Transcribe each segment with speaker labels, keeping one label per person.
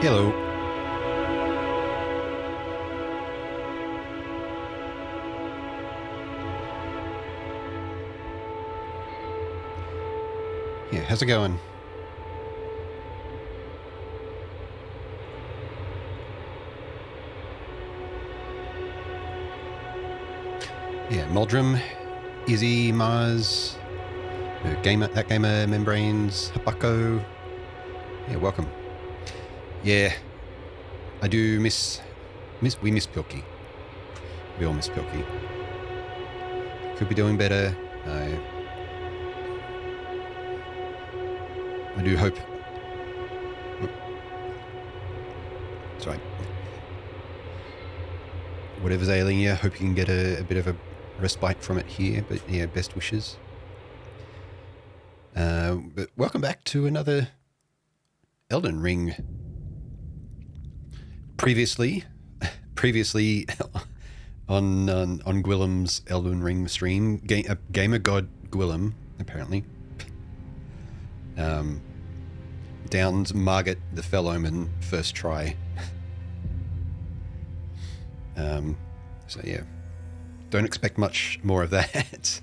Speaker 1: Hello. Yeah, how's it going? Yeah, Moldrum, Izzy, Mars, Gamer, That Gamer, Membranes, Habako. Yeah, welcome. Yeah, I do miss we miss Pilkey. We all miss Pilkey. Could be doing better. I do hope. That's right. Whatever's ailing you, hope you can get a bit of a respite from it here. But yeah, best wishes. But welcome back to another Elden Ring. Previously on Gwillem's Elden Ring stream, Gamer God Gwillem apparently downs Margit the Fell Omen first try. So yeah, don't expect much more of that.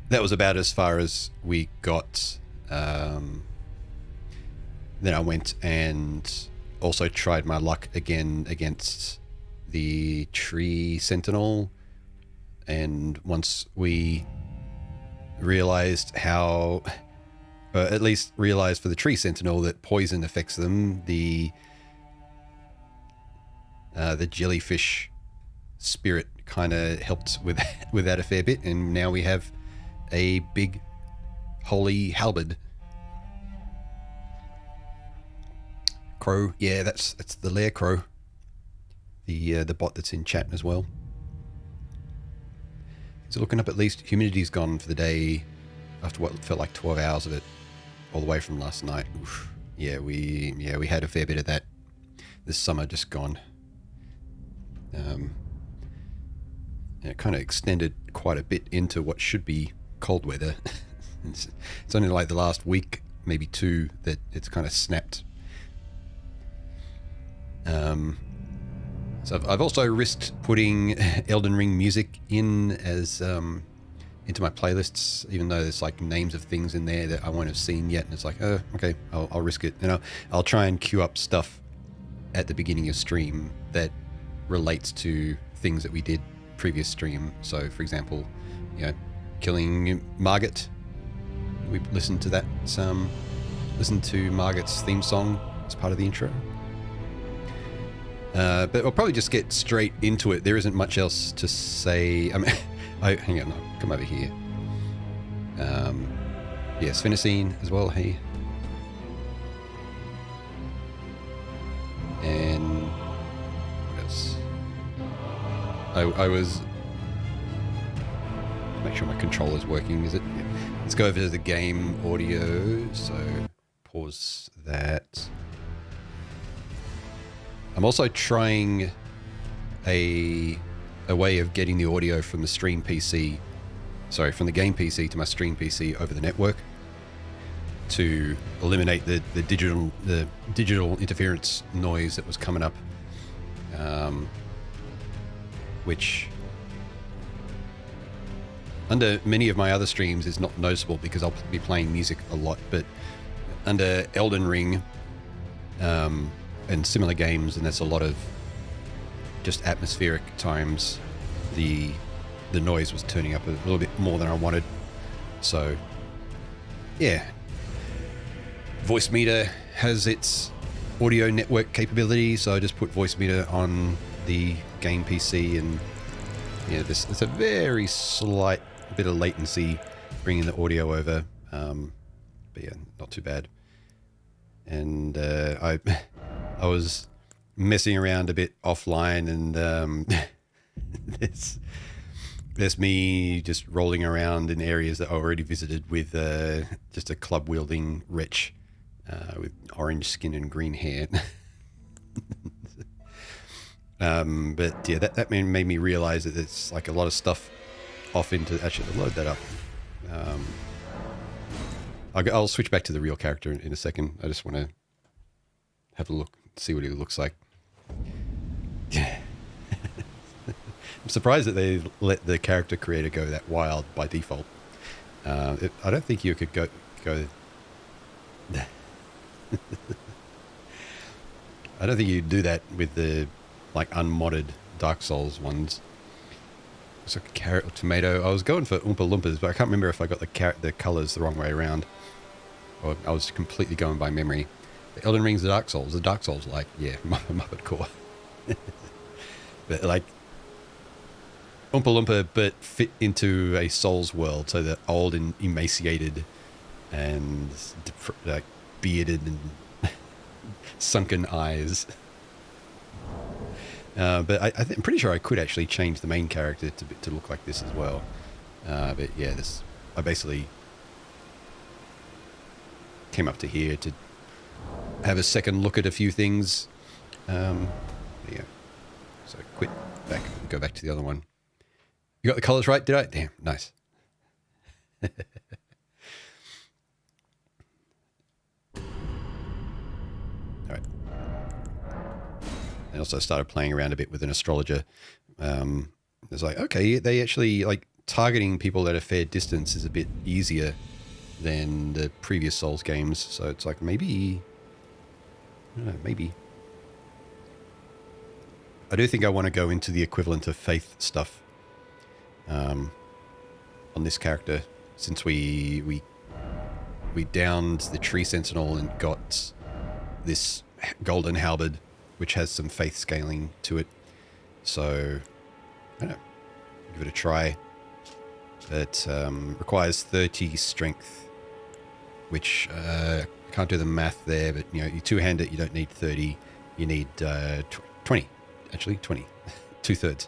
Speaker 1: That was about as far as we got. Then I went and also tried my luck again against the Tree Sentinel. And once we realized how, at least realized for the Tree Sentinel that poison affects them, the jellyfish spirit kind of helped with that a fair bit, and now we have a big holy halberd. Crow, yeah, that's the Lair Crow, the bot that's in chat as well. So looking up, at least humidity's gone for the day after what felt like 12 hours of it, all the way from last night. Oof. Yeah, we had a fair bit of that this summer just gone. It kind of extended quite a bit into what should be cold weather. It's only like the last week, maybe two, that it's kind of snapped. So I've also risked putting Elden Ring music in as into my playlists, even though there's like names of things in there that I won't have seen yet, and it's like, oh, okay, I'll risk it. I'll try and queue up stuff at the beginning of stream that relates to things that we did previous stream. So, for example, killing Margit. We listened to that. Listened to Margit's theme song as part of the intro. But I'll probably just get straight into it. There isn't much else to say. I mean, hang on, I'll come over here. Yeah, Svenacine as well. Hey. And what else? I was. Make sure my controller's working. Is it? Yeah. Let's go over to the game audio. So pause that. I'm also trying a way of getting the audio from the stream PC, from the game PC to my stream PC over the network to eliminate the digital interference noise that was coming up, which under many of my other streams is not noticeable because I'll be playing music a lot, but under Elden Ring, and similar games, and that's a lot of just atmospheric times, the noise was turning up a little bit more than I wanted. So yeah, Voice Meter has its audio network capability, so I just put Voice Meter on the game PC, and yeah, it's a very slight bit of latency bringing the audio over, but yeah, not too bad. And I was messing around a bit offline, and there's me just rolling around in areas that I already visited with just a club wielding wretch with orange skin and green hair. But yeah, that made me realize that it's like a lot of stuff off into. Actually, load that up. I'll switch back to the real character in a second. I just want to have a look, see what he looks like. Yeah. I'm surprised that they let the character creator go that wild by default. I don't think you could go. I don't think you'd do that with the like unmodded Dark Souls ones. It's like a carrot or tomato. I was going for Oompa Loompas, but I can't remember if I got the colors the wrong way around. Or I was completely going by memory. The Elden Ring's the Dark Souls. The Dark Souls, like, yeah, Muppet Core. But like Oompa Loompa, but fit into a Souls world. So they're old and emaciated and like bearded and sunken eyes. But I'm pretty sure I could actually change the main character to look like this as well. But yeah, I basically came up to here to have a second look at a few things. Yeah. So quit back, go back to the other one. You got the colors right, did I? Damn, nice. All right. I also started playing around a bit with an astrologer. It's like, okay, they actually, like, targeting people at a fair distance is a bit easier than the previous Souls games. So it's like, maybe, I don't know, maybe. I do think I want to go into the equivalent of faith stuff on this character, since we downed the tree sentinel and got this golden halberd, which has some faith scaling to it. So, I don't know, give it a try. It requires 30 strength, which I can't do the math there, but you two-hand it, you don't need 30, you need 20, actually 20, 2/3.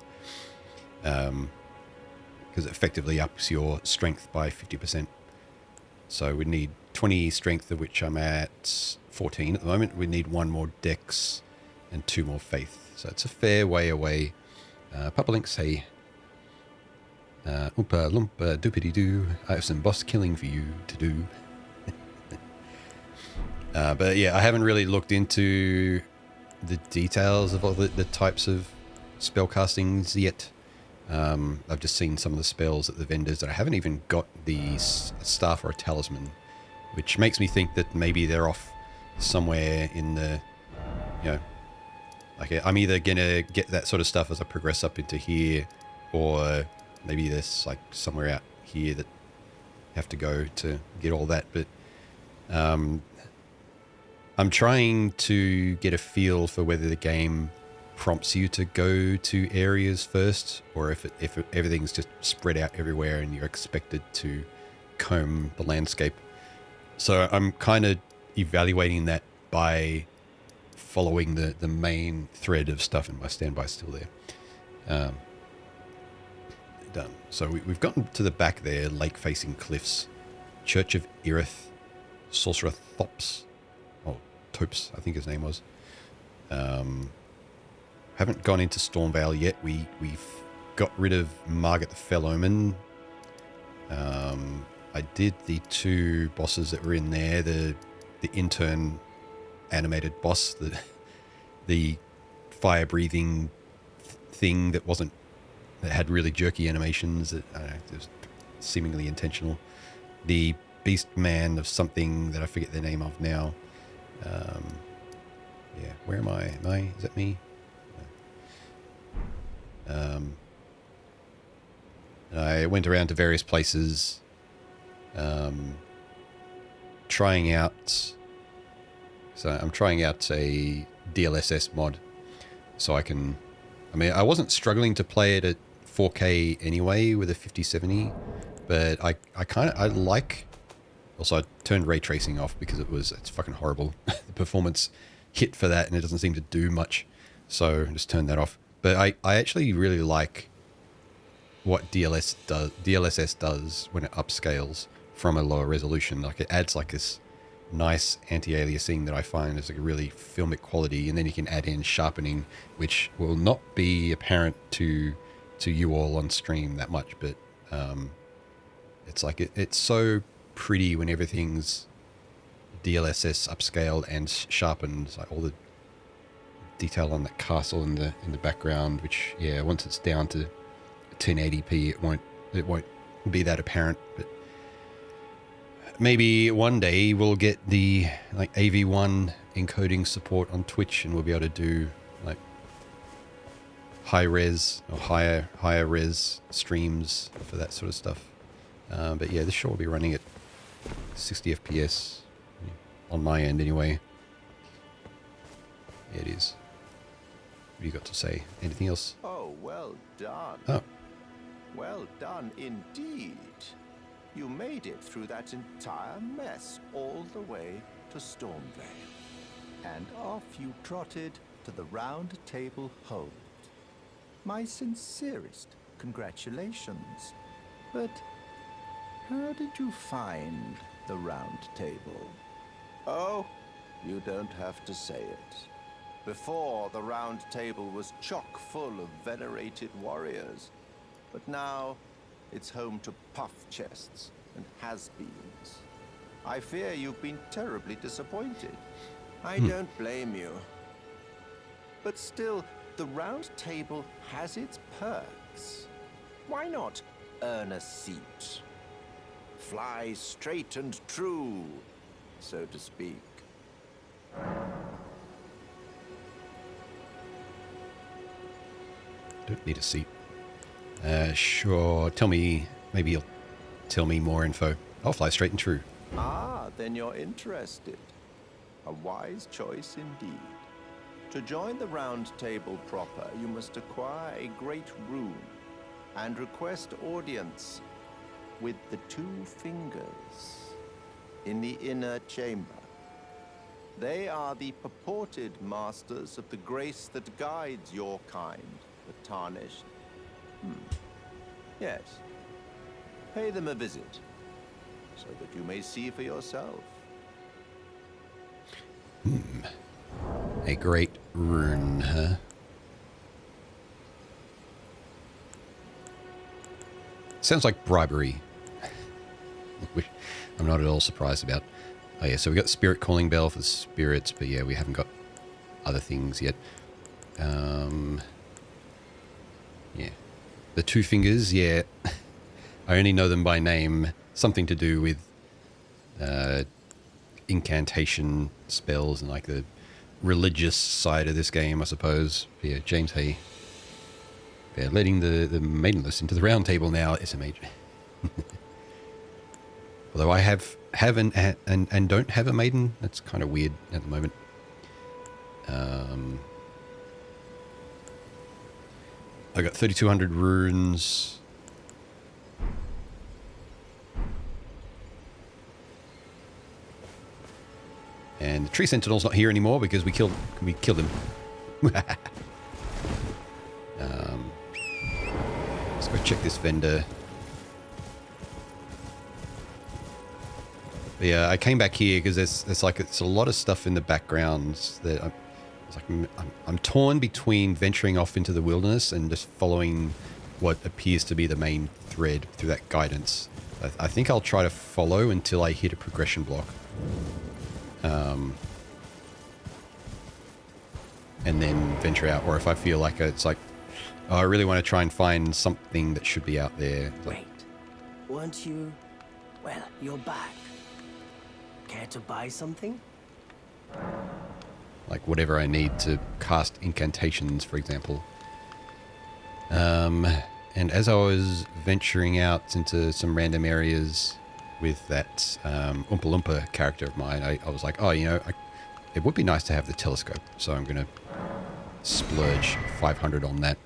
Speaker 1: Because it effectively ups your strength by 50%. So we need 20 strength, of which I'm at 14 at the moment. We need 1 more dex and 2 more faith. So it's a fair way away. Papa Links, hey. Oompa Loompa doopity doo. I have some boss killing for you to do. But yeah, I haven't really looked into the details of all the types of spell castings yet. I've just seen some of the spells at the vendors that I haven't even got the staff or a talisman, which makes me think that maybe they're off somewhere in the, like I'm either going to get that sort of stuff as I progress up into here, or maybe there's like somewhere out here that I have to go to get all that. But I'm trying to get a feel for whether the game prompts you to go to areas first, or if everything's just spread out everywhere and you're expected to comb the landscape. So I'm kind of evaluating that by following the main thread of stuff, and my standby's still there. Done. So we've gotten to the back there, lake-facing cliffs, Church of Irith, Sorcerer Thops, Topes, I think his name was. Haven't gone into Stormvale yet. We've got rid of Margaret the Fell Omen. I did the 2 bosses that were in there. The intern animated boss, the fire breathing thing that had really jerky animations. That I don't know, it was seemingly intentional. The beast man of something that I forget the name of now. Yeah, where am I? Is that me? I went around to various places, trying out. So I'm trying out a DLSS mod, so I can. I mean, I wasn't struggling to play it at 4K anyway with a 5070, but I like. Also, I turned ray tracing off because it's fucking horrible. The performance hit for that, and it doesn't seem to do much, so I just turned that off. But I actually really like what DLSS does when it upscales from a lower resolution. Like, it adds like this nice anti-aliasing that I find is like a really filmic quality, and then you can add in sharpening, which will not be apparent to you all on stream that much, but It's like it's so pretty when everything's DLSS upscaled and sharpened. Like all the detail on that castle in the background, which yeah, once it's down to 1080p, it won't be that apparent. But maybe one day we'll get the like AV1 encoding support on Twitch, and we'll be able to do like high res or higher res streams for that sort of stuff. But yeah, this show will be running at 60 FPS on my end anyway. Yeah, it is. What do you got to say? Anything else?
Speaker 2: Oh, well done.
Speaker 1: Oh.
Speaker 2: Well done indeed. You made it through that entire mess all the way to Stormvale. And off you trotted to the Round Table Hold. My sincerest congratulations. But how did you find the Round Table? Oh, you don't have to say it. Before, the Round Table was chock full of venerated warriors. But now, it's home to puff chests and has-beens. I fear you've been terribly disappointed. I don't blame you. But still, the Round Table has its perks. Why not earn a seat? Fly straight and true, so to speak.
Speaker 1: Don't need a seat. Sure. Tell me, maybe you'll tell me more info. I'll fly straight and true.
Speaker 2: Ah, then you're interested. A wise choice indeed. To join the Round Table proper, you must acquire a great rune and request audience with the 2 fingers in the inner chamber. They are the purported masters of the grace that guides your kind, the Tarnished. Yes. Pay them a visit, so that you may see for yourself.
Speaker 1: A great rune, huh? Sounds like bribery, which I'm not at all surprised about. Oh yeah, so we got Spirit Calling Bell for the spirits, but yeah, we haven't got other things yet. Yeah. The 2 fingers, yeah. I only know them by name. Something to do with incantation spells and like the religious side of this game, I suppose. Yeah, James Hay. They're letting the maidenless into the Round Table now, SMH. Although I have and don't have a maiden. That's kind of weird at the moment. I got 3,200 runes. And the Tree Sentinel's not here anymore because we killed him. Let's go check this vendor. But yeah, I came back here because it's a lot of stuff in the background that I'm torn between venturing off into the wilderness and just following what appears to be the main thread through that guidance. I think I'll try to follow until I hit a progression block. And then venture out. Or if I feel like it's like, oh, I really want to try and find something that should be out there.
Speaker 3: Wait, weren't you... Well, you're back. Care to buy something?
Speaker 1: Like whatever I need to cast incantations, for example. And as I was venturing out into some random areas with that Oompa Loompa character of mine, I was like, oh, you know, it would be nice to have the telescope. So I'm going to splurge 500 on that.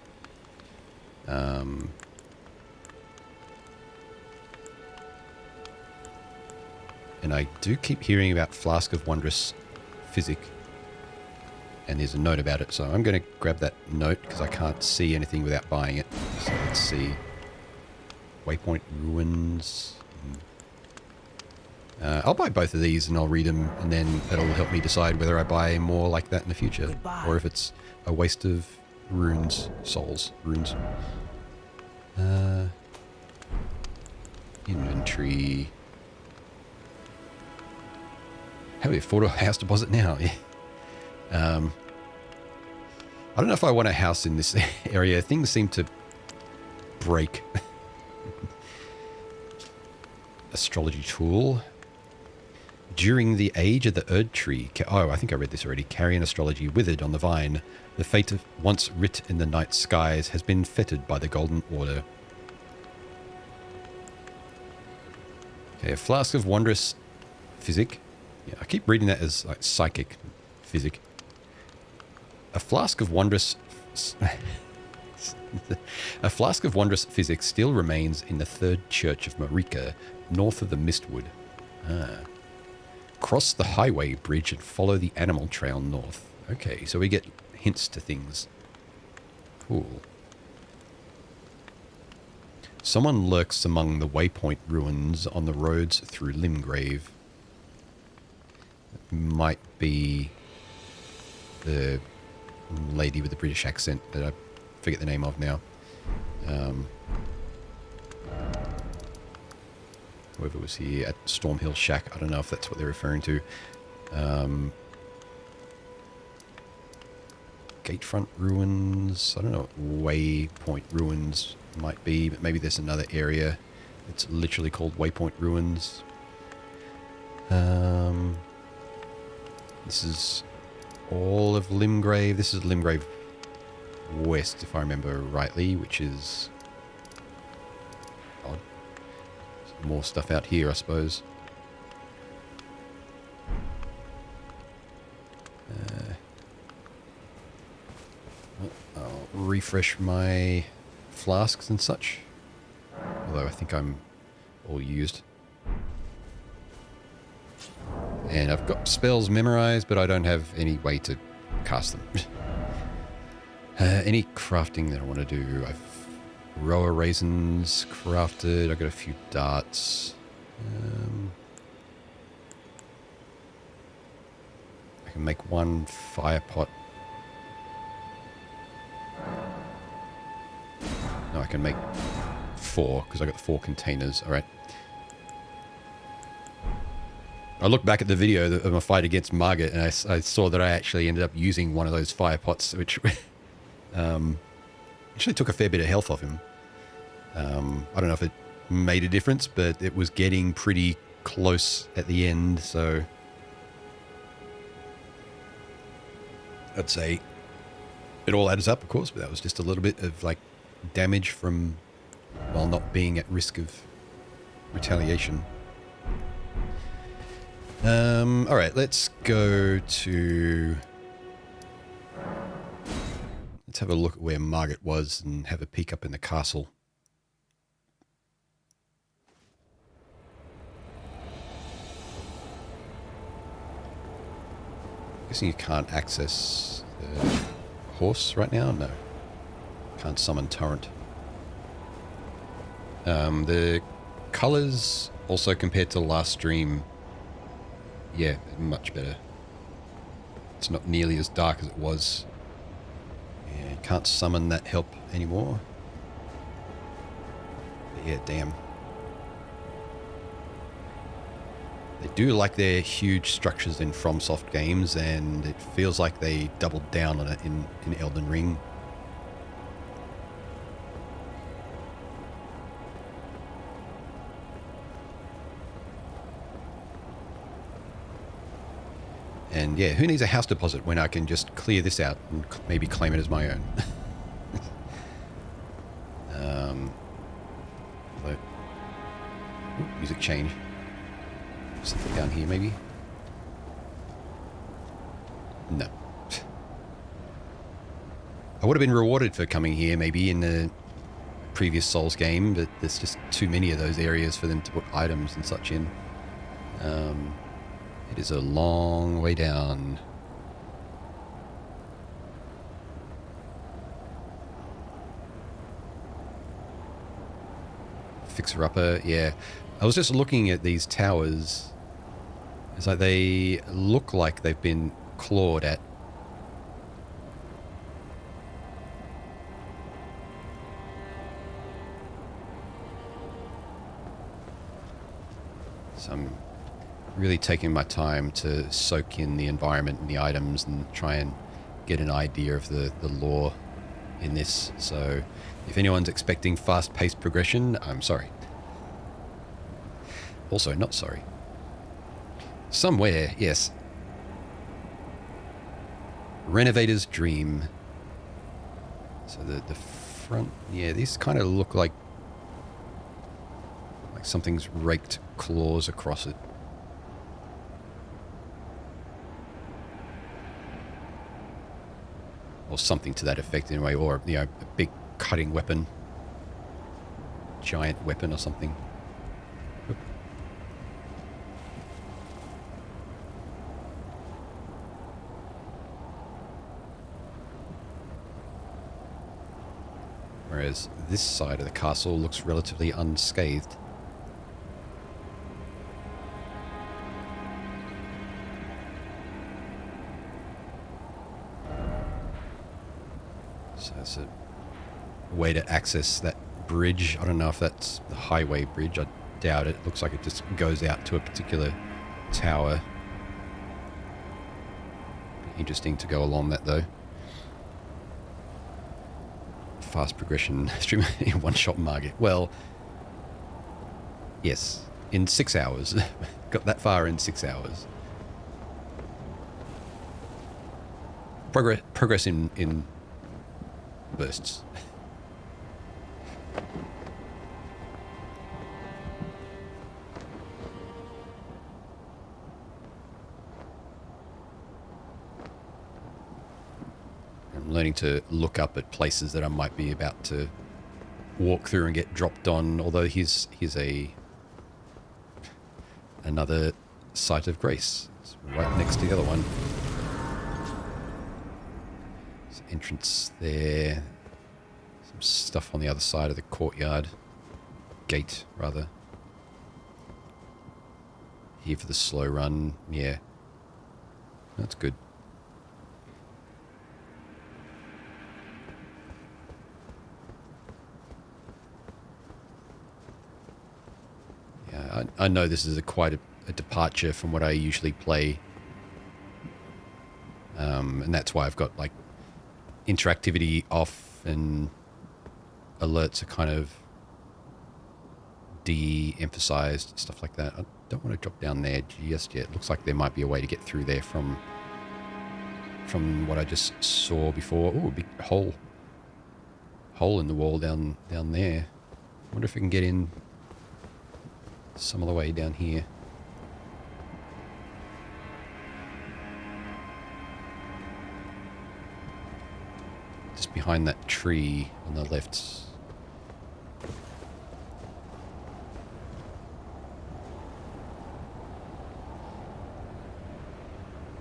Speaker 1: And I do keep hearing about Flask of Wondrous Physic. And there's a note about it, so I'm going to grab that note because I can't see anything without buying it. So let's see. Waypoint Ruins. I'll buy both of these and I'll read them, and then that'll help me decide whether I buy more like that in the future.
Speaker 3: Goodbye.
Speaker 1: Or if it's a waste of runes, runes. Inventory. How do we afford a house deposit now? Yeah. I don't know if I want a house in this area. Things seem to break. Astrology tool. During the age of the Erd tree. Oh, I think I read this already. Carrion astrology withered on the vine. The fate of once writ in the night skies has been fettered by the golden order. Okay, a flask of wondrous physic. Yeah, I keep reading that as like psychic physic. A flask of wondrous... A flask of wondrous physic still remains in the third church of Marika, north of the Mistwood. Cross the highway bridge and follow the animal trail north. Okay, so we get hints to things. Cool. Someone lurks among the waypoint ruins on the roads through Limgrave. Might be the lady with the British accent that I forget the name of now. Whoever was here at Stormhill Shack. I don't know if that's what they're referring to. Gatefront ruins. I don't know what Waypoint ruins might be, but maybe there's another area. It's literally called Waypoint ruins. This is all of Limgrave. This is Limgrave West, if I remember rightly, which is odd. Some more stuff out here, I suppose. I'll refresh my flasks and such. Although I think I'm all used. And I've got spells memorized, but I don't have any way to cast them. Any crafting that I want to do. I've rower raisins crafted. I've got a few darts. I can make one fire pot. No, I can make 4 because I got the 4 containers. All right. I looked back at the video of my fight against Margaret, and I saw that I actually ended up using one of those fire pots, which actually took a fair bit of health off him. I don't know if it made a difference, but it was getting pretty close at the end, so I'd say it all adds up, of course, but that was just a little bit of like damage from while not being at risk of retaliation. All right, let's go to... Let's have a look at where Margaret was and have a peek up in the castle. Guessing you can't access the horse right now? No. Can't summon Torrent. The colors also compared to last stream, yeah, much better. It's not nearly as dark as it was. Yeah, can't summon that help anymore. But yeah, damn. They do like their huge structures in FromSoft games, and it feels like they doubled down on it in Elden Ring. And yeah, who needs a house deposit when I can just clear this out and maybe claim it as my own? Music change. Something down here, maybe? No. I would have been rewarded for coming here, maybe, in the previous Souls game, but there's just too many of those areas for them to put items and such in. It is a long way down. Fixer-upper, yeah. I was just looking at these towers. It's like they look like they've been clawed at. So I'm really taking my time to soak in the environment and the items and try and get an idea of the lore in this. So if anyone's expecting fast-paced progression, I'm sorry. Also not sorry. Somewhere, yes. Renovator's Dream. So the front, yeah, these kind of look like something's raked claws across it. Or something to that effect anyway, or, you know, a big cutting weapon. Giant weapon or something. Oop. Whereas this side of the castle looks relatively unscathed. So it's a way to access that bridge. I don't know if that's the highway bridge. I doubt it. It looks like it just goes out to a particular tower. Be interesting to go along that though. Fast progression stream in one-shot market. Well, yes, in 6 hours. Got that far in 6 hours. Progress in bursts. I'm learning to look up at places that I might be about to walk through and get dropped on, although here's another site of grace. It's right next to the other one. There's an entrance there. Some stuff on the other side of the courtyard. Gate, rather. Here for the slow run. Yeah. That's good. Yeah, I know this is quite a departure from what I usually play. And that's why I've got like interactivity off and alerts are kind of de-emphasized, stuff like that. I don't want to drop down there just yet. Looks like there might be a way to get through there from what I just saw before. Oh, a big hole in the wall down there. Wonder if we can get in some of the way down here. Just behind that tree on the left.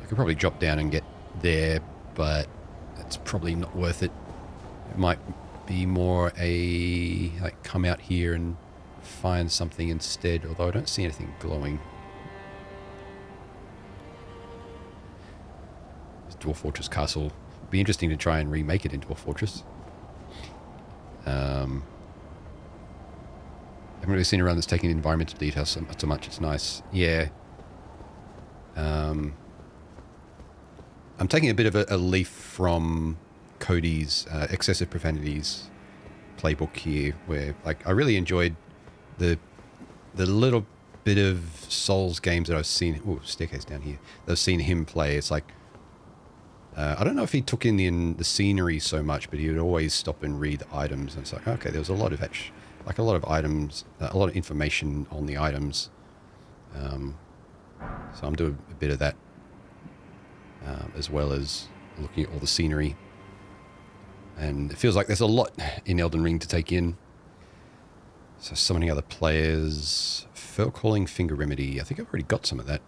Speaker 1: I could probably drop down and get there, but it's probably not worth it. It might be more a like come out here and find something instead, although I don't see anything glowing. This Dwarf Fortress Castle. It'd be interesting to try and remake it into a fortress. I haven't really seen around that's taking environmental details so much. It's nice. Yeah. I'm taking a bit of a leaf from Cody's Excessive Profanities playbook here, where like I really enjoyed the little bit of Souls games that I've seen. Oh, staircase down here. That I've seen him play. It's like I don't know if he took in the scenery so much, but he would always stop and read the items. And it's like, okay, there was a lot of items, a lot of information on the items. So I'm doing a bit of that, as well as looking at all the scenery. And it feels like there's a lot in Elden Ring to take in. So many other players. Fell Calling Finger Remedy. I think I've already got some of that.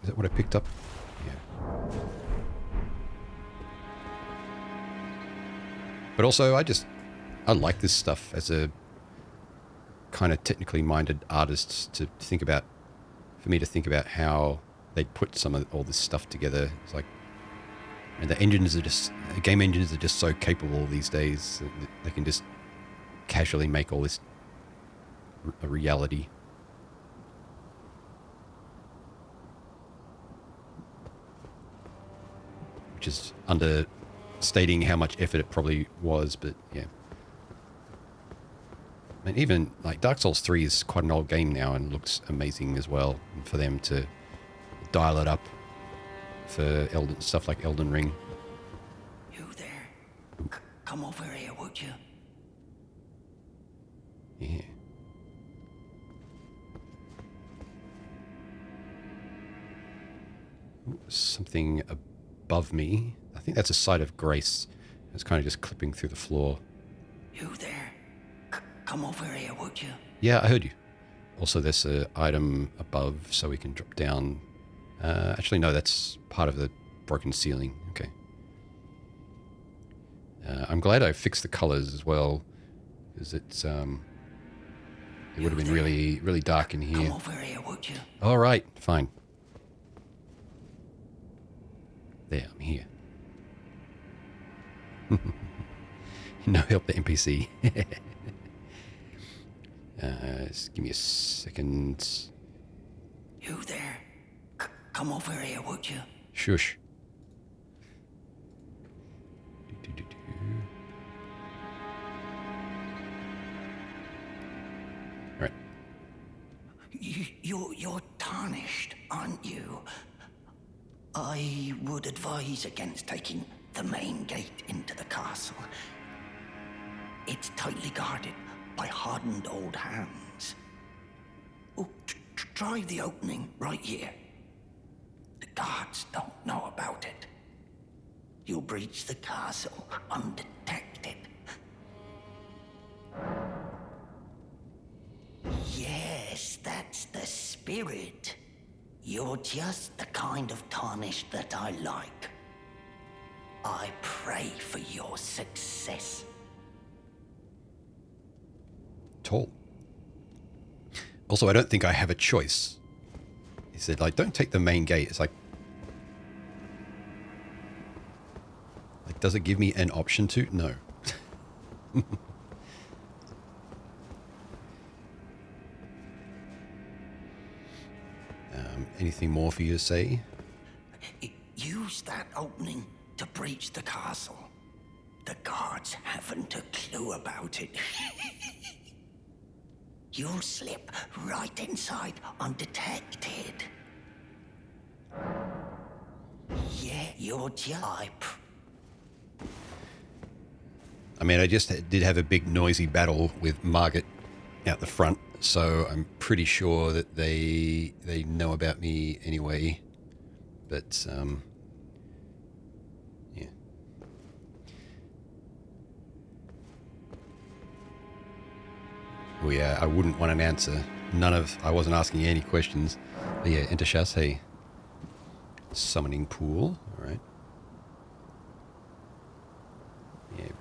Speaker 1: Is that what I picked up? Yeah. But also, I like this stuff as a kind of technically minded artist for me to think about how they put some of all this stuff together. It's like, and the game engines are just so capable these days. They can just casually make all this a reality. which is understating how much effort it probably was, but yeah. I mean, even like Dark Souls 3 is quite an old game now and looks amazing as well. And for them to dial it up for stuff like Elden Ring.
Speaker 3: You there? Come over here, would you?
Speaker 1: Yeah. Ooh, something above me. I think that's a site of grace. It's kind of just clipping through the floor.
Speaker 3: You there? Come over here, would you?
Speaker 1: Yeah, I heard you. Also, there's an item above, so we can drop down. Actually, no, that's part of the broken ceiling. Okay. I'm glad I fixed the colors as well, because it would have been really, really dark in here.
Speaker 3: Come over here, would you?
Speaker 1: All right, fine. There, I'm here. No help, the NPC. Just give me a second.
Speaker 3: You there? Come over here, would you?
Speaker 1: Shush. All right.
Speaker 3: You're tarnished, aren't you? I would advise against taking the main gate into the castle. It's tightly guarded by hardened old hands. Oh, try the opening right here. The guards don't know about it. You'll breach the castle undetected. Yes, that's the spirit. You're just the kind of tarnished that I like. I pray for your success.
Speaker 1: Tall. Also, I don't think I have a choice. He said, like, don't take the main gate. It's like, does it give me an option to? No. Anything more for you to say?
Speaker 3: Use that opening to breach the castle. The guards haven't a clue about it. You'll slip right inside undetected. Yeah, you're just...
Speaker 1: I mean, I just did have a big noisy battle with Margaret out the front, so I'm pretty sure that they know about me anyway. But yeah. Oh yeah, I wouldn't want an answer. I wasn't asking you any questions. But yeah, enter chasse. Hey. Summoning pool. All right. Yeah.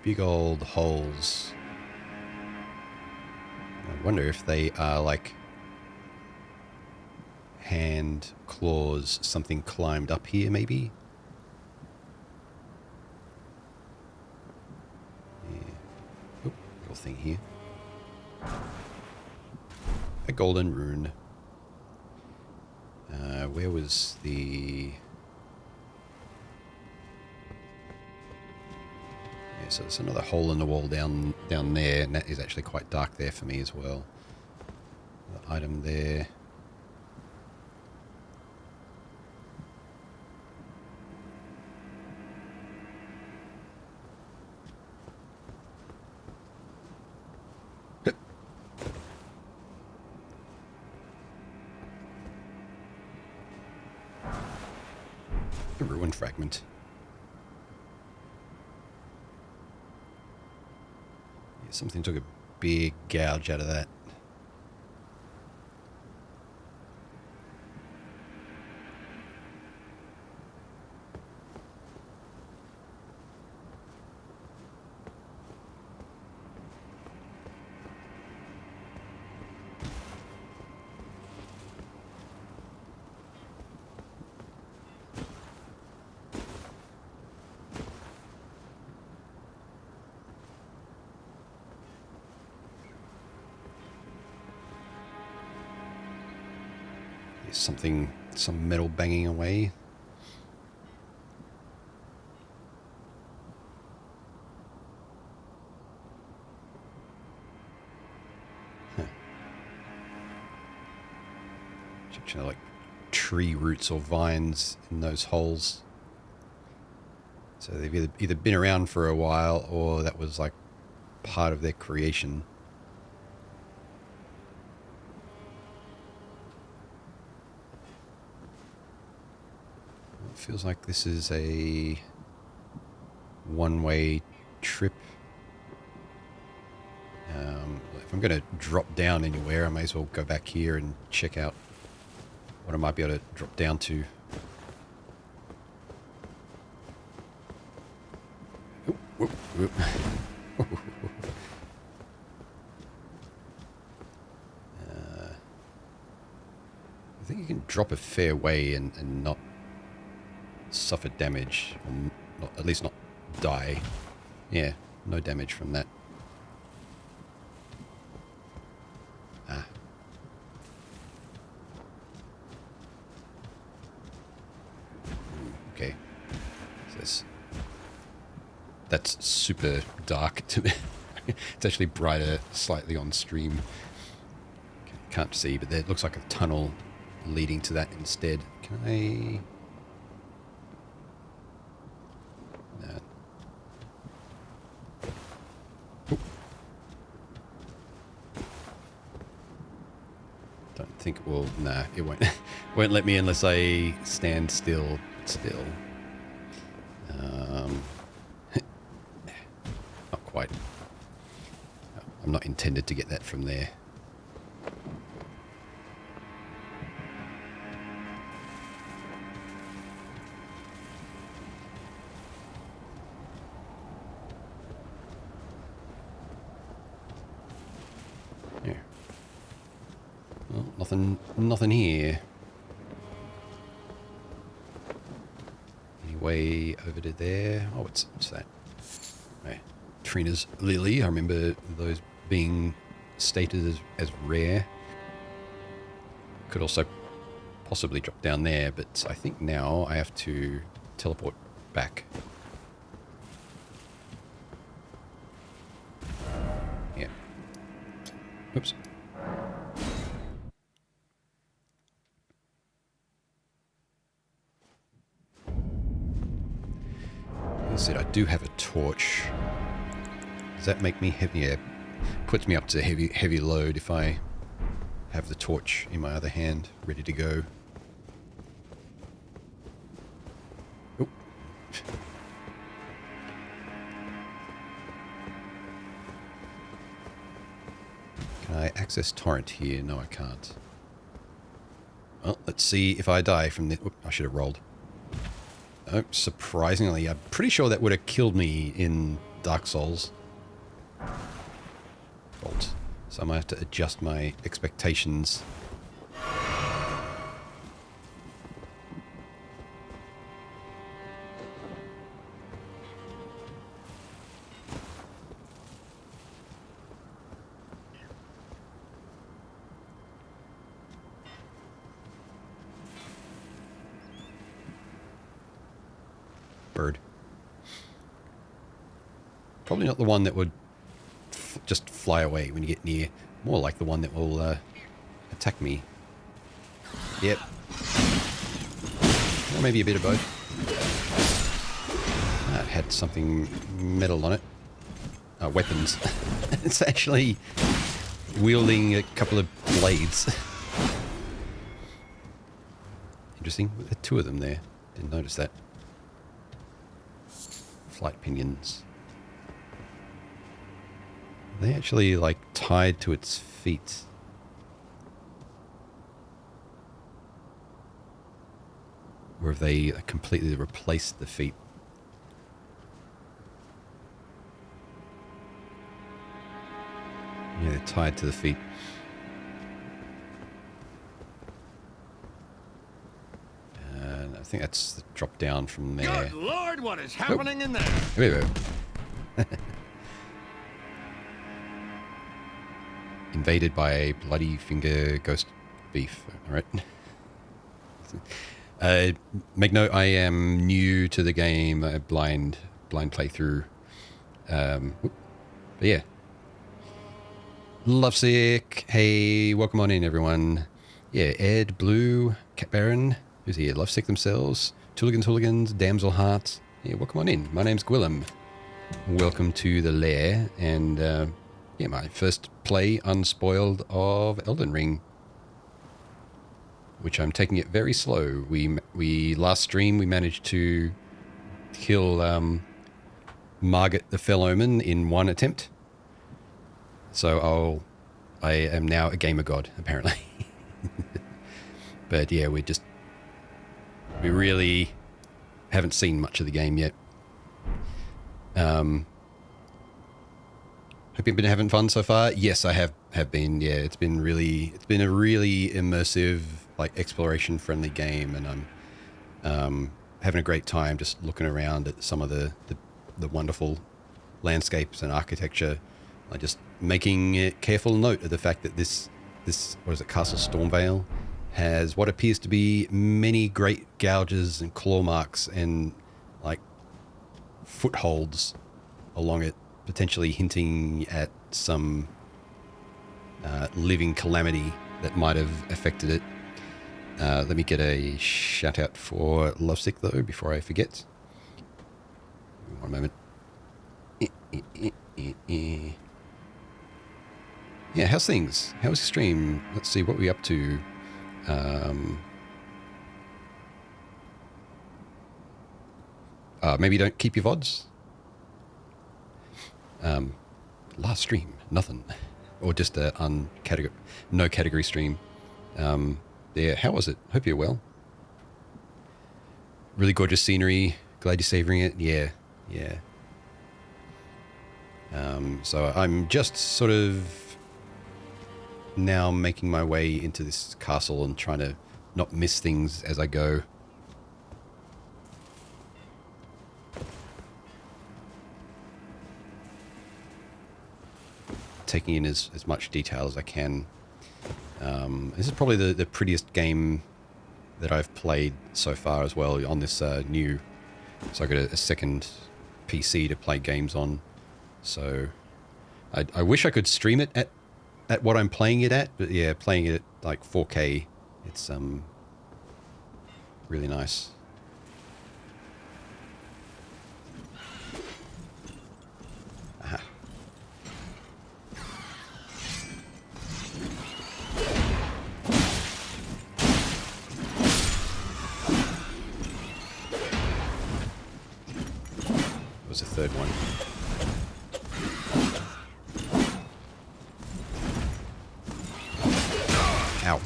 Speaker 1: Big old holes. I wonder if they are like hand, claws, something climbed up here maybe? Yeah. Oh, little thing here. A golden rune. Where was the... Yeah, so there's another hole in the wall down there, and that is actually quite dark there for me as well. The item there. The ruined fragment. Yeah, something took a big gouge out of that. Some metal banging away. Like tree roots or vines in those holes. So they've either been around for a while or that was like part of their creation. It feels like this is a one-way trip. If I'm going to drop down anywhere, I may as well go back here and check out what I might be able to drop down to. Oop, whoop, whoop. I think you can drop a fair way and not suffer damage, or not, at least not die. Yeah, no damage from that. Ah. Okay. So that's super dark to me. It's actually brighter slightly on stream. Can't see, but there looks like a tunnel leading to that instead. Can I... No. Oop. Don't think it will... Nah, it won't. Won't let me unless I stand still. Still. Not quite. I'm not intended to get that from there. Here. Well, nothing here. Any way over to there? Oh, what's that? Right. Trina's lily. I remember those being stated as rare. Could also possibly drop down there, but I think now I have to teleport back. Yeah. Oops. As I said, I do have a torch. Does that make me heavy? Yeah, puts me up to heavy load if I have the torch in my other hand, ready to go. Oop. Can I access torrent here? No, I can't. Well, let's see if I die from the... Oop, I should have rolled. Oh, surprisingly, I'm pretty sure that would have killed me in Dark Souls. Bolt. So I might have to adjust my expectations. Bird. Probably not the one that would just fly away when you get near. More like the one that will attack me. Yep. Or maybe a bit of both. It had something metal on it. Weapons. It's actually wielding a couple of blades. Interesting. There are two of them there. Didn't notice that. Flight pinions. Are they actually like tied to its feet? Or have they completely replaced the feet? Yeah, they're tied to the feet. And I think that's the drop down from there.
Speaker 4: Good Lord, what is happening in there?
Speaker 1: Here we go. Invaded by a bloody finger ghost beef. All right. Make note, I am new to the game. Blind playthrough. But yeah. Lovesick. Hey, welcome on in, everyone. Yeah, Ed, Blue, Cat Baron, who's here? Lovesick themselves, Hooligans, Damsel Heart. Yeah, welcome on in. My name's Gwillem. Welcome to the lair, and yeah, my first play unspoiled of Elden Ring, which I'm taking it very slow. We last stream we managed to kill Margit the Fell Omen in one attempt. So I am now a gamer god, apparently. But yeah, we really haven't seen much of the game yet. Hope you've been having fun so far. Yes, I have been. Yeah, it's been a really immersive, like exploration friendly game, and I'm having a great time just looking around at some of the wonderful landscapes and architecture. I just making a careful note of the fact that this what is it, Castle Stormvale, has what appears to be many great gouges and claw marks and like footholds along it, potentially hinting at some living calamity that might have affected it. Let me get a shout out for Lovesick though before I forget. One moment. Yeah, how's things? How was your stream? Let's see what we're up to. Maybe don't keep your VODs. Last stream, nothing. Or just a no category stream. Yeah, how was it? Hope you're well. Really gorgeous scenery. Glad you're savoring it. Yeah. So I'm just sort of now making my way into this castle and trying to not miss things as I go. Taking in as much detail as I can. This is probably the prettiest game that I've played so far as well on this new. So I got a second PC to play games on. So I wish I could stream it at what I'm playing it at, but yeah, playing it at like 4K, it's really nice. Aha. That was the third one. Ow.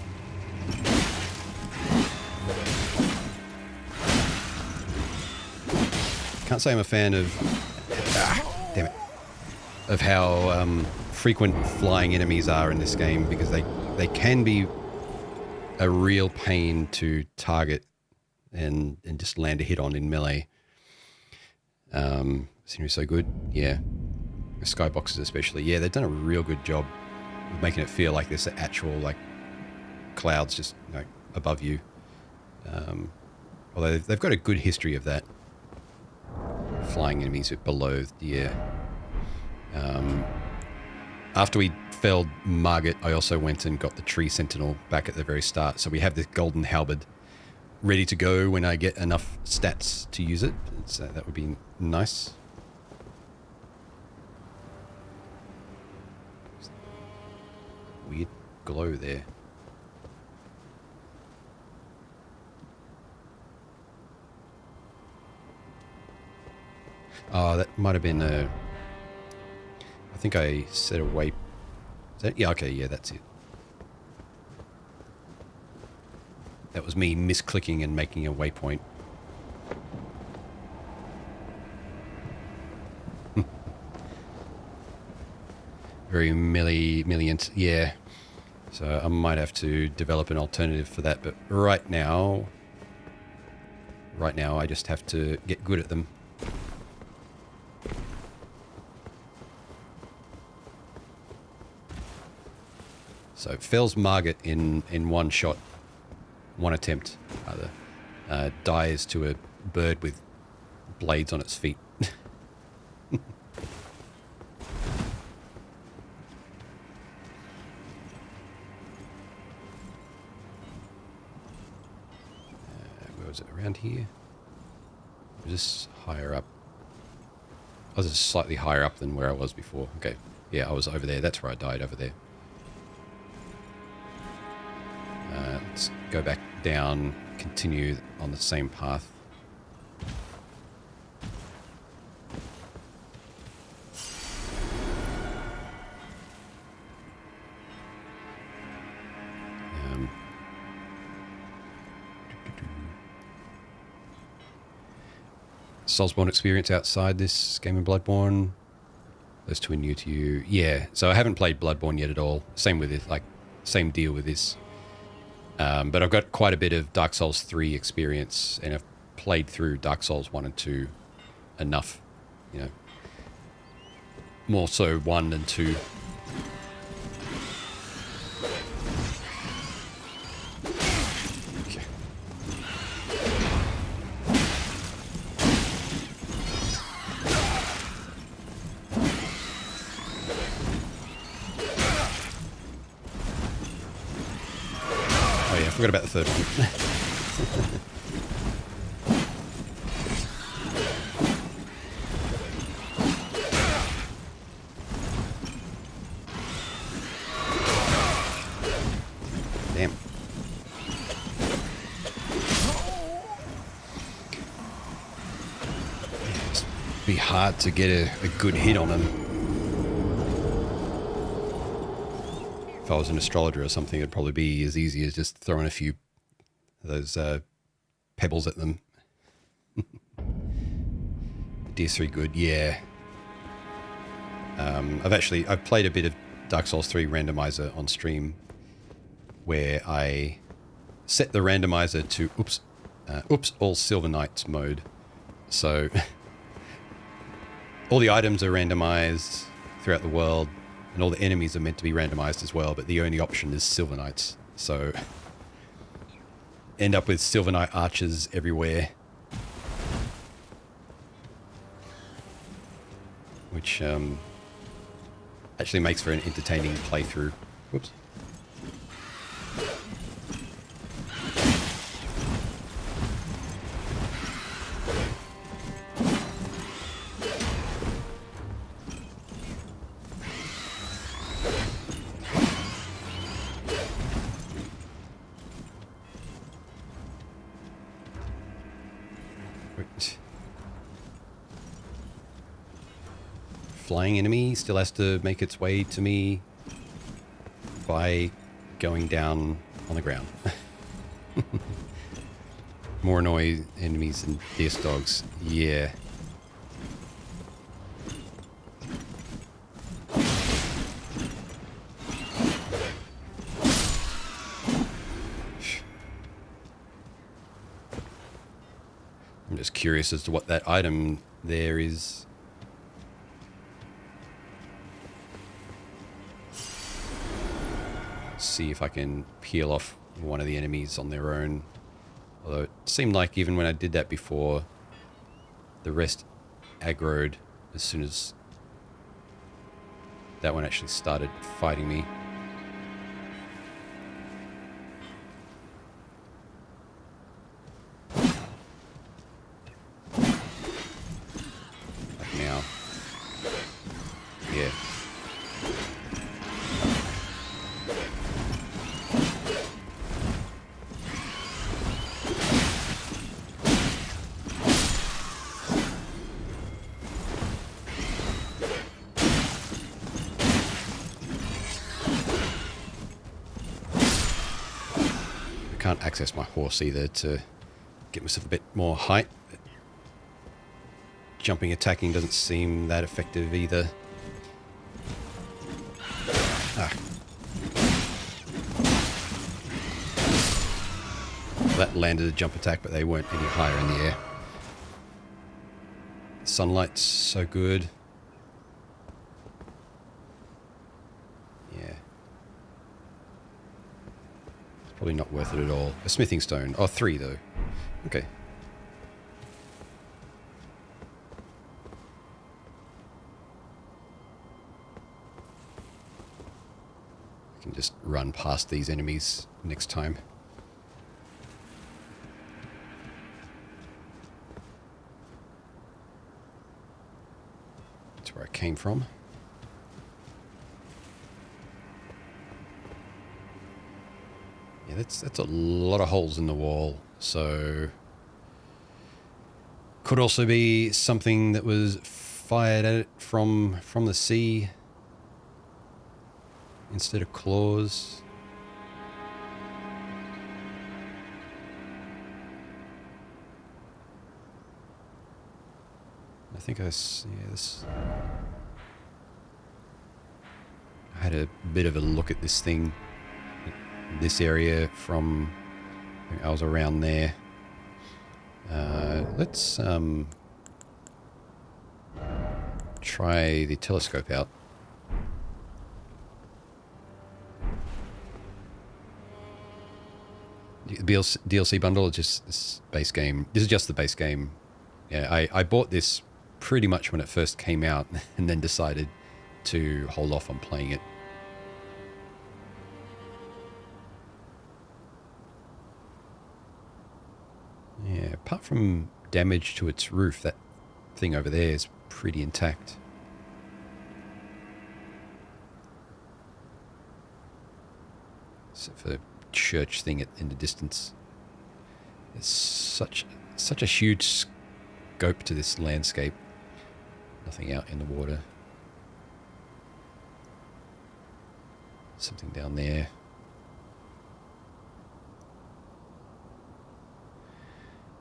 Speaker 1: Can't say I'm a fan of damn it, of how frequent flying enemies are in this game, because they can be a real pain to target and just land a hit on in melee. Scenery's so good. Yeah. The skyboxes especially. Yeah, they've done a real good job of making it feel like there's actual like clouds just above you. Although they've got a good history of that. Flying enemies below the air. After we felled Margit, I also went and got the tree sentinel back at the very start. So we have this golden halberd ready to go when I get enough stats to use it. So that would be nice. Weird glow there. Oh, that might have been a... I think I set a way... Is that, yeah, okay, yeah, that's it. That was me misclicking and making a waypoint. Very millionth, yeah. So I might have to develop an alternative for that, but right now I just have to get good at them. So fells Margit in one shot, one attempt, rather. Dies to a bird with blades on its feet. Was it around here? Was this higher up? I was just slightly higher up than where I was before. Okay. Yeah, I was over there. That's where I died, over there. Let's go back down, continue on the same path. Soulsborne experience outside this game of Bloodborne. Those two are new to you. Yeah, so I haven't played Bloodborne yet at all. Same with it, like, same deal with this. But I've got quite a bit of Dark Souls 3 experience, and I've played through Dark Souls 1 and 2 enough, you know. More so 1 than 2. Okay. Oh yeah, I forgot about the third one. Damn. It'd be hard to get a good hit on him. If I was an astrologer or something, it'd probably be as easy as just throwing a few of those pebbles at them. DS3 good, yeah. I've played a bit of Dark Souls 3 randomizer on stream, where I set the randomizer to all Silver Knights mode. So all the items are randomized throughout the world, and all the enemies are meant to be randomized as well, but the only option is Silver Knights. So end up with Silver Knight archers everywhere, which actually makes for an entertaining playthrough. Whoops. Flying enemy still has to make its way to me by going down on the ground. More annoying enemies than DS dogs. Yeah. I'm just curious as to what that item there is. See if I can peel off one of the enemies on their own. Although it seemed like even when I did that before, the rest aggroed as soon as that one actually started fighting me. Like now. Yeah. Can't access my horse either to get myself a bit more height. Jumping, attacking doesn't seem that effective either. Ah. Well, that landed a jump attack, but they weren't any higher in the air. Sunlight's so good. Yeah. Probably not worth it at all. A smithing stone. Oh, 3 though. Okay. I can just run past these enemies next time. came from. Yeah, that's a lot of holes in the wall. So could also be something that was fired at it from the sea instead of claws. I think I had a bit of a look at this thing, this area from, I think I was around there. Let's try the telescope out. The DLC bundle, or just this base game? This is just the base game. Yeah, I bought this pretty much when it first came out and then decided to hold off on playing it. Yeah, apart from damage to its roof, that thing over there is pretty intact. Except for the church thing in the distance. It's such a huge scope to this landscape. Nothing out in the water. Something down there.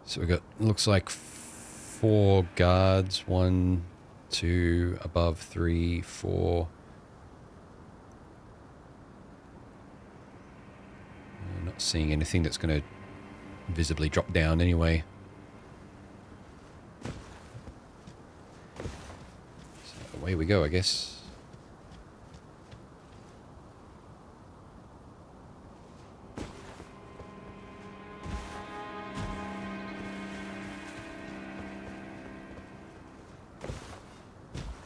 Speaker 1: So we've got, looks like 4 guards. 1, 2, above 3, 4. I'm not seeing anything that's going to visibly drop down anyway. So away we go, I guess.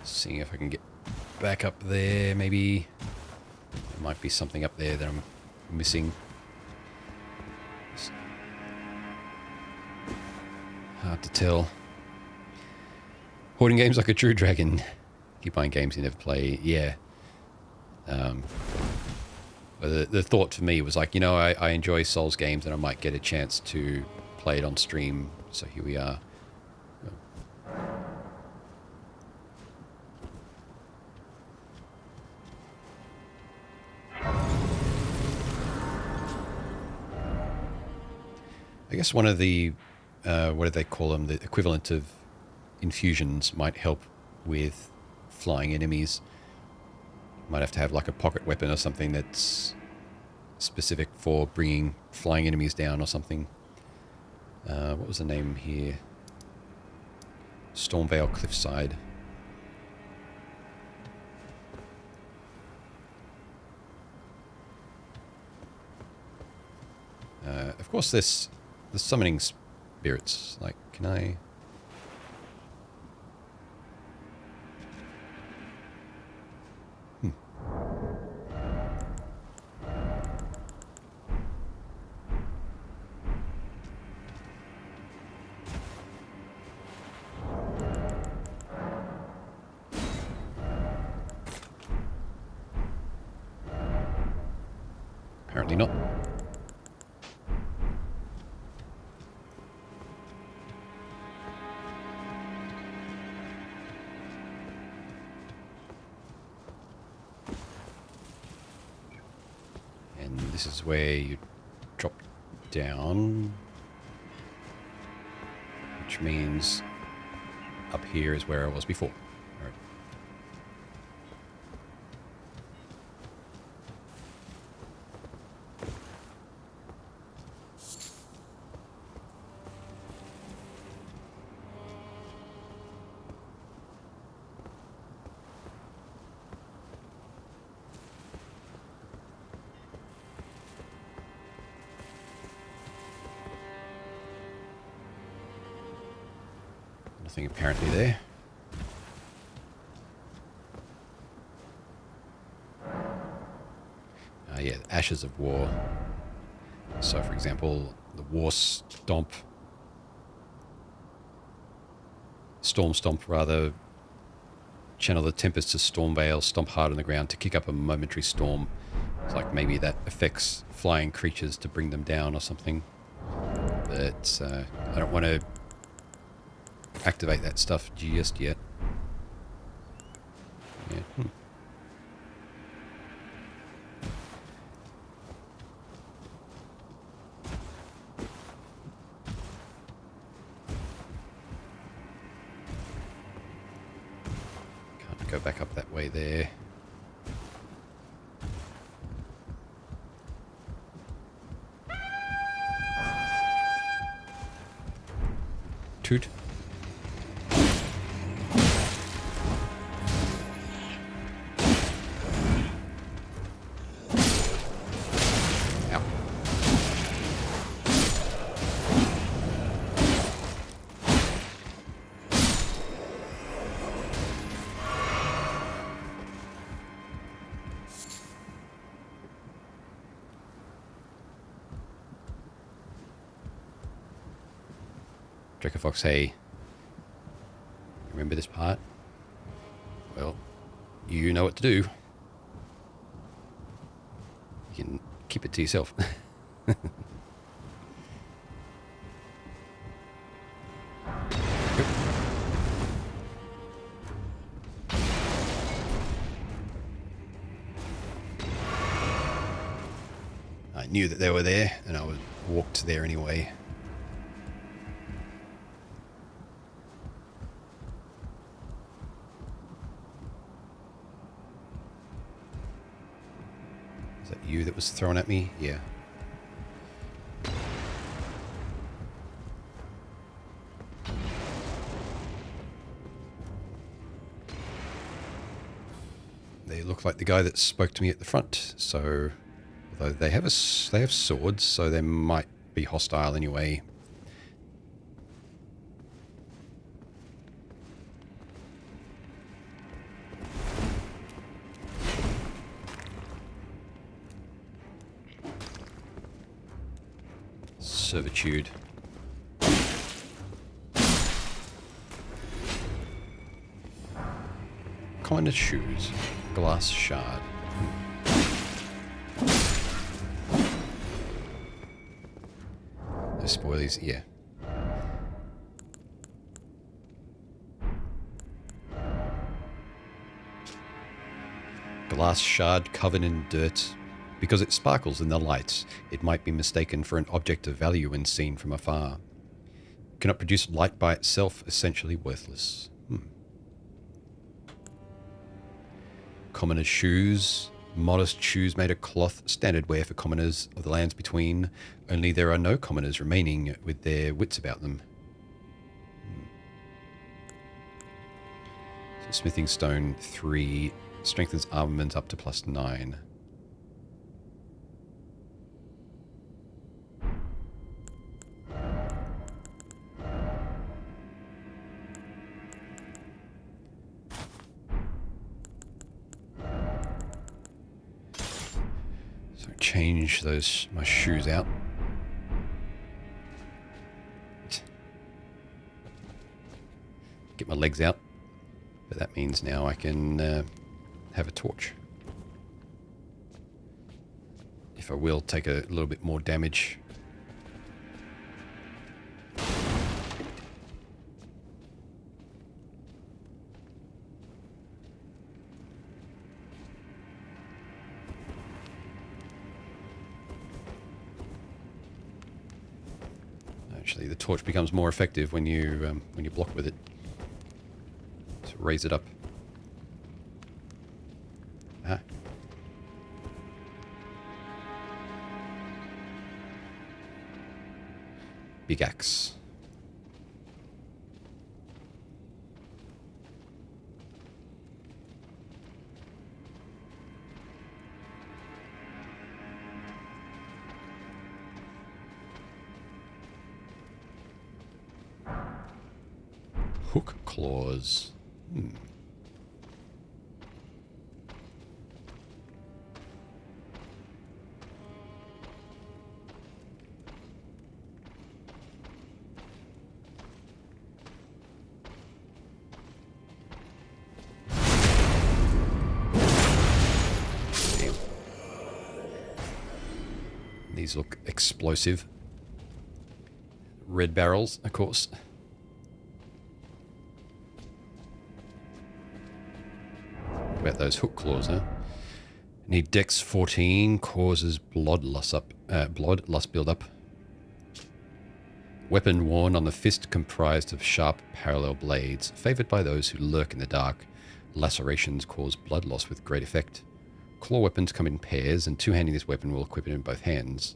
Speaker 1: Seeing if I can get back up there, maybe. There might be something up there that I'm missing. It's hard to tell. Hoarding games like a true dragon. Keep buying games you never play. Yeah. But the thought for me was like, you know, I enjoy Souls games and I might get a chance to play it on stream. So here we are. I guess one of the, what do they call them? The equivalent of infusions might help with flying enemies. Might have to have like a pocket weapon or something that's specific for bringing flying enemies down or something. What was the name here? Stormvale Cliffside. Of course, there's the summoning spirits. Like, can I? Apparently not. And this is where you drop down, which means up here is where I was before. All right. Nothing apparently there. Yeah, Ashes of War. So, for example, the War Stomp, Storm Stomp rather, Channel the Tempest to Stormveil, stomp hard on the ground to kick up a momentary storm. It's like maybe that affects flying creatures to bring them down or something. But I don't want to activate that stuff just yet. Yeah. Can't go back up that way there. Toot. Ow. Dracofox, hey, remember this part? Well, you know what to do. You can keep it to yourself. I knew that they were there, and I walked there anyway. Is that you that was thrown at me? Yeah. They look like the guy that spoke to me at the front, so although they have swords, so they might be hostile anyway. Servitude. Commoner shoes. Glass shard. No spoilies, yeah. Glass shard covered in dirt. Because it sparkles in the light, it might be mistaken for an object of value when seen from afar. Cannot produce light by itself, essentially worthless. Commoner's shoes. Modest shoes made of cloth, standard wear for commoners of the lands between. Only there are no commoners remaining with their wits about them. So smithing stone 3 strengthens armament up to +9. Change my shoes out. Get my legs out. But that means now I can have a torch. If I will take a little bit more damage. Actually, the torch becomes more effective when you block with it. So raise it up. Ah. Big axe. Hook claws. These look explosive. Red barrels, of course. What about those hook claws, huh? Need Dex 14, causes bloodlust build-up. Weapon worn on the fist comprised of sharp parallel blades, favored by those who lurk in the dark. Lacerations cause blood loss with great effect. Claw weapons come in pairs, and two-handing this weapon will equip it in both hands.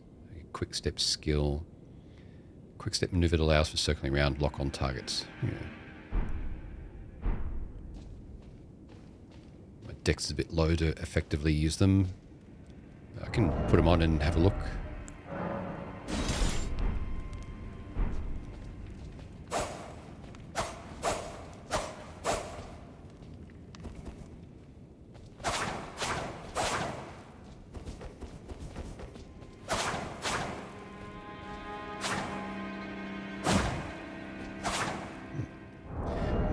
Speaker 1: Quick step skill. Quick step maneuver that allows for circling around lock-on targets. Yeah. My dex is a bit low to effectively use them. I can put them on and have a look.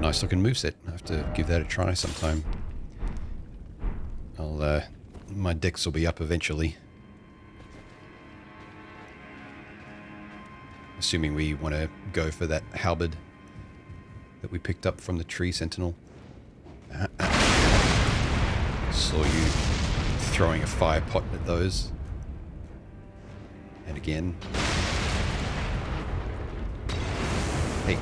Speaker 1: Nice looking moveset. I have to give that a try sometime. My dex will be up eventually. Assuming we want to go for that halberd that we picked up from the tree sentinel. Saw you throwing a fire pot at those. And again. Hey.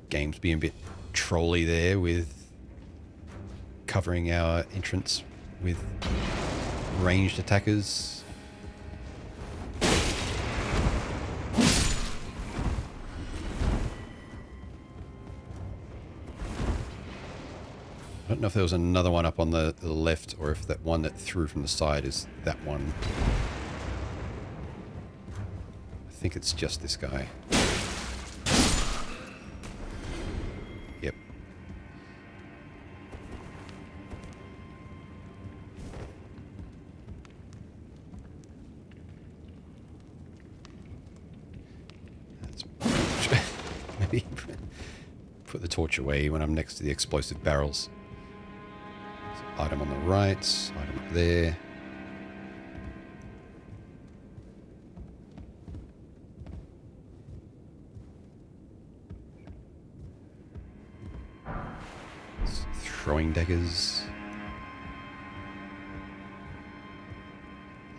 Speaker 1: Game's being a bit trolly there with covering our entrance with ranged attackers. I don't know if there was another one up on the left or if that one that threw from the side is that one. I think it's just this guy. Yep. That's maybe put the torch away when I'm next to the explosive barrels. So item on the right, item up there. Throwing daggers.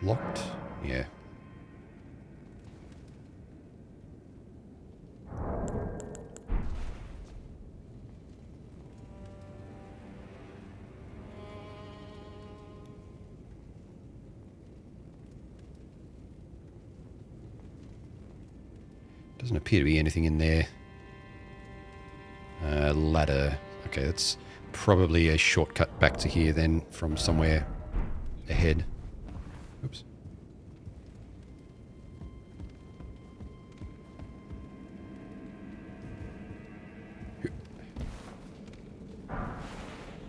Speaker 1: Locked? Yeah. Doesn't appear to be anything in there. Ladder. Okay, that's probably a shortcut back to here then from somewhere ahead. Oops.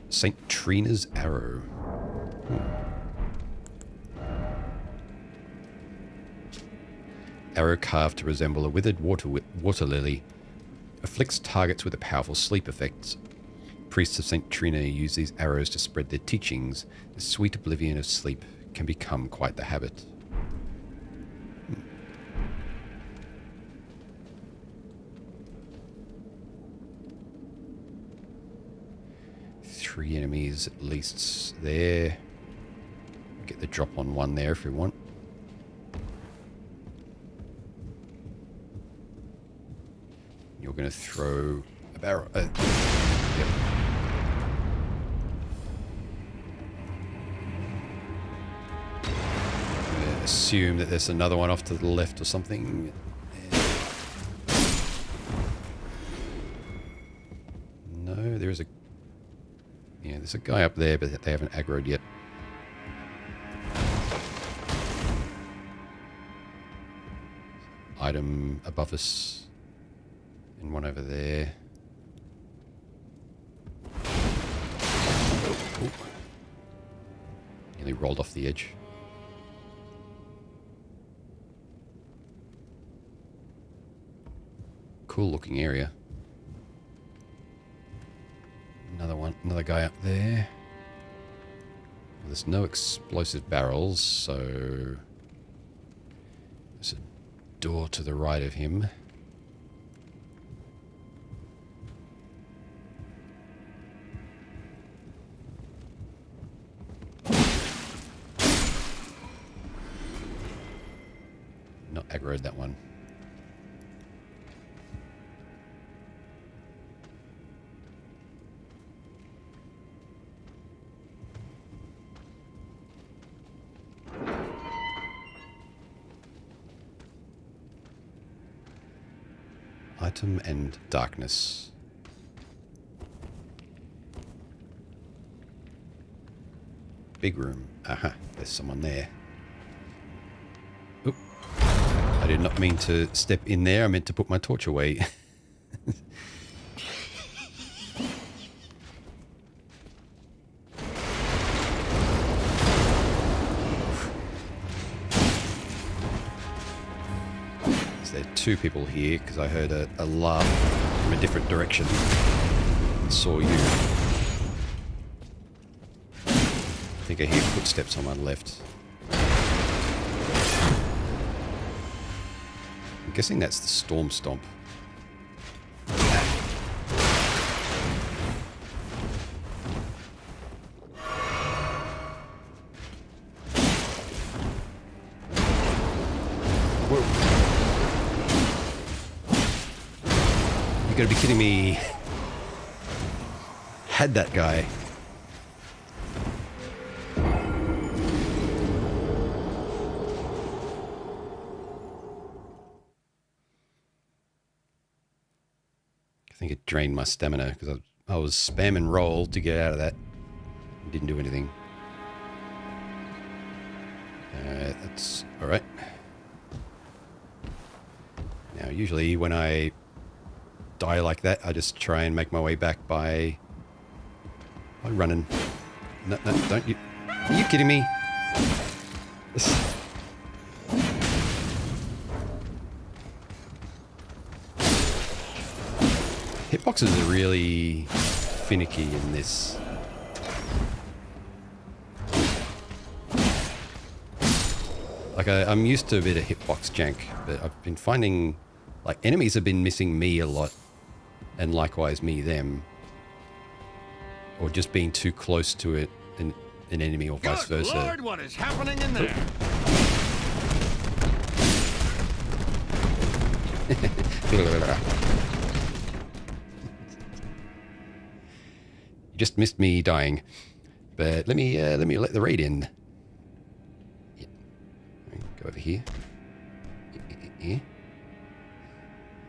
Speaker 1: St. Trina's arrow. Arrow carved to resemble a withered water lily. Afflicts targets with a powerful sleep effect. Priests of St. Trina use these arrows to spread their teachings. The sweet oblivion of sleep can become quite the habit. 3 enemies at least there. Get the drop on one there if we want. You're going to throw a barrel. Yep. Assume that there's another one off to the left or something. No, there is a... Yeah, there's a guy up there, but they haven't aggroed yet. Item above us. And one over there. Oh. Nearly rolled off the edge. Cool looking area. Another guy up there. There's no explosive barrels, so there's a door to the right of him. Not aggroed that one. Item and darkness. Big room. Aha, there's someone there. Oop. I did not mean to step in there. I meant to put my torch away. There are two people here because I heard a laugh from a different direction. I saw you. I think I hear footsteps on my left. I'm guessing that's the Storm Stomp. You gotta be kidding me. Had that guy. I think it drained my stamina because I was spam and roll to get out of that. It didn't do anything. That's alright. Now, usually when I die like that, I just try and make my way back by running. No, don't you... Are you kidding me? Hitboxes are really finicky in this. Like, I'm used to a bit of hitbox jank, but I've been finding, like, enemies have been missing me a lot, and likewise me them, or just being too close to it, an enemy, or vice versa.
Speaker 4: Good Lord, what is happening in there?
Speaker 1: You just missed me dying, but let me let the raid in. Yeah. Go over here.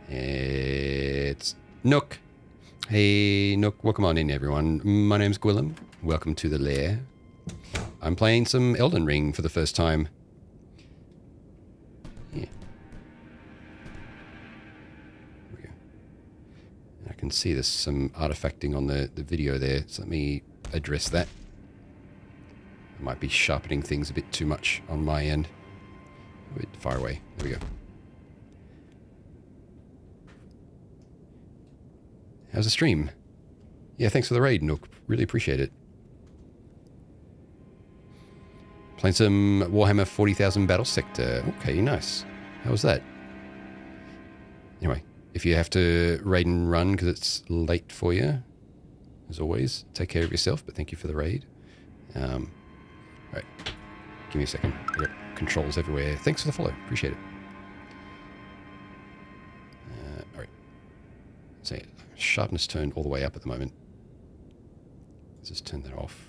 Speaker 1: It's Nook. Hey Nook, welcome on in everyone. My name's Gwillem. Welcome to the lair. I'm playing some Elden Ring for the first time. Yeah. There we go. I can see there's some artifacting on the video there, so let me address that. I might be sharpening things a bit too much on my end. A bit far away. There we go. How's the stream? Yeah, thanks for the raid, Nook. Really appreciate it. Playing some Warhammer 40,000 Battle Sector. Okay, nice. How was that? Anyway, if you have to raid and run because it's late for you, as always, take care of yourself, but thank you for the raid. All right, give me a second. I've got controls everywhere. Thanks for the follow. Appreciate it. All right. So sharpness turned all the way up at the moment. Let's just turn that off.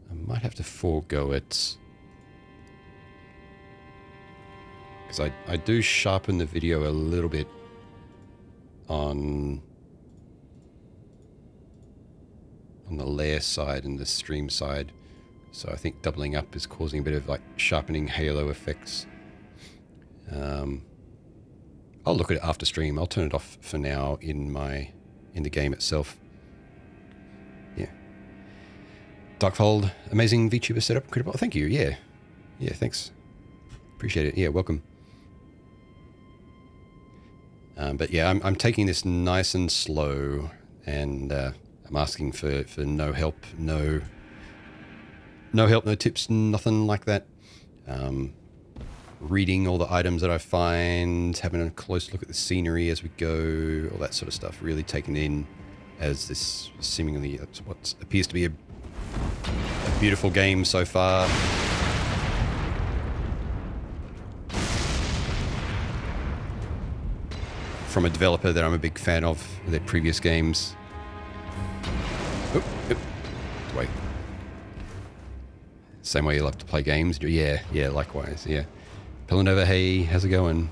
Speaker 1: I might have to forego it. Because I do sharpen the video a little bit on on the layer side and the stream side. So I think doubling up is causing a bit of like sharpening halo effects. I'll look at it after stream. I'll turn it off for now in the game itself. Yeah. Darkfold, amazing VTuber setup. Incredible. Thank you. Yeah. Yeah, thanks. Appreciate it. Yeah, welcome. But yeah, I'm taking this nice and slow, and I'm asking for no help, no tips, nothing like that. Reading all the items that I find, having a close look at the scenery as we go, all that sort of stuff. Really taken in as this seemingly what appears to be a beautiful game so far. From a developer that I'm a big fan of, their previous games. Oh, wait. Same way you love to play games. Yeah, likewise, yeah. Pillanova, hey, how's it going?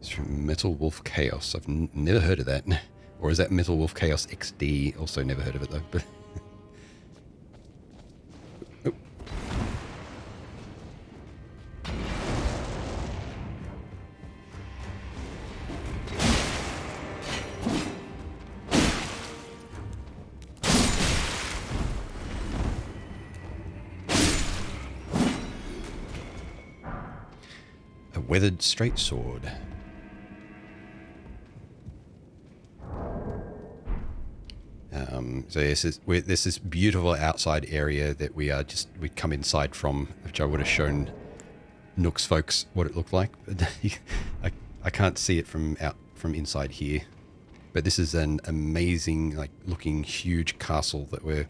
Speaker 1: It's from Metal Wolf Chaos. I've never heard of that. Or is that Metal Wolf Chaos XD? Also never heard of it though. But oh. A weathered straight sword. So this is beautiful outside area that we come inside from, which I would have shown Nooks folks what it looked like. But I can't see it from inside here. But this is an amazing, like, looking huge castle that we're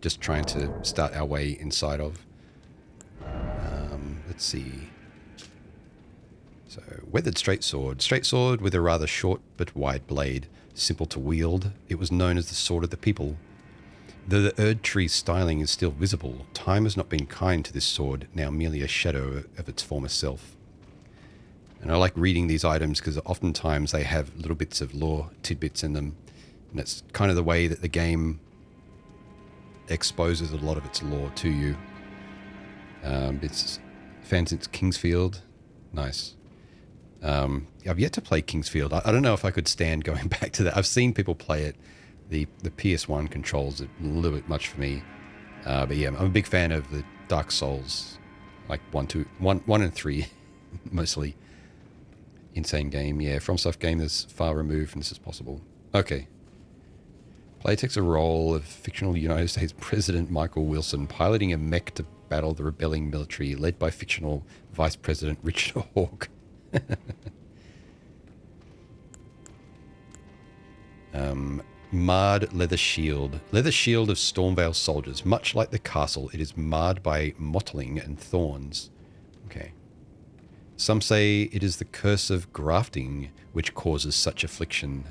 Speaker 1: just trying to start our way inside of. Let's see. So, weathered straight sword with a rather short but wide blade. Simple to wield, it was known as the sword of the people. Though the Erd tree styling is still visible, time has not been kind to this sword, now merely a shadow of its former self. And I like reading these items because oftentimes they have little bits of lore tidbits in them, and it's kind of the way that the game exposes a lot of its lore to you. It's fan since Kingsfield. Nice. I've yet to play Kingsfield. I don't know if I could stand going back to that. I've seen people play it. The PS1 controls it a little bit much for me. But yeah, I'm a big fan of the Dark Souls, like 1 and 3, mostly. Insane game. Yeah, FromSoft game that's far removed from this as possible. Okay. Player takes a role of fictional United States President Michael Wilson, piloting a mech to battle the rebelling military led by fictional Vice President Richard Hawke. Marred leather shield of Stormvale soldiers. Much like the castle, it is marred by mottling and thorns. Okay. Some say it is the curse of grafting which causes such affliction,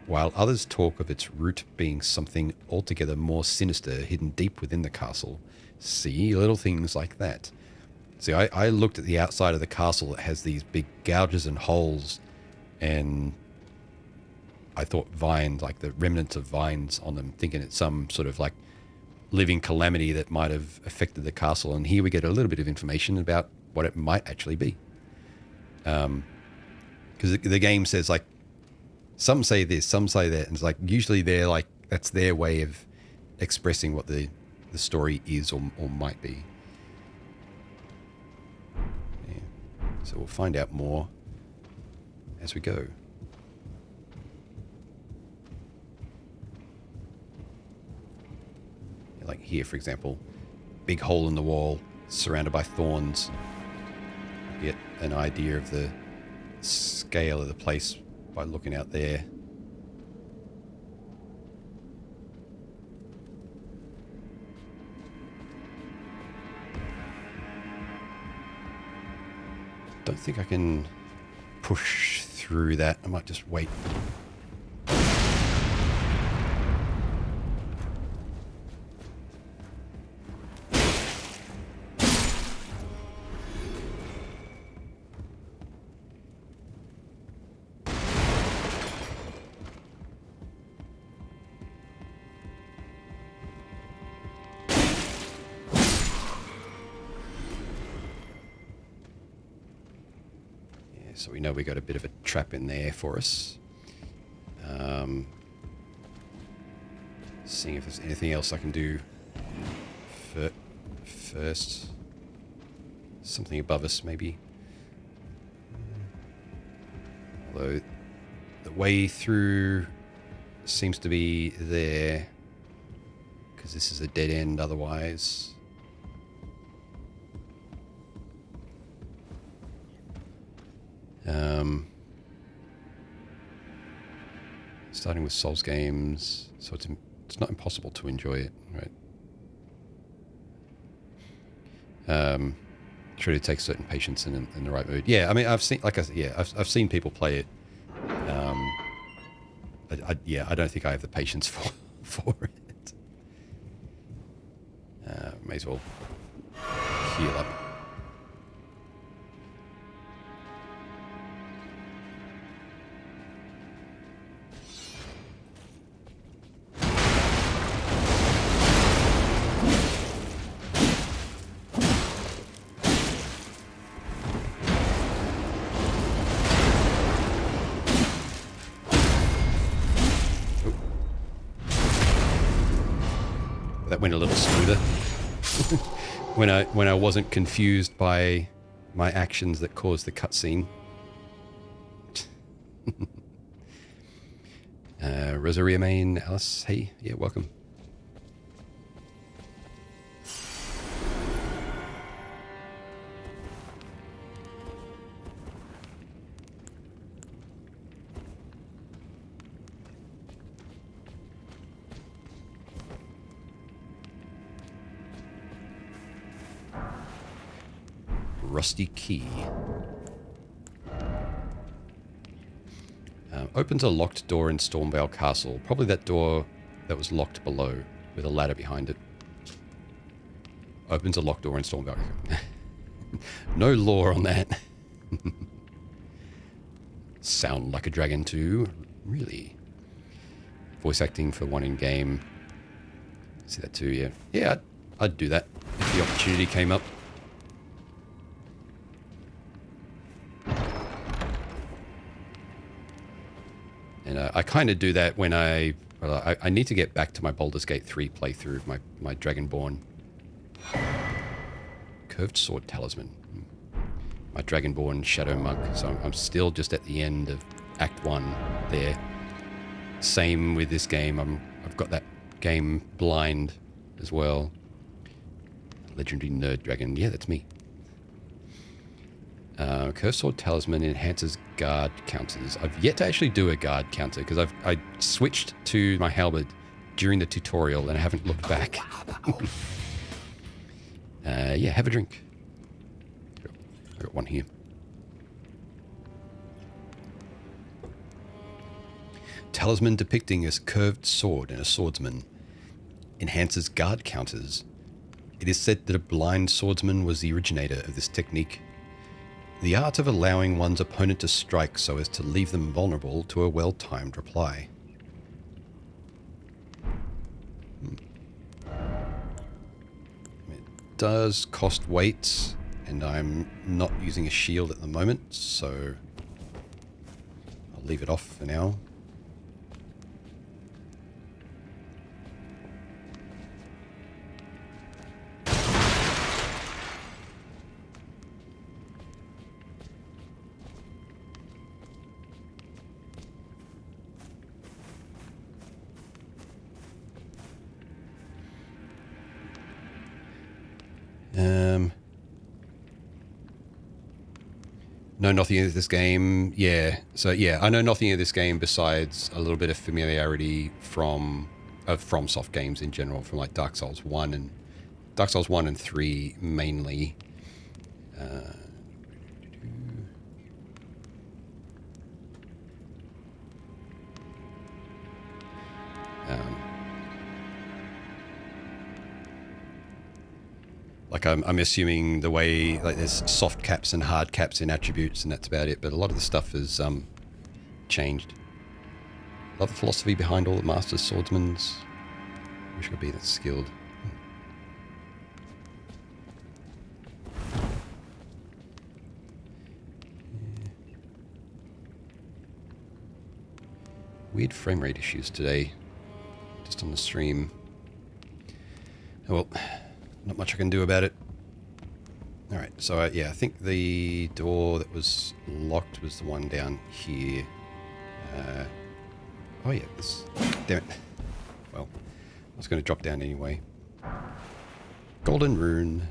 Speaker 1: while others talk of its root being something altogether more sinister hidden deep within the castle. See, little things like that. See, I looked at the outside of the castle. It has these big gouges and holes, and I thought vines, like the remnants of vines on them, thinking it's some sort of like living calamity that might have affected the castle. And here we get a little bit of information about what it might actually be. Because the game says, like, some say this, some say that, and it's like usually they're like, that's their way of expressing what the story is or might be. Yeah. So we'll find out more as we go. Like here, for example, big hole in the wall, surrounded by thorns. Get an idea of the scale of the place by looking out there. Don't think I can push through that. I might just wait. so we know we got a bit of a trap in there for us. Seeing if there's anything else I can do first. Something above us, maybe. Although the way through seems to be there, because this is a dead end otherwise. Starting with Souls games, so it's not impossible to enjoy it, right? Sure, it takes certain patience and in the right mood. Yeah, I mean, I've seen, like I said, I've seen people play it. I don't think I have the patience for it. May as well heal up. That went a little smoother when I wasn't confused by my actions that caused the cutscene. Rosaria Main, Alice, hey, yeah, welcome. Rusty key. Opens a locked door in Stormvale Castle. Probably that door that was locked below with a ladder behind it. Opens a locked door in Stormvale. No lore on that. Sound like a dragon too? Really? Voice acting for one in game. See that too, yeah. Yeah, I'd do that if the opportunity came up. And I kind of do that when I need to get back to my Baldur's Gate 3 playthrough of my Dragonborn. Curved Sword Talisman. My Dragonborn Shadow Monk. So I'm still just at the end of Act 1 there. Same with this game. I've got that game blind as well. Legendary Nerd Dragon. Yeah, that's me. Curved Sword Talisman enhances guard counters. I've yet to actually do a guard counter because I switched to my halberd during the tutorial and I haven't looked back. Yeah, have a drink. I got one here. Talisman depicting a curved sword and a swordsman. Enhances guard counters. It is said that a blind swordsman was the originator of this technique. The art of allowing one's opponent to strike so as to leave them vulnerable to a well-timed reply. It does cost weight, and I'm not using a shield at the moment, so I'll leave it off for now. Know nothing of this game. Yeah. So yeah, I know nothing of this game besides a little bit of familiarity from FromSoft games in general, from like Dark Souls 1 and 3 mainly. Like I'm assuming the way, like there's soft caps and hard caps in attributes and that's about it, but a lot of the stuff has changed. Love the philosophy behind all the masters swordsmen's. Wish I could be that skilled. Weird frame rate issues today, just on the stream. Oh, well, not much I can do about it. All right, so yeah, I think the door that was locked was the one down here. Oh yeah, this. Damn it. Well, I was going to drop down anyway. Golden rune.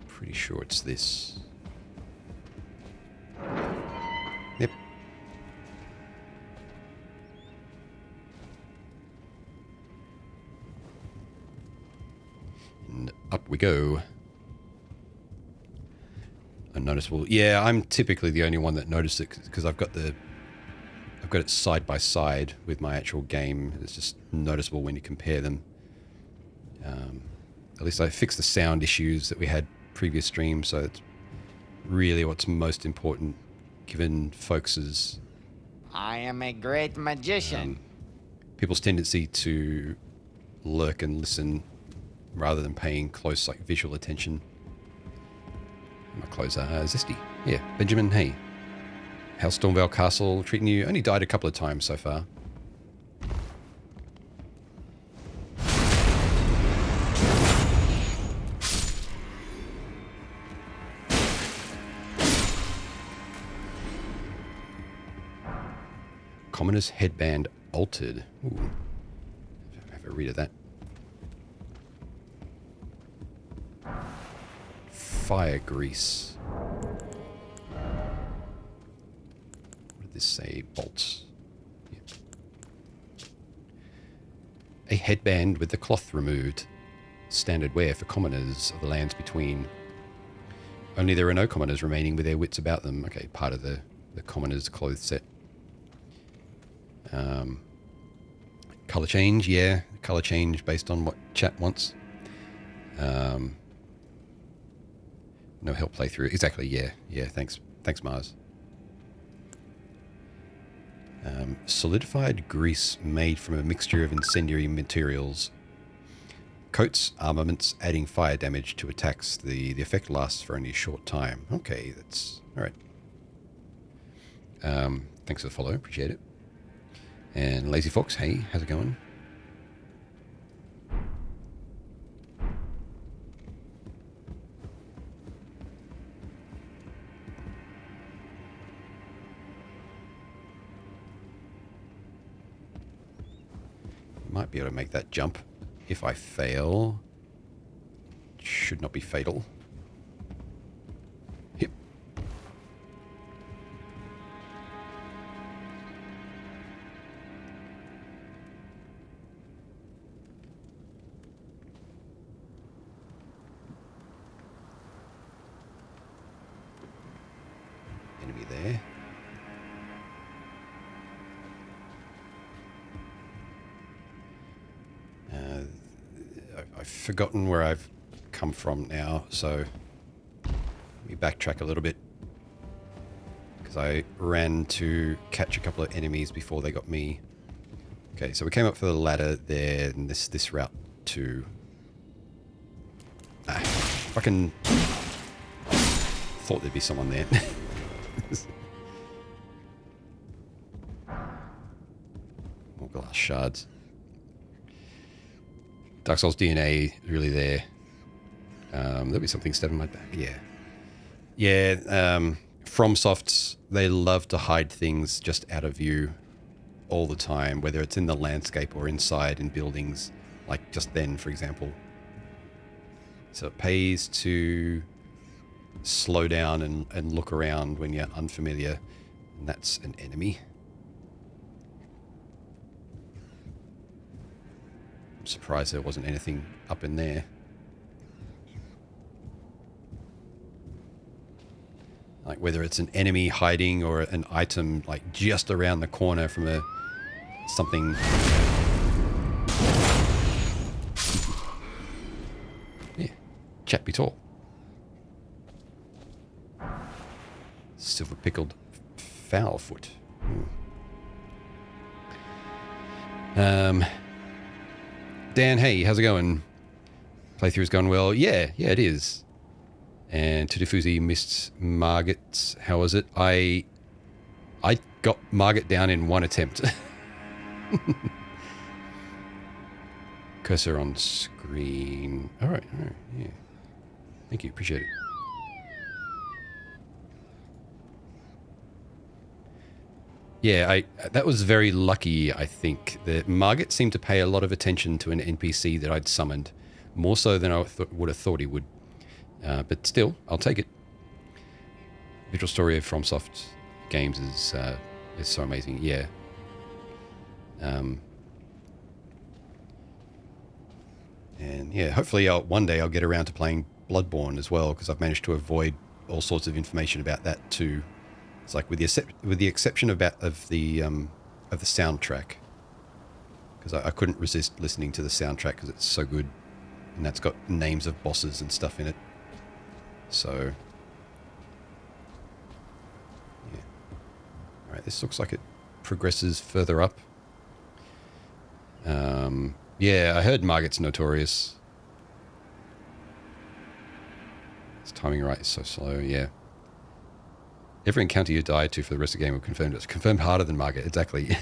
Speaker 1: Pretty sure it's this. Yep. And up we go. Unnoticeable. Yeah, I'm typically the only one that noticed it because I've got it side by side with my actual game. It's just noticeable when you compare them. At least I fixed the sound issues that we had previous streams, so it's really what's most important given folks'
Speaker 4: I am a great magician.
Speaker 1: People's tendency to lurk and listen rather than paying close visual attention. My clothes are zesty. Yeah, Benjamin, hey. How's Stormvale Castle treating you? Only died a couple of times so far. Commoner's headband altered. Ooh. Have a read of that. Fire grease. What did this say? Bolts. Yep. A headband with the cloth removed. Standard wear for commoners of the lands between. Only there are no commoners remaining with their wits about them. Okay, part of the commoners' clothes set. Color change, yeah. Color change based on what chat wants. No help playthrough. Exactly, yeah. Yeah, thanks, Mars. Solidified grease made from a mixture of incendiary materials. Coats armaments, adding fire damage to attacks. The effect lasts for only a short time. Okay, that's... Alright. Thanks for the follow, appreciate it. And Lazy Fox, hey, how's it going? Might be able to make that jump. If I fail, should not be fatal. Yep. Enemy there. I've forgotten where I've come from now, so let me backtrack a little bit because I ran to catch a couple of enemies before they got me. Okay, so we came up for the ladder there, and this route to... fucking thought there'd be someone there. More glass shards. Dark Souls DNA really there. There'll be something stabbing my back. Yeah. Yeah, FromSofts, they love to hide things just out of view all the time, whether it's in the landscape or inside in buildings, like just then, for example. So it pays to slow down and look around when you're unfamiliar, and that's an enemy. I'm surprised there wasn't anything up in there. Like whether it's an enemy hiding or an item like just around the corner from something. Yeah, chat be tall. Silver pickled foul foot. Dan, hey, how's it going? Playthrough's gone well. Yeah, it is. And Tudifuzi missed Margit. How was it? I got Margit down in one attempt. Cursor on screen. All right, yeah. Thank you, appreciate it. Yeah, that was very lucky, I think. That Margit seemed to pay a lot of attention to an NPC that I'd summoned, more so than I would have thought he would. But still, I'll take it. Visual story of FromSoft games is so amazing. Yeah. And yeah, hopefully one day I'll get around to playing Bloodborne as well, because I've managed to avoid all sorts of information about that too. It's like with the exception of the soundtrack, because I couldn't resist listening to the soundtrack because it's so good, and that's got names of bosses and stuff in it. So yeah, all right. This looks like it progresses further up. Yeah, I heard Margit's notorious. Its timing right is so slow. Yeah. Every encounter you die to for the rest of the game will confirm it's confirmed harder than Margit. Exactly.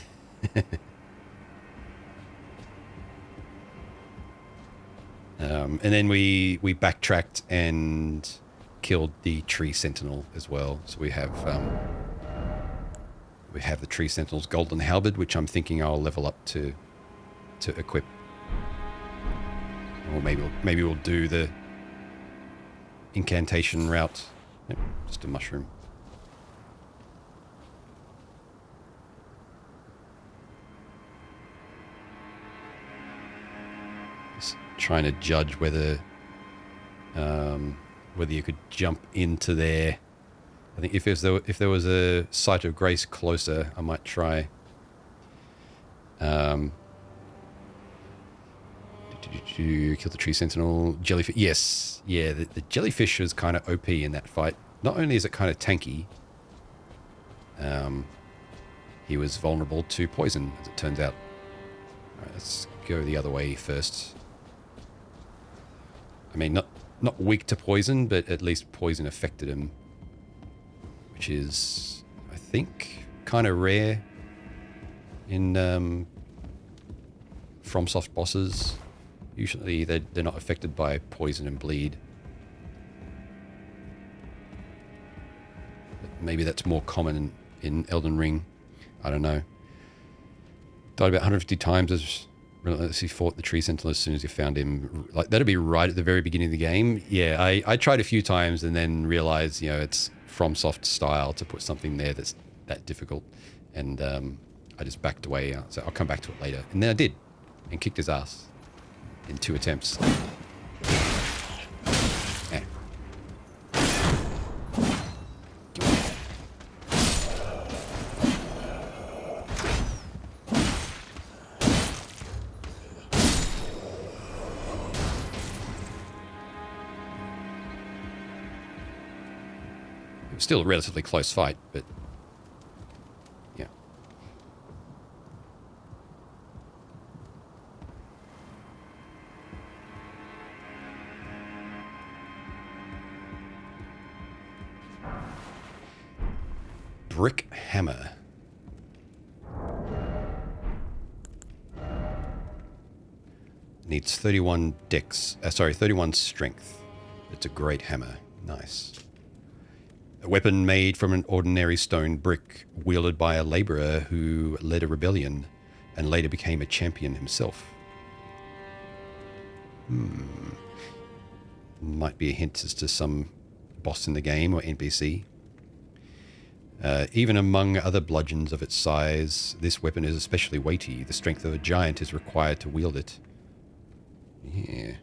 Speaker 1: And then we backtracked and killed the tree sentinel as well. So we have the tree sentinel's golden halberd, which I'm thinking I'll level up to equip. Or maybe we'll do the incantation route. Yep, just a mushroom. Just trying to judge whether you could jump into there. I think if there was a site of grace closer, I might try. Kill the tree sentinel. Jellyfish. Yes. Yeah, the jellyfish is kind of OP in that fight. Not only is it kind of tanky, he was vulnerable to poison, as it turns out. All right, let's go the other way first. I mean, not weak to poison, but at least poison affected him, which is, I think, kind of rare in FromSoft bosses. Usually they're not affected by poison and bleed. But maybe that's more common in Elden Ring. I don't know. Died about 150 times as relentlessly fought the tree sentinel as soon as you found him. Like, that'd be right at the very beginning of the game. Yeah, I tried a few times and then realized, it's FromSoft style to put something there that's that difficult. And I just backed away. So I'll come back to it later. And then I did, and kicked his ass in 2 attempts. Eh. It was still a relatively close fight, but yeah. Brick hammer. Needs 31 strength. It's a great hammer. Nice. A weapon made from an ordinary stone brick, wielded by a laborer who led a rebellion and later became a champion himself. Might be a hint as to some boss in the game or NPC. Even among other bludgeons of its size, this weapon is especially weighty. The strength of a giant is required to wield it. Yeah.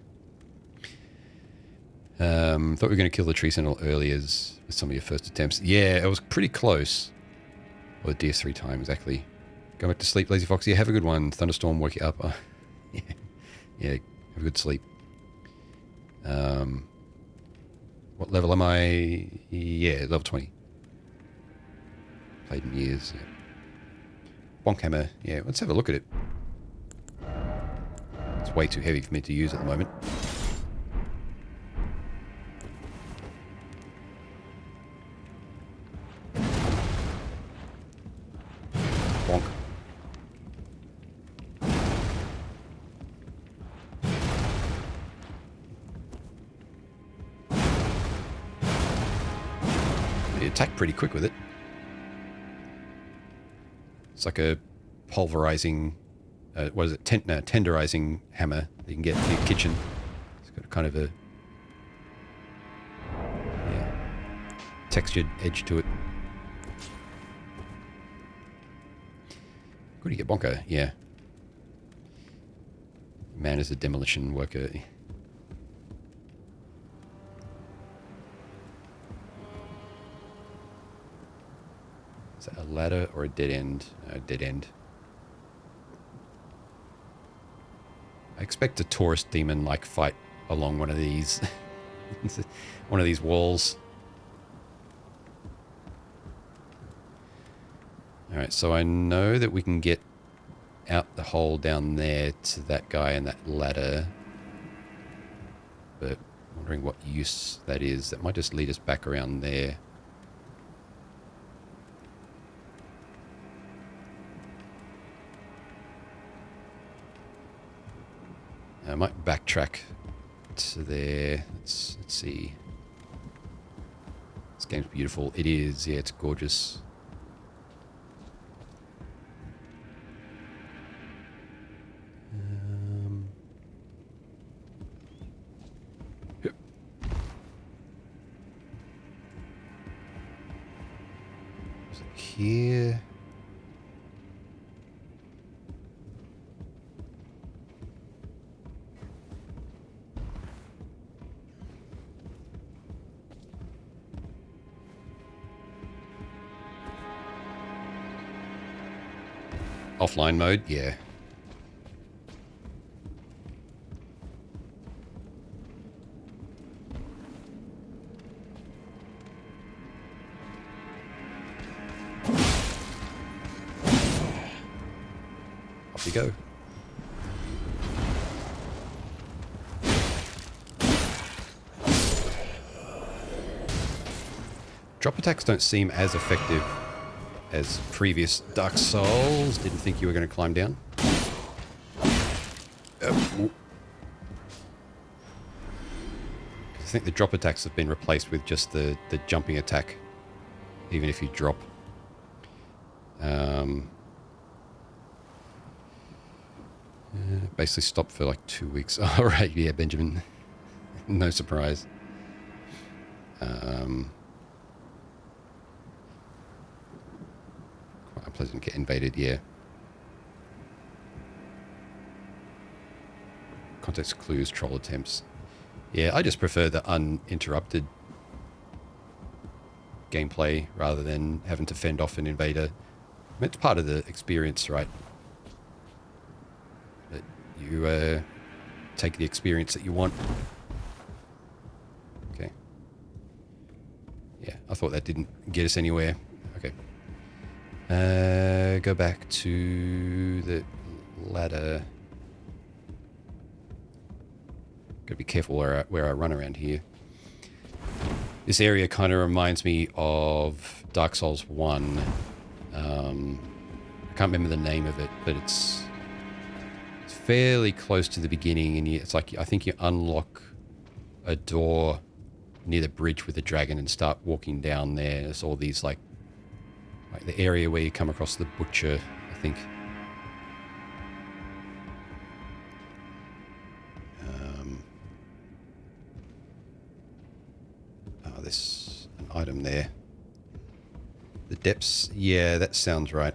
Speaker 1: Thought we were going to kill the tree sentinel earlier as some of your first attempts. Yeah, it was pretty close. Or the DS3 time, exactly. Go back to sleep, Lazy Fox. Yeah, have a good one. Thunderstorm, wake you up. Yeah, have a good sleep. What level am I? Yeah, level 20. Played in years. Yeah. Bonk hammer. Yeah, let's have a look at it. It's way too heavy for me to use at the moment. Bonk. You attack pretty quick with it. It's like a pulverizing, what is it? Tenderizing hammer that you can get in your kitchen. It's got a kind of a textured edge to it. Good to get Bonker, yeah. Man is a demolition worker. Is that a ladder or a dead end? A dead end. I expect a tourist demon like fight along one of these one of these walls. Alright, so I know that we can get out the hole down there to that guy and that ladder. But I'm wondering what use that is. That might just lead us back around there. I might backtrack to there. Let's see. This game's beautiful. It is. Yeah, it's gorgeous. Is it here? Offline mode, yeah. Off you go. Drop attacks don't seem as effective as previous Dark Souls. Didn't think you were going to climb down. I think the drop attacks have been replaced with just the jumping attack, even if you drop. Basically stopped for like 2 weeks. All right, yeah, Benjamin. No surprise. Quite unpleasant to get invaded, yeah. Context clues, troll attempts. Yeah, I just prefer the uninterrupted gameplay rather than having to fend off an invader. I mean, it's part of the experience, right? But you take the experience that you want. Okay. Yeah, I thought that didn't get us anywhere. Okay. Go back to the ladder. Gotta be careful where I run around here. This area kind of reminds me of Dark Souls 1. I can't remember the name of it, but it's fairly close to the beginning, and it's like I think you unlock a door near the bridge with the dragon and start walking down there. There's all these like the area where you come across the butcher, I think. There's an item there. The depths, yeah, that sounds right.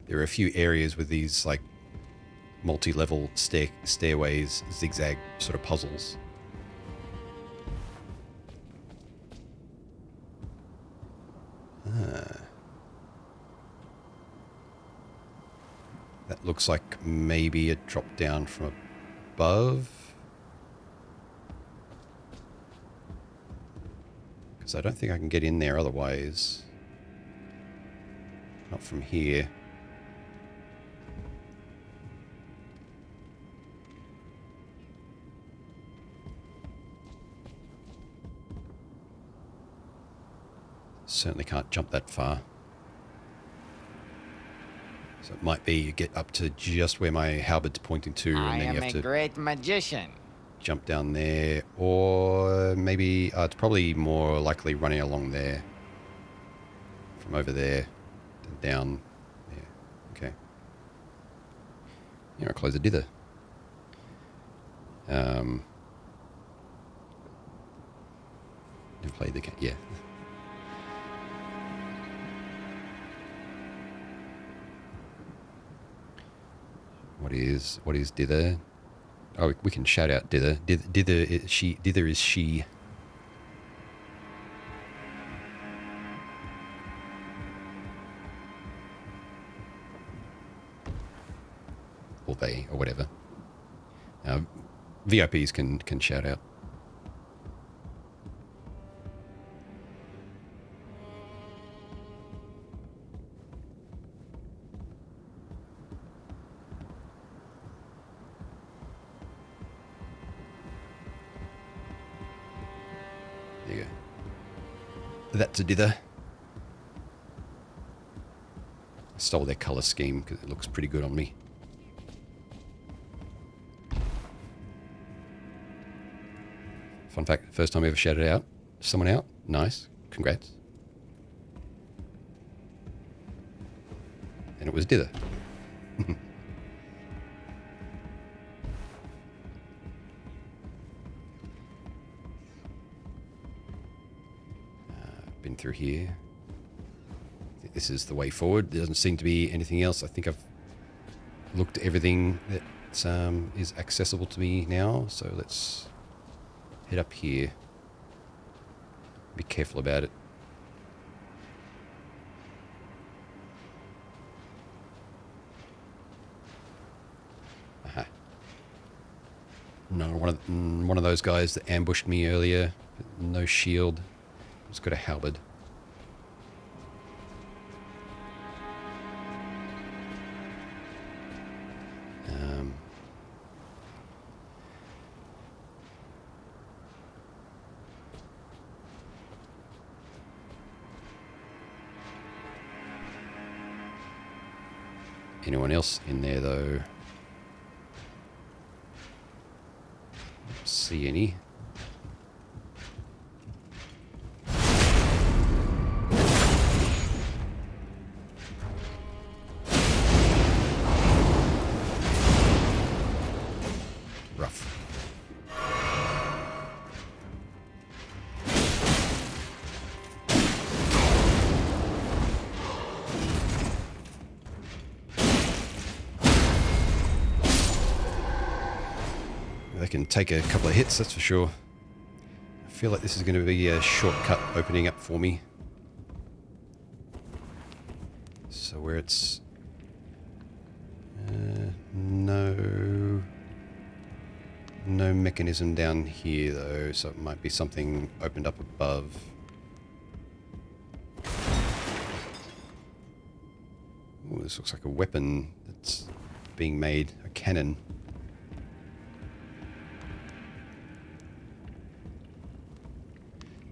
Speaker 1: There are a few areas with these like multi-level stairways, zigzag sort of puzzles. That looks like maybe a drop down from above. Because I don't think I can get in there otherwise. Not from here. Certainly can't jump that far. So it might be you get up to just where my halberd's pointing to,
Speaker 4: I
Speaker 1: and then you
Speaker 4: am
Speaker 1: have
Speaker 4: a
Speaker 1: to
Speaker 4: great magician.
Speaker 1: jump down there, or maybe it's probably more likely running along there, from over there to down there. Okay. Yeah, I'll close the dither. Never played the game. Yeah. What is dither? Oh, we can shout out dither. Dither is she. Dither is she. Or they, or whatever. VIPs can shout out. There you go. That's a dither. I stole their colour scheme because it looks pretty good on me. Fun fact, first time I ever shouted out someone out. Nice. Congrats. And it was dither. Been through here. I think this is the way forward. There doesn't seem to be anything else. I think I've looked at everything that is accessible to me now. So let's head up here. Be careful about it. Aha. No, one of those guys that ambushed me earlier. No shield. Just got a halberd. Anyone else in there though? Don't see any. Rough. They can take a couple of hits, that's for sure. I feel like this is going to be a shortcut opening up for me. So where it's... No mechanism down here though, so it might be something opened up above. Ooh, this looks like a weapon that's being made, a cannon.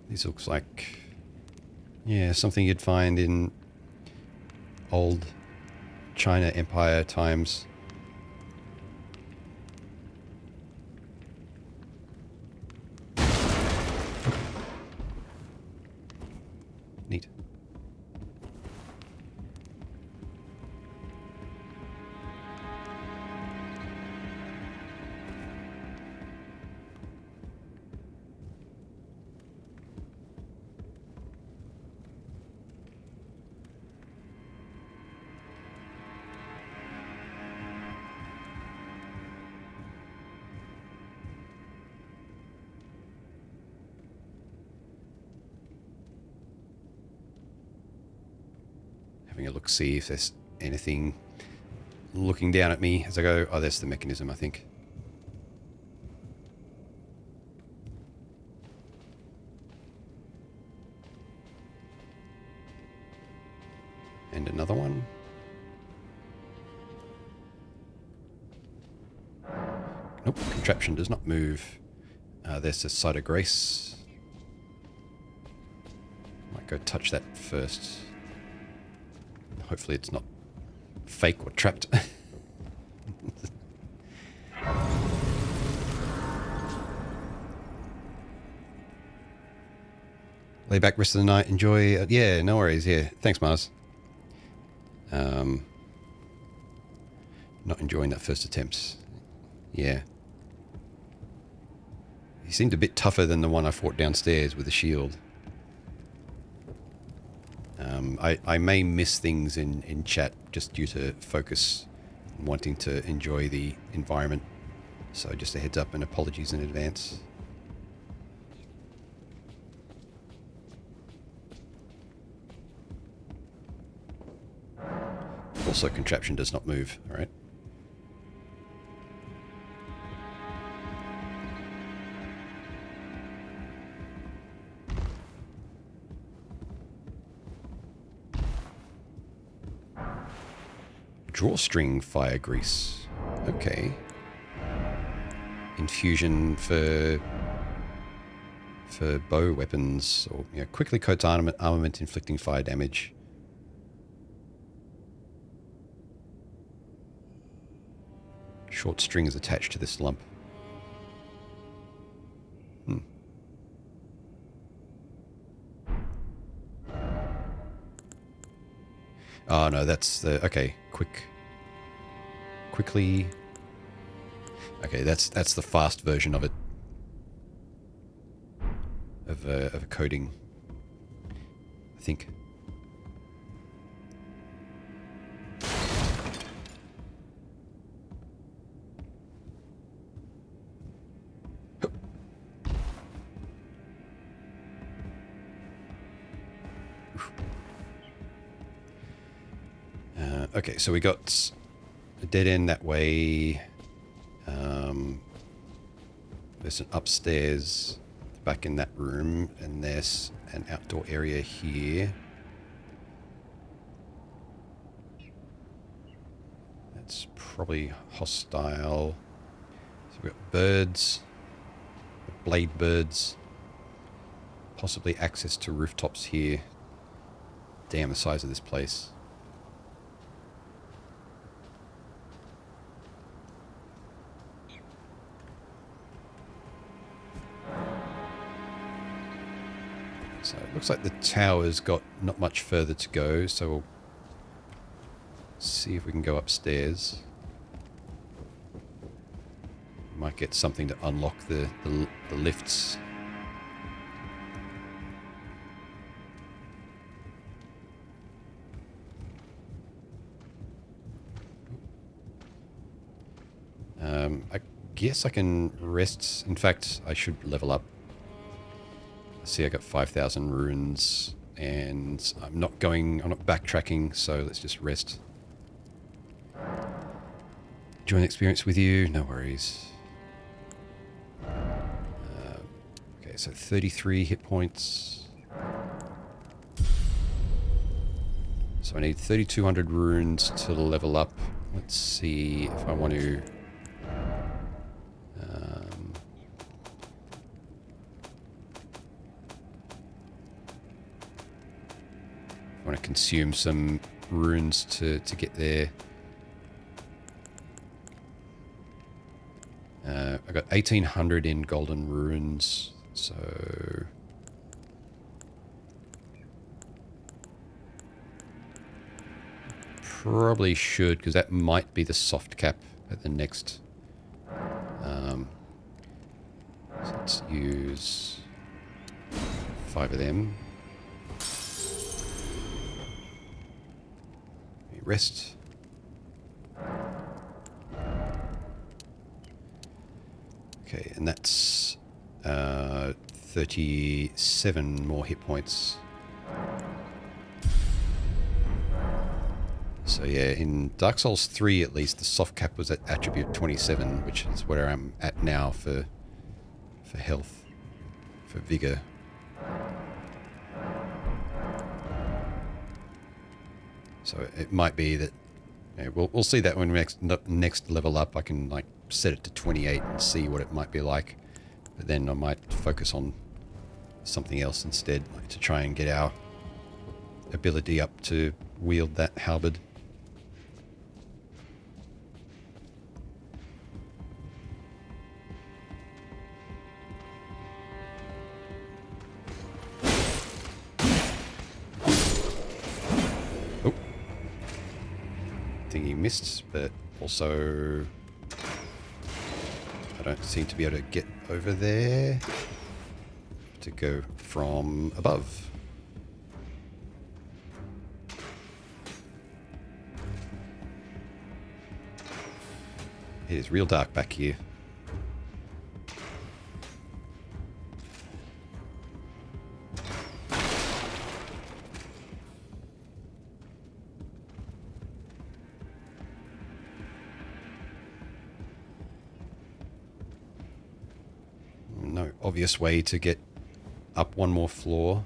Speaker 1: This looks like, yeah, something you'd find in old China Empire times. Neat. Having a look, see if there's anything looking down at me as I go. Oh, there's the mechanism, I think. And another one. Nope, contraption does not move. There's the site of grace. Might go touch that first. Hopefully it's not fake or trapped. Lay back rest of the night. Enjoy. Yeah, no worries. Yeah. Thanks, Mars. Not enjoying that first attempt. Yeah. He seemed a bit tougher than the one I fought downstairs with the shield. I may miss things in chat just due to focus and wanting to enjoy the environment. So just a heads up and apologies in advance. Also, contraption does not move, alright? Drawstring fire grease. Okay. Infusion for bow weapons, or quickly coats armament inflicting fire damage. Short string is attached to this lump. Oh no, that's the okay. Quickly. Okay, that's the fast version of it. Of a coating, I think. Okay, so we got a dead end that way. There's an upstairs back in that room, and there's an outdoor area here. That's probably hostile. So we've got birds, blade birds, possibly access to rooftops here. Damn, the size of this place. So it looks like the tower's got not much further to go, so we'll see if we can go upstairs. Might get something to unlock the lifts. I guess I can rest. In fact, I should level up. See, I got 5,000 runes, and I'm not backtracking, so let's just rest. Enjoy the experience with you, no worries. Okay, so 33 hit points. So I need 3,200 runes to level up. Let's see if I want to... I want to consume some runes to get there. I got 1,800 in golden runes, so probably should, because that might be the soft cap at the next. So let's use 5 of them. Rest. Okay, and that's 37 more hit points. So yeah, in Dark Souls 3 at least, the soft cap was at attribute 27, which is where I'm at now for health, for vigor. So it might be that, we'll see that when we next level up. I can like set it to 28 and see what it might be like. But then I might focus on something else instead, like to try and get our ability up to wield that halberd. Oh. I think he missed, but also I don't seem to be able to get over there. To go from above. It is real dark back here. No obvious way to get up one more floor,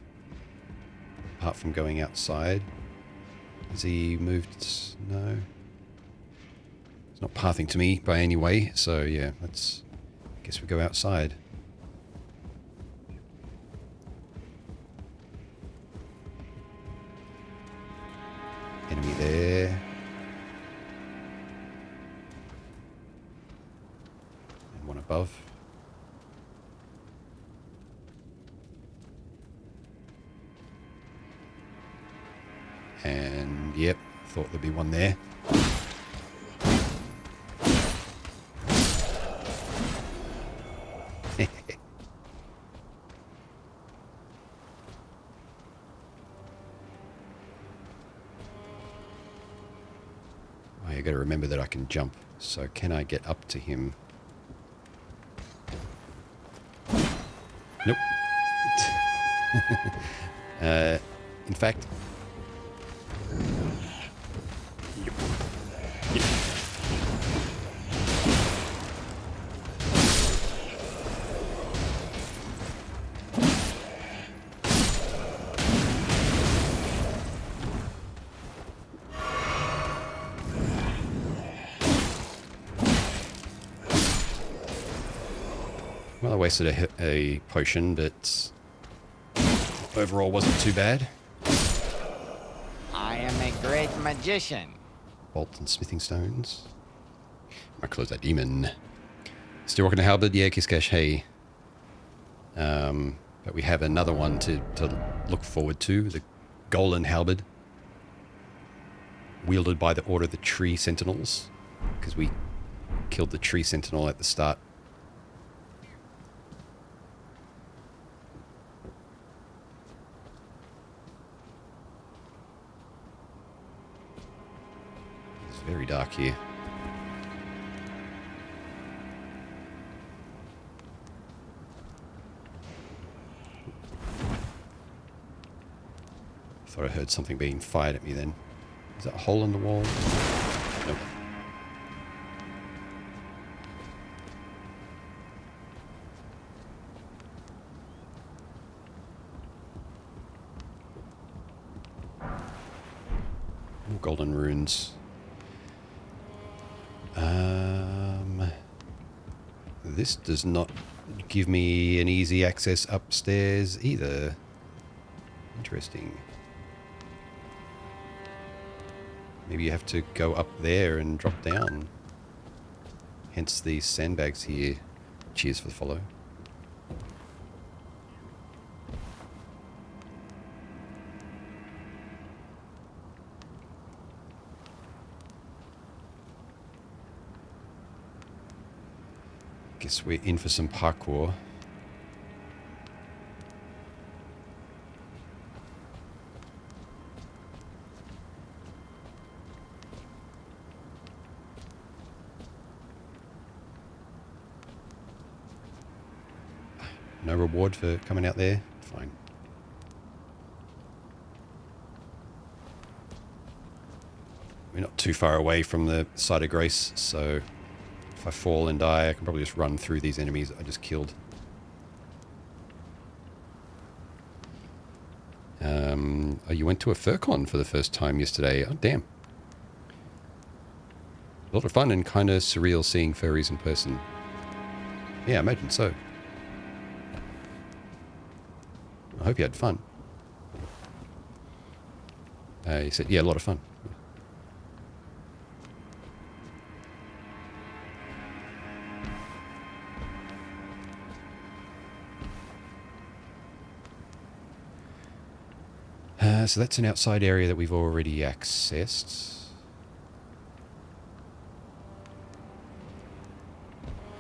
Speaker 1: apart from going outside. Has he moved? No. It's not pathing to me by any way, so yeah, let's... I guess we go outside. Enemy there. And one above. And yep, thought there'd be one there. I gotta remember that I can jump. So can I get up to him? Nope. In fact... Well, I wasted a potion, but overall wasn't too bad.
Speaker 4: I am a great magician.
Speaker 1: Bolt and smithing stones. Might close that demon. Still rocking a halberd? Yeah, Kiskash, hey. But we have another one to look forward to. The Golden Halberd. Wielded by the Order of the Tree Sentinels. Because we killed the Tree Sentinel at the start. It's very dark here. Thought I heard something being fired at me then. Is that a hole in the wall? Nope. More golden runes. This does not give me an easy access upstairs either. Interesting. Maybe you have to go up there and drop down. Hence these sandbags here. Cheers for the follow. Guess we're in for some parkour. No reward for coming out there? Fine. We're not too far away from the site of grace, so if I fall and die, I can probably just run through these enemies that I just killed. Oh, you went to a FurCon for the first time yesterday. Oh, damn. A lot of fun and kind of surreal seeing furries in person. Yeah, I imagine so. I hope you had fun. He said, yeah, a lot of fun. So that's an outside area that we've already accessed.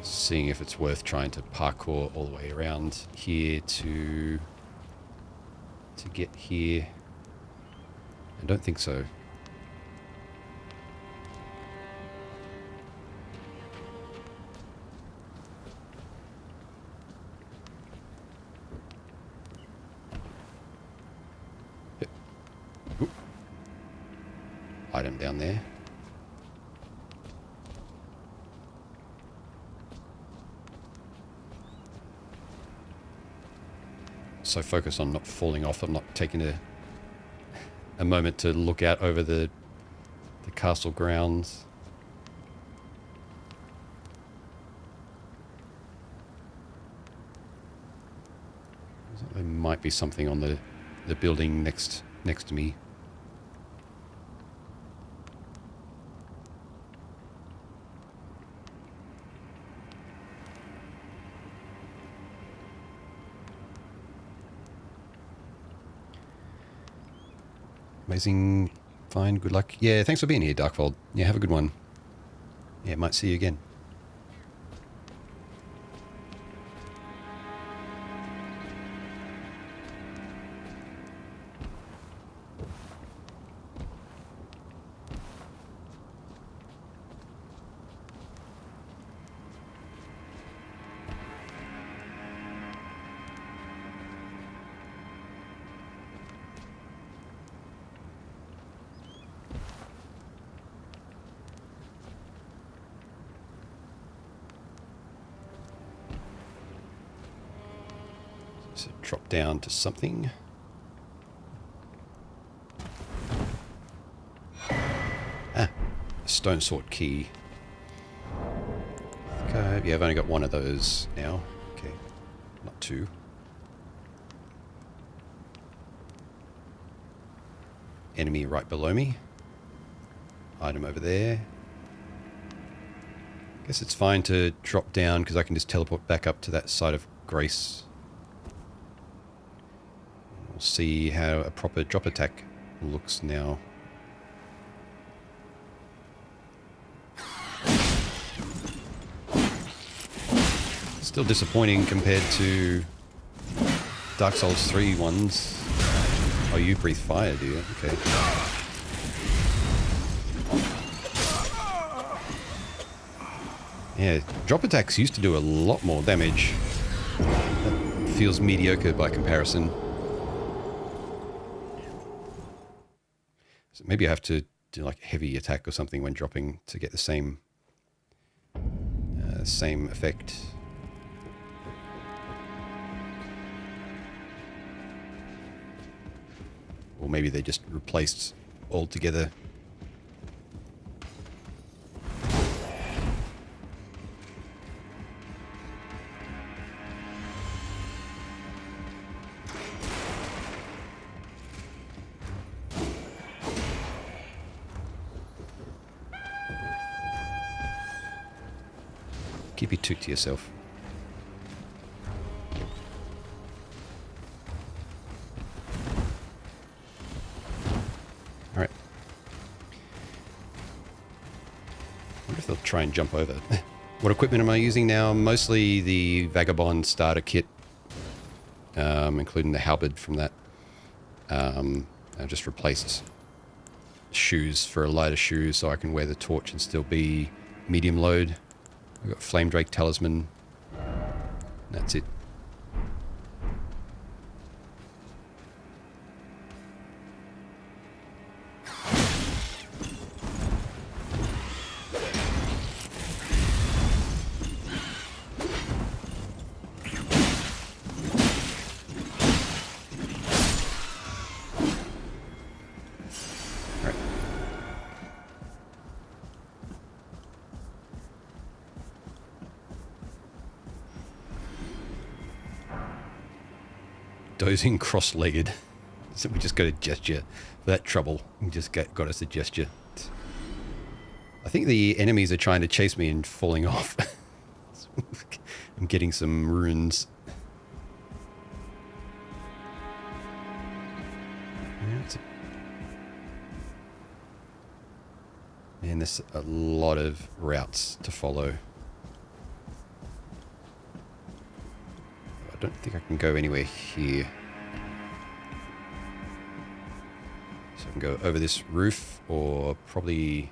Speaker 1: Seeing if it's worth trying to parkour all the way around here to get here. I don't think so. Oop. Item down there. So focused on not falling off, I'm not taking a moment to look out over the castle grounds. There might be something on the building next to me. Amazing. Fine. Good luck. Yeah, thanks for being here, Darkfold. Yeah, have a good one. Yeah, might see you again. So drop down to something. Ah, a stone sword key. Okay, yeah, I've only got one of those now. Okay, not two. Enemy right below me. Item over there. Guess it's fine to drop down because I can just teleport back up to that side of Grace. We'll see how a proper drop attack looks now. Still disappointing compared to Dark Souls 3 ones. Oh, you breathe fire, do you? Okay. Yeah, drop attacks used to do a lot more damage. That feels mediocre by comparison. So maybe I have to do like a heavy attack or something when dropping to get the same effect. Or maybe they just replaced altogether. Keep your toot to yourself. Alright. I wonder if they'll try and jump over. What equipment am I using now? Mostly the Vagabond starter kit, including the halberd from that. I've just replaced shoes for a lighter shoe so I can wear the torch and still be medium load. I've got Flame Drake Talisman. That's it. Dozing cross-legged. So we just got a gesture for that trouble. We just got us a gesture. I think the enemies are trying to chase me and falling off. I'm getting some runes. And there's a lot of routes to follow. I don't think I can go anywhere here. So I can go over this roof or probably...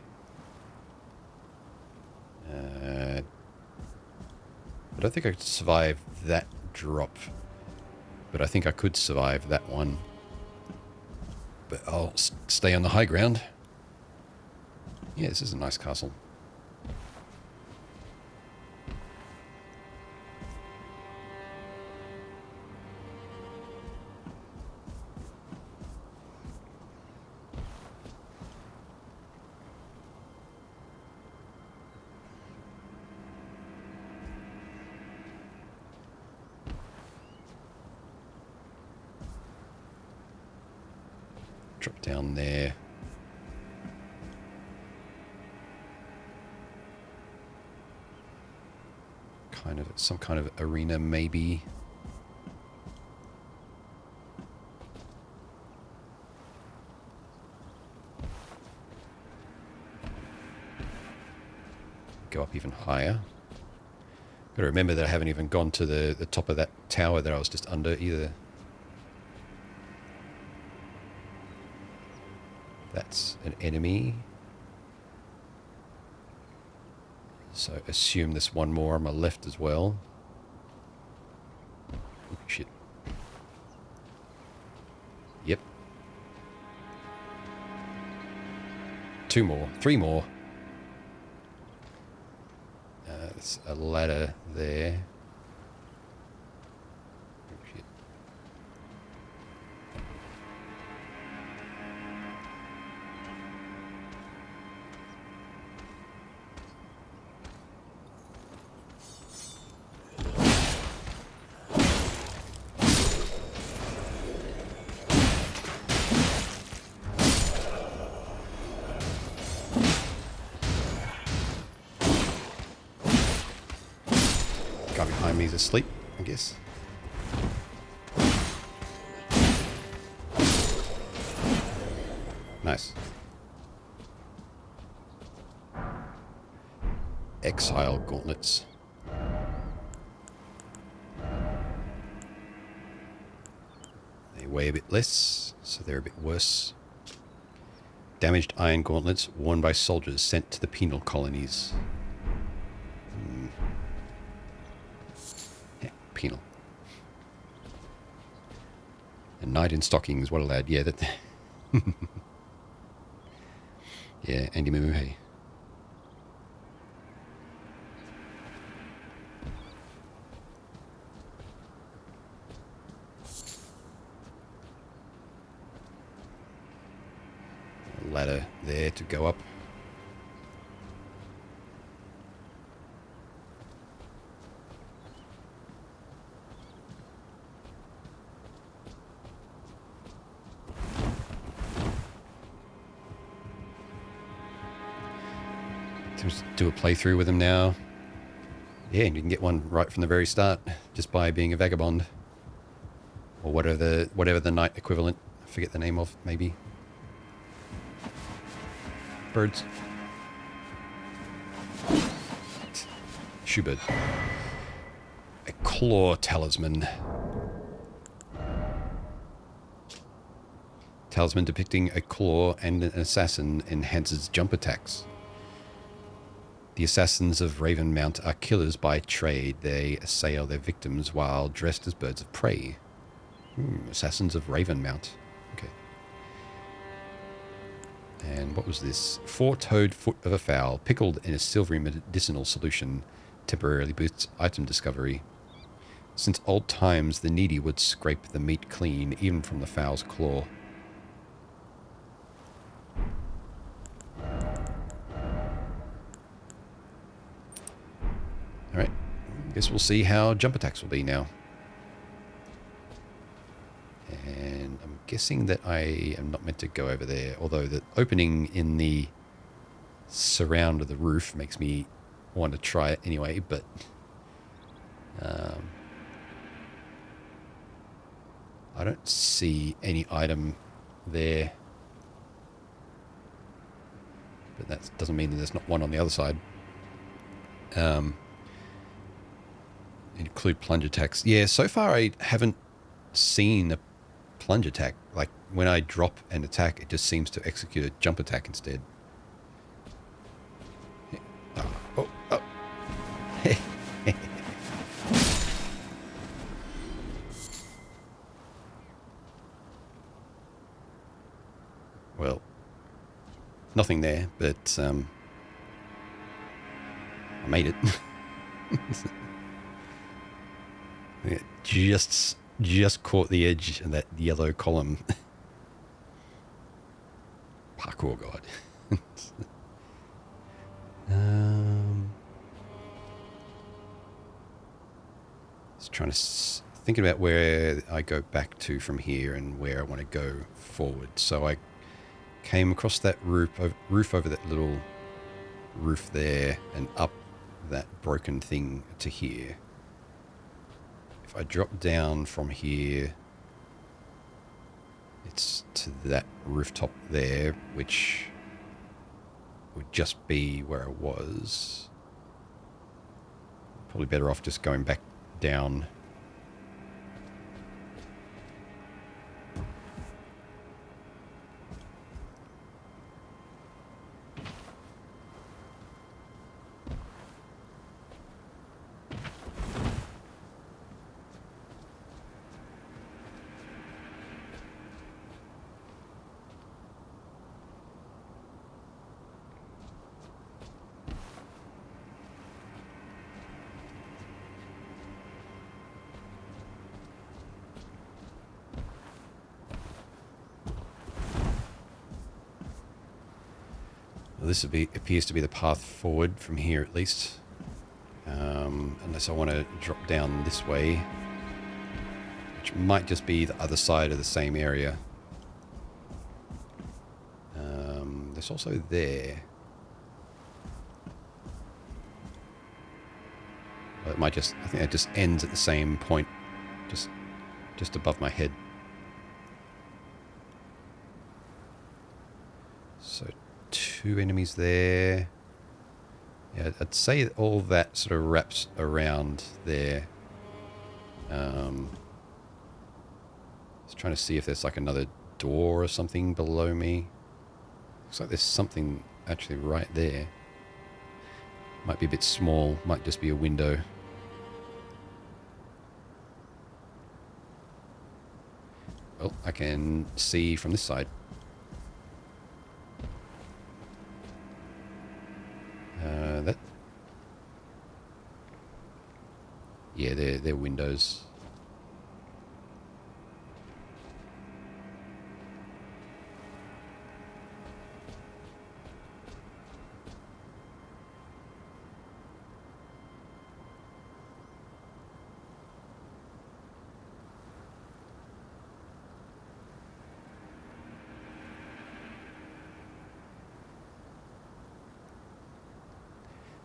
Speaker 1: I don't think I could survive that drop. But I think I could survive that one. But I'll stay on the high ground. Yeah, this is a nice castle. Drop down there. Kind of some kind of arena, maybe. Go up even higher. Got to remember that I haven't even gone to the top of that tower that I was just under either. That's an enemy. So assume there's one more on my left as well. Oh, shit. Yep. 2 more. 3 more. There's a ladder there. Oh, shit. Guy behind me is asleep, I guess. Nice. Exile gauntlets. They weigh a bit less, so they're a bit worse. Damaged iron gauntlets worn by soldiers sent to the penal colonies. Penal. A knight in stockings, what a lad. Yeah, that. Yeah, Andy Moo, hey. A ladder there to go up. Do a playthrough with him now. Yeah, and you can get one right from the very start just by being a vagabond. Or whatever the knight equivalent. I forget the name of, maybe. Birds. Shoebird. A claw talisman. Talisman depicting a claw and an assassin enhances jump attacks. The assassins of Ravenmount are killers by trade. They assail their victims while dressed as birds of prey. Assassins of Ravenmount. Okay. And what was this? 4-toed foot of a fowl, pickled in a silvery medicinal solution, temporarily boosts item discovery. Since old times, the needy would scrape the meat clean, even from the fowl's claw. Alright, guess we'll see how jump attacks will be now. And I'm guessing that I am not meant to go over there, although the opening in the surround of the roof makes me want to try it anyway, but I don't see any item there. But that doesn't mean that there's not one on the other side. Include plunge attacks. Yeah, so far I haven't seen a plunge attack. Like when I drop an attack, it just seems to execute a jump attack instead. Oh. Well, nothing there, but I made it. Yeah, just caught the edge of that yellow column. Parkour god. Just trying to thinking about where I go back to from here and where I want to go forward. So I came across that roof over that little roof there and up that broken thing to here. If I drop down from here, it's to that rooftop there, which would just be where I was. Probably better off just going back down. This appears to be the path forward from here, at least. Unless I want to drop down this way, which might just be the other side of the same area. There's also there. Well, it might just. I think it just ends at the same point, just above my head. So. 2 enemies there. Yeah, I'd say all that sort of wraps around there. Just trying to see if there's like another door or something below me. Looks like there's something actually right there. Might be a bit small, might just be a window. Well, I can see from this side. Yeah, they're windows.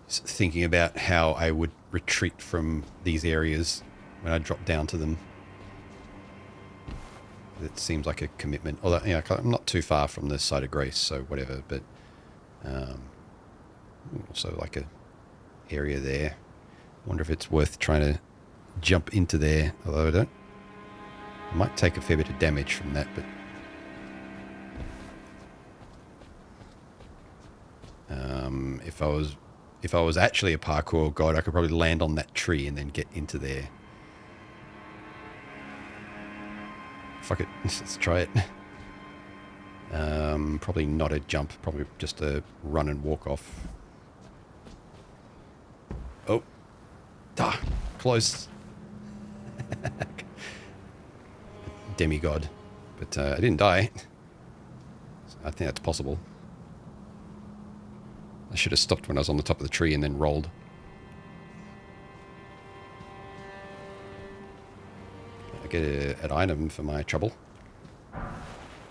Speaker 1: Thinking about how I would retreat from these areas when I drop down to them. It seems like a commitment. Although, you know, I'm not too far from the site of grace, so whatever. But also like a area there. I wonder if it's worth trying to jump into there. Although I might take a fair bit of damage from that. But if I was actually a parkour god, I could probably land on that tree and then get into there. Fuck it, let's try it. Probably not a jump, probably just a run and walk off. Oh, close. Demigod, but I didn't die. I think that's possible. I should have stopped when I was on the top of the tree and then rolled. get an item for my trouble.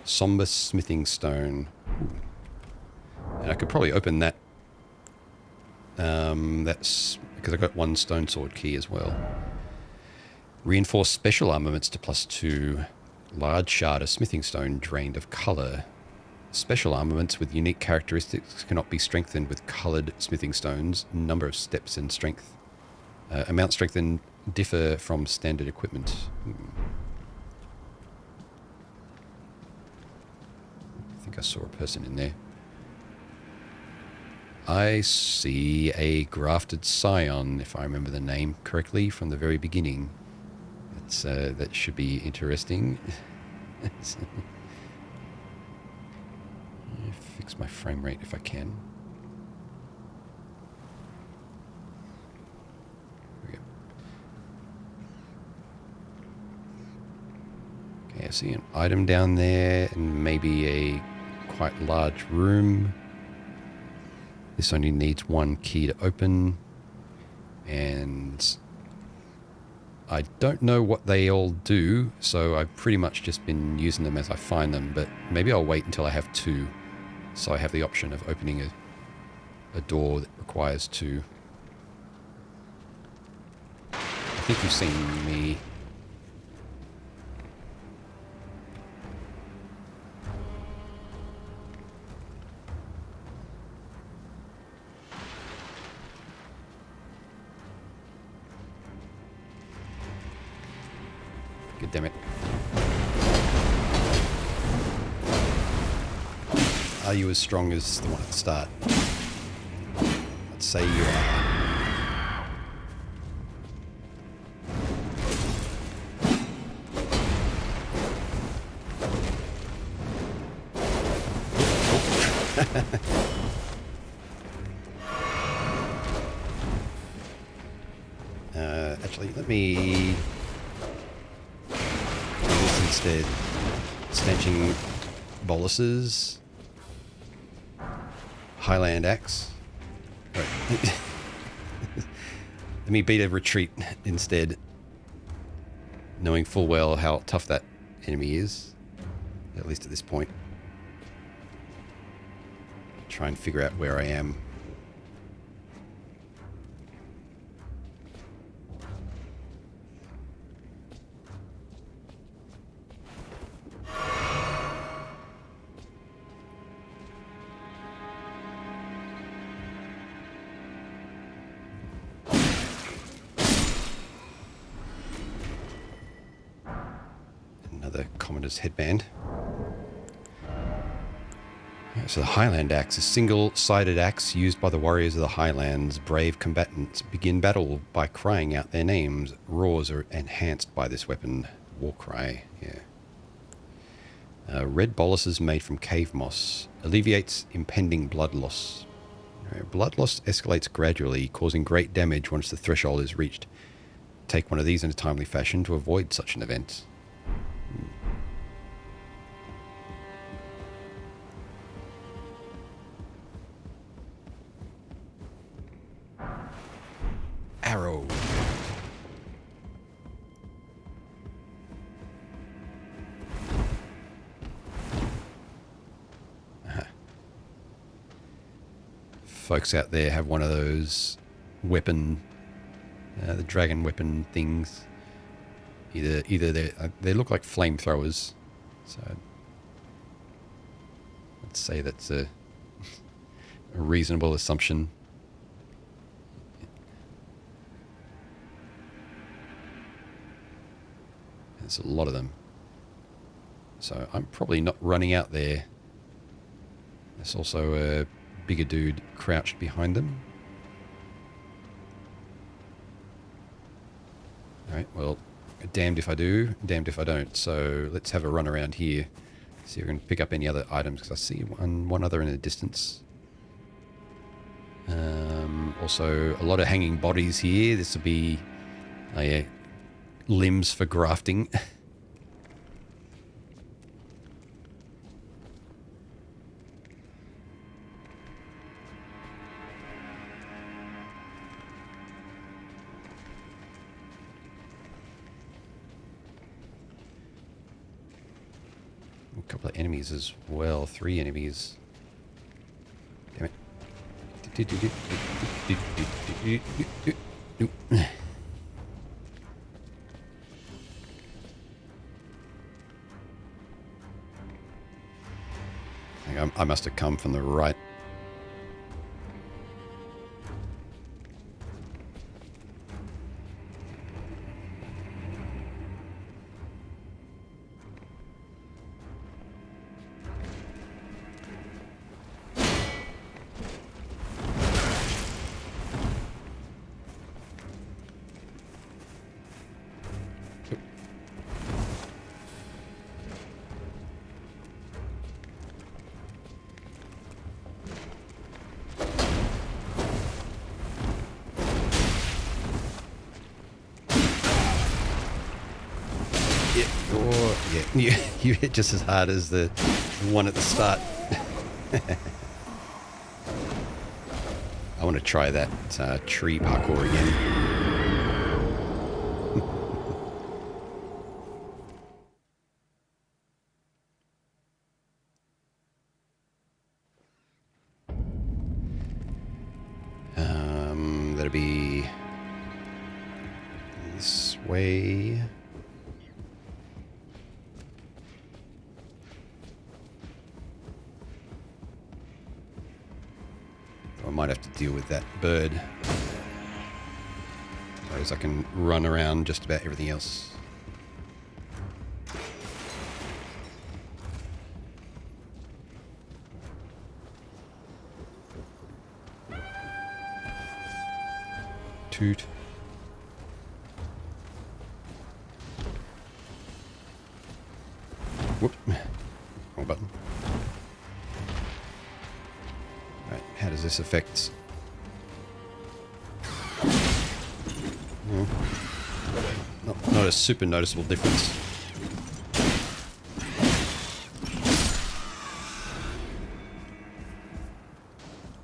Speaker 1: Somber smithing stone. Ooh. And I could probably open that. That's because I got one stone sword key as well. Reinforced special armaments to +2. Large shard of smithing stone drained of color. Special armaments with unique characteristics cannot be strengthened with colored smithing stones. Number of steps and strength. Amount strengthened differ from standard equipment. I think I saw a person in there. I see a grafted scion, if I remember the name correctly from the very beginning. That should be interesting. Fix my frame rate if I can. There we go. Okay, I see an item down there and maybe a quite large room. This only needs one key to open. And I don't know what they all do, so I've pretty much just been using them as I find them, but maybe I'll wait until I have 2, so I have the option of opening a door that requires 2. I think you've seen me. God damn it. Are you as strong as the one at the start? Let's say you are. Actually, let me do this instead. Stanching boluses. Highland axe. Right. Let me beat a retreat instead, knowing full well how tough that enemy is, at least at this point. Try and figure out where I am. Another commoner's headband. So the Highland axe, a single-sided axe used by the warriors of the Highlands. Brave combatants begin battle by crying out their names. Roars are enhanced by this weapon. War cry, yeah. Red boluses made from cave moss. Alleviates impending blood loss. Blood loss escalates gradually, causing great damage once the threshold is reached. Take one of these in a timely fashion to avoid such an event. Arrow. Folks out there have one of those weapon, the dragon weapon things. Either they look like flamethrowers, so let's say that's a reasonable assumption. There's a lot of them. So I'm probably not running out there. There's also a bigger dude crouched behind them. Alright, well, damned if I do, damned if I don't. So let's have a run around here. See if we can pick up any other items, because I see one other in the distance. Also, a lot of hanging bodies here. This will be limbs for grafting. couple of enemies as well. 3 enemies. Damn it. I must have come from the right. You hit just as hard as the one at the start. I want to try that tree parkour again. That'll be this way. I might have to deal with that bird. Whereas I can run around just about everything else. Toot. Whoop. Wrong button. Right, how does this affect? Not a super noticeable difference.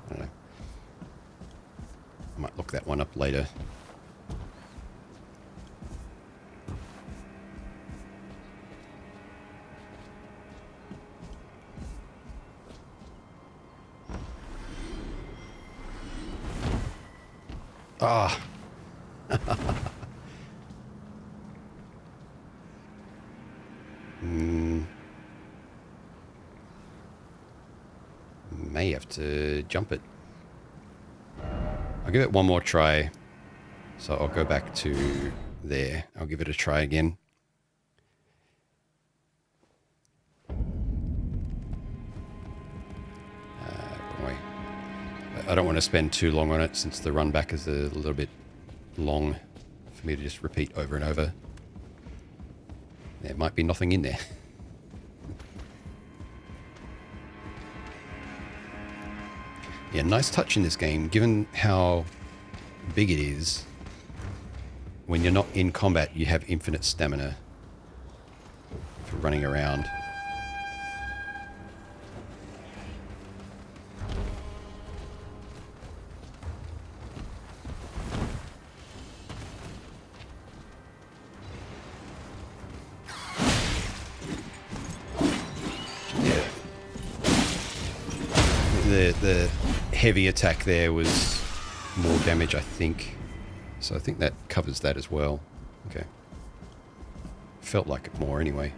Speaker 1: I don't know. I might look that one up later. Ah. May have to jump it. I'll give it one more try. So I'll go back to there. I'll give it a try again. Wrong way. I don't want to spend too long on it since the run back is a little bit long for me to just repeat over and over. There might be nothing in there. Yeah, nice touch in this game, given how big it is. When you're not in combat, you have infinite stamina for running around. The heavy attack there was more damage, I think. So I think that covers that as well. Okay. Felt like it more anyway.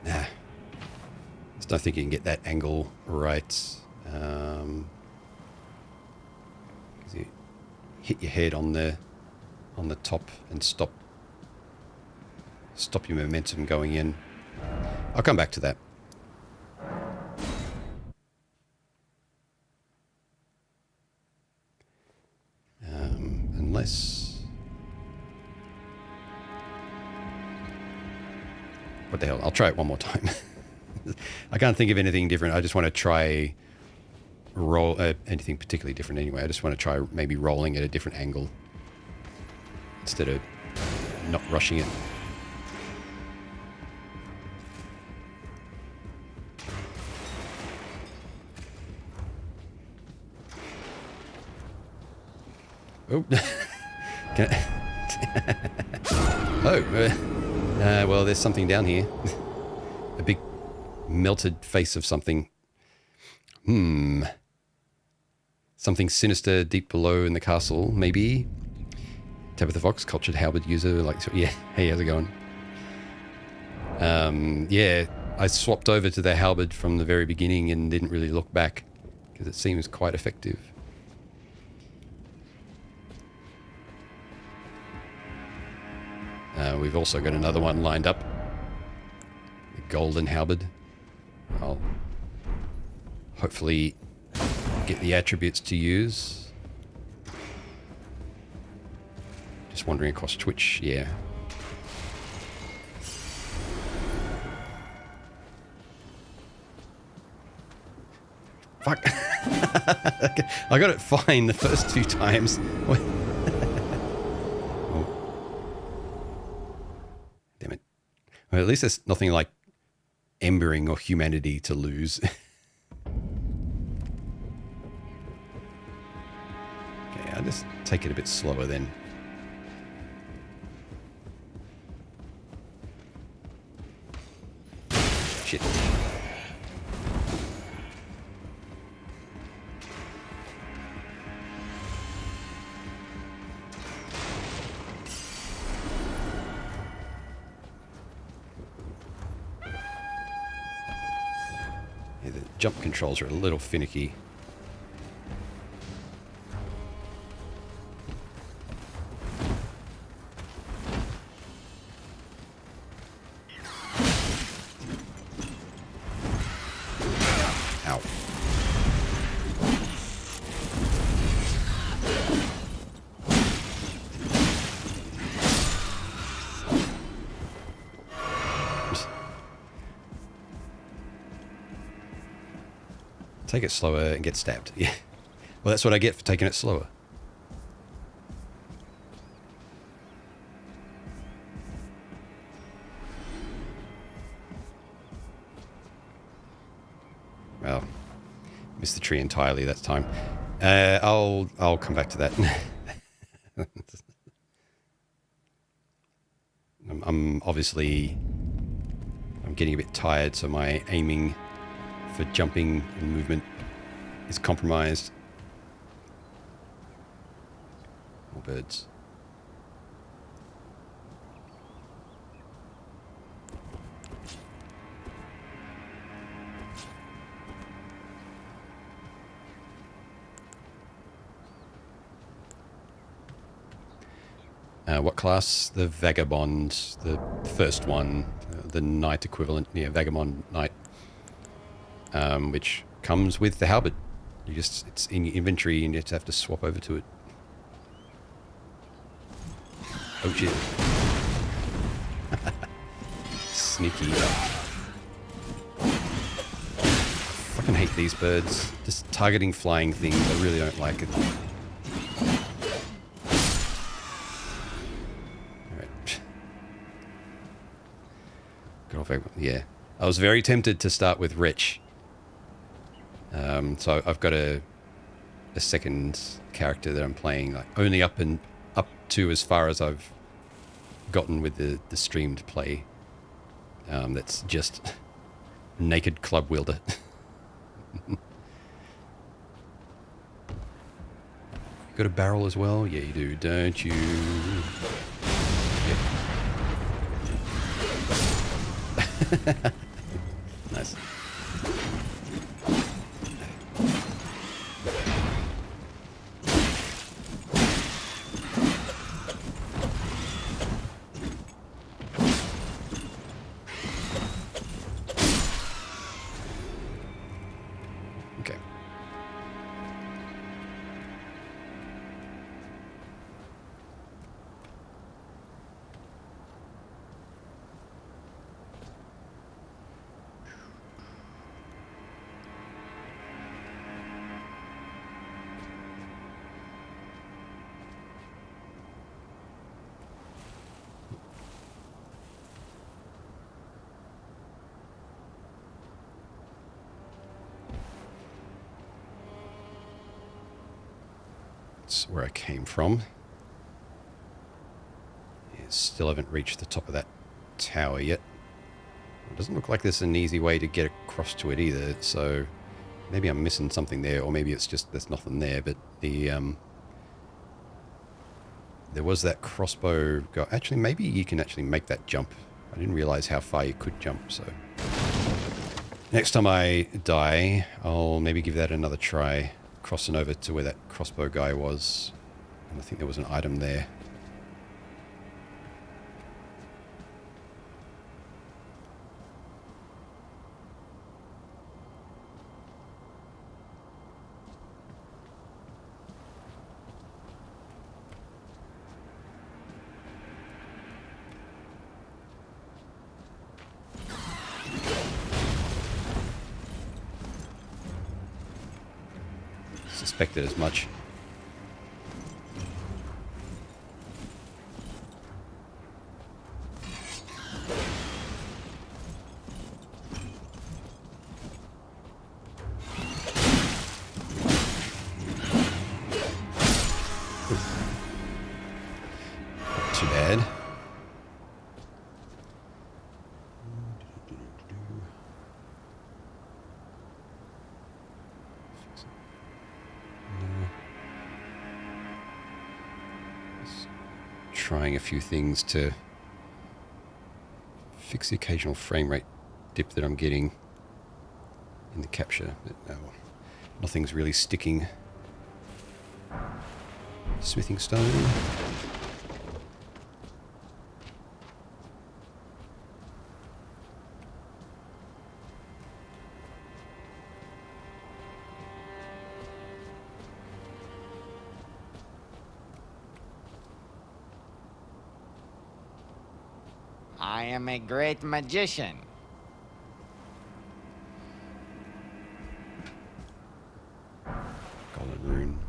Speaker 1: Nah. Just don't think you can get that angle right. You hit your head on the top and stop your momentum going in. I'll come back to that. Unless... What the hell? I'll try it one more time. I can't think of anything different. I just want to try roll anything particularly different anyway. I just want to try maybe rolling at a different angle instead of not rushing it. Oh. Can I... Oh. Well, there's something down here. A big melted face of something. Something sinister deep below in the castle, maybe. Tabitha Fox, cultured halberd user. Like, yeah. Hey, how's it going? Yeah, I swapped over to the halberd from the very beginning and didn't really look back because it seems quite effective. We've also got another one lined up. The golden halberd. I'll hopefully get the attributes to use. Just wandering across Twitch, yeah. Fuck. I got it fine the first 2 times. Damn it. Well, at least there's nothing like embering or humanity to lose. Okay, I'll just take it a bit slower then. Shit. Yeah, the jump controls are a little finicky. Ow. Take it slower and get stabbed. Yeah. Well, that's what I get for taking it slower. Well, missed the tree entirely that time. I'll come back to that. I'm obviously getting a bit tired, so my aiming for jumping and movement is compromised. More birds. What class? The Vagabond, the first one, the Knight equivalent, yeah, Vagabond Knight, which comes with the halberd. It's in your inventory and you just have to swap over to it. Oh shit. Sneaky. Fucking hate these birds. Just targeting flying things, I really don't like it. Yeah, I was very tempted to start with Wretch. So I've got a second character that I'm playing, like only up to as far as I've gotten with the streamed play. That's just naked club wielder. Got a barrel as well? Yeah, you do, don't you? Yep. Nice. Okay. That's where I came from. Yeah, still haven't reached the top of that tower yet. It doesn't look like there's an easy way to get across to it either, so maybe I'm missing something there, or maybe it's just there's nothing there, but the there was that crossbow guy. Actually, maybe you can actually make that jump. I didn't realize how far you could jump, so next time I die, I'll maybe give that another try, crossing over to where that crossbow guy was. And I think there was an item there. Suspected as much. Not too bad. Trying a few things to fix the occasional frame rate dip that I'm getting in the capture, but no, nothing's really sticking. Smithing stone.
Speaker 4: I am a great magician.
Speaker 1: Golden rune.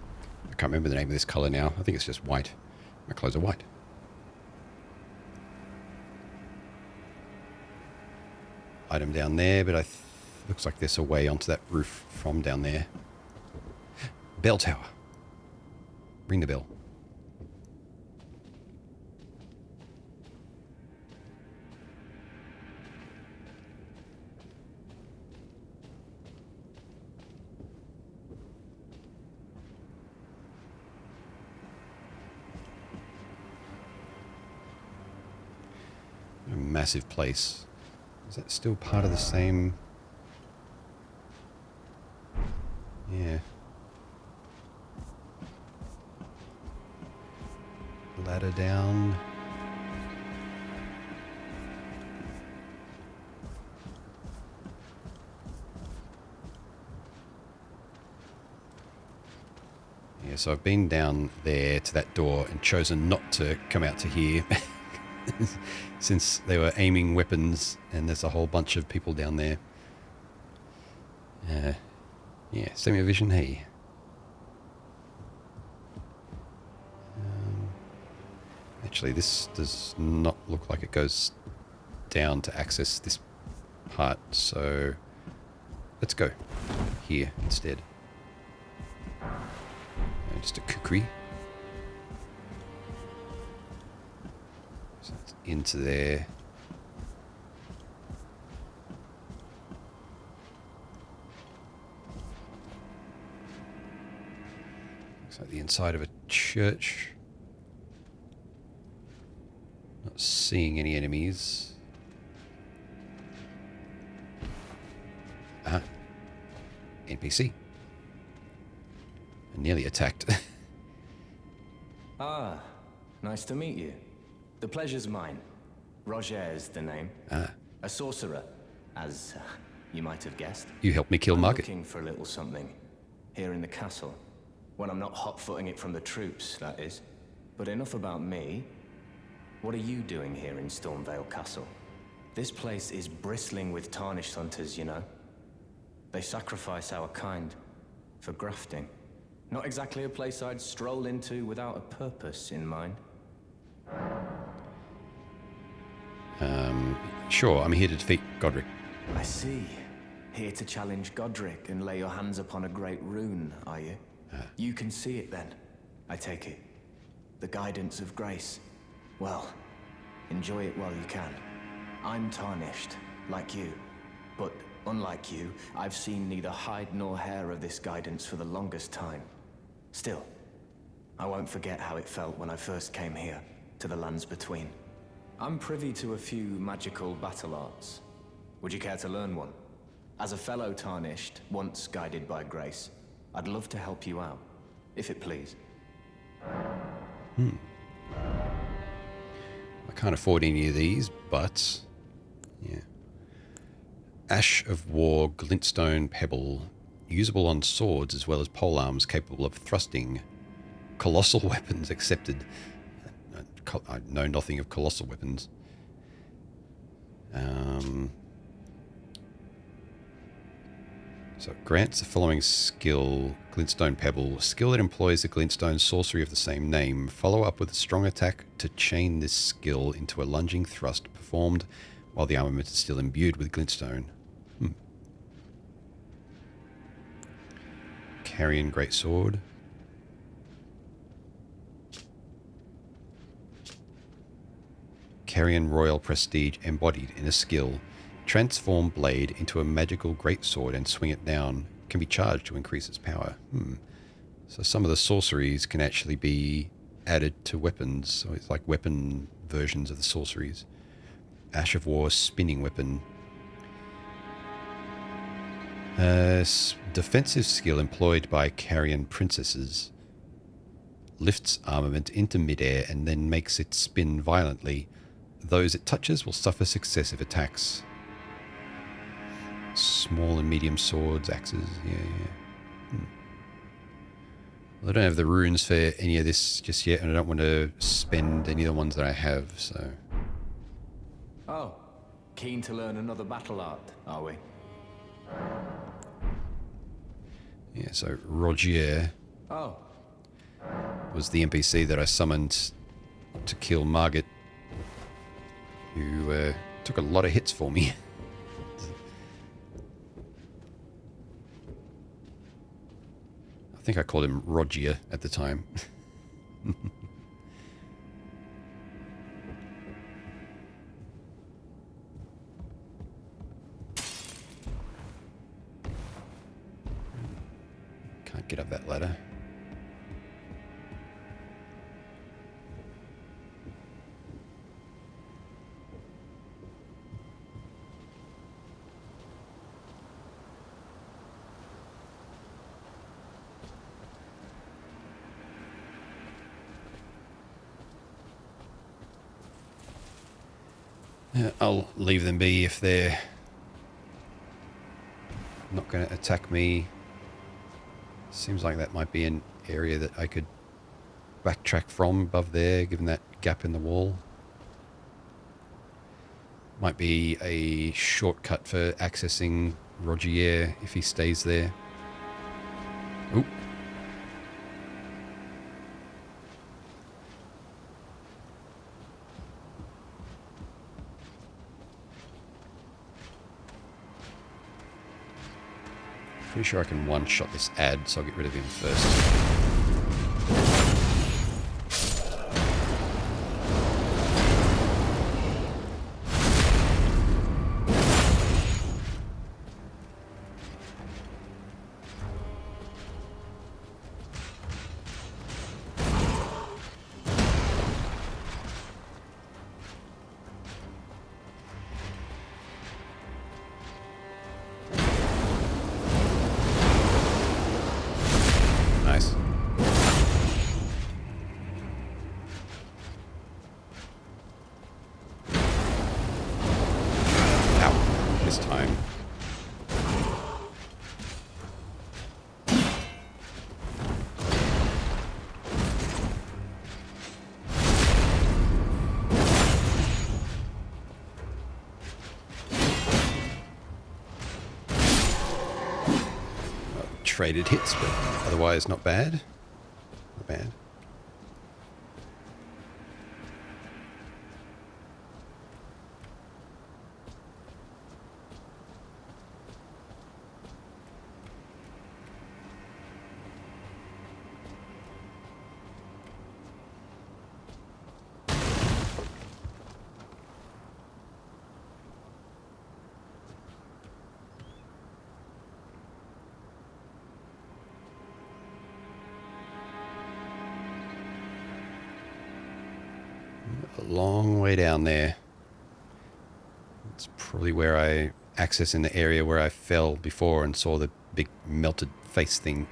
Speaker 1: I can't remember the name of this color now. I think it's just white. My clothes are white. Item down there, but looks like there's a way onto that roof from down there. Bell tower. Ring the bell. A massive place. Is that still part of the same? Yeah. Ladder down. Yeah, so I've been down there to that door and chosen not to come out to here since they were aiming weapons and there's a whole bunch of people down there. Yeah, semi-vision, hey. Actually, this does not look like it goes down to access this part, so let's go here instead. Just a kukri. So it's into there. Looks like the inside of a church. Not seeing any enemies. Ah, NPC. Nearly attacked.
Speaker 5: Ah, nice to meet you. The pleasure's mine. Roger's the name.
Speaker 1: Ah.
Speaker 5: A sorcerer, as you might have guessed.
Speaker 1: You helped me kill
Speaker 5: I'm
Speaker 1: Margaret.
Speaker 5: looking for a little something here in the castle. When I'm not hot-footing it from the troops, that is. But enough about me. What are you doing here in Stormvale Castle? This place is bristling with tarnished hunters, you know. They sacrifice our kind for grafting. Not exactly a place I'd stroll into without a purpose in mind.
Speaker 1: Sure, I'm here to defeat Godric.
Speaker 5: I see. Here to challenge Godric and lay your hands upon a great rune, are you? You can see it then. I take it. The guidance of grace. Well, enjoy it while you can. I'm tarnished, like you. But unlike you, I've seen neither hide nor hair of this guidance for the longest time. Still, I won't forget how it felt when I first came here, to the lands between. I'm privy to a few magical battle arts. Would you care to learn one? As a fellow tarnished, once guided by grace, I'd love to help you out, if it please.
Speaker 1: I can't afford any of these, but yeah. Ash of War Glintstone Pebble, usable on swords as well as polearms, capable of thrusting. Colossal weapons accepted. I know nothing of colossal weapons. So it grants the following skill: Glintstone Pebble, skill that employs the glintstone sorcery of the same name. Follow up with a strong attack to chain this skill into a lunging thrust performed while the armament is still imbued with glintstone. Carrion Greatsword. Carrion Royal Prestige embodied in a skill. Transform blade into a magical greatsword and swing it down. Can be charged to increase its power. So some of the sorceries can actually be added to weapons. So it's like weapon versions of the sorceries. Ash of War spinning weapon. Defensive skill employed by carrion princesses. Lifts armament into midair and then makes it spin violently. Those it touches will suffer successive attacks. Small and medium swords, axes, yeah. Well, I don't have the runes for any of this just yet, and I don't want to spend any of the ones that I have, so...
Speaker 5: Oh, keen to learn another battle art, are we?
Speaker 1: Yeah, so Rogier was the NPC that I summoned to kill Margit, who took a lot of hits for me. I think I called him Rogier at the time. Can't get up that ladder. I'll leave them be if they're not going to attack me. Seems like that might be an area that I could backtrack from above there, given that gap in the wall. Might be a shortcut for accessing Rogier if he stays there. Oop. Pretty sure I can one-shot this ad, so I'll get rid of him first. Traded hits, but otherwise not bad. Not bad. long way down there. It's probably where I access in the area where I fell before and saw the big melted face thing.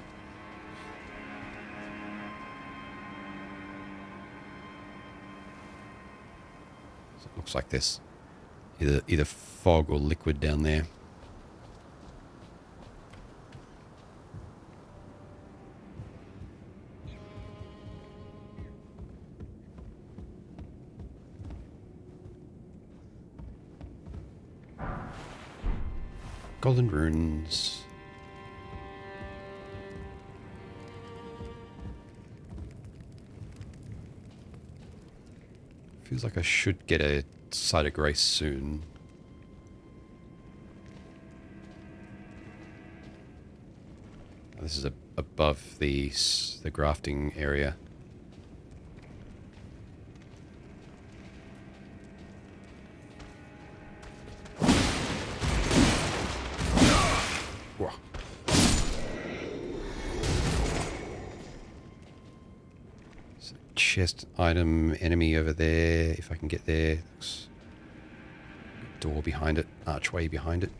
Speaker 1: So it looks like there's either fog or liquid down there. Golden runes. Feels like I should get a Site of Grace soon. This is above the grafting area. Whoa. There's a chest item enemy over there. If I can get there. Door behind it. Archway behind it.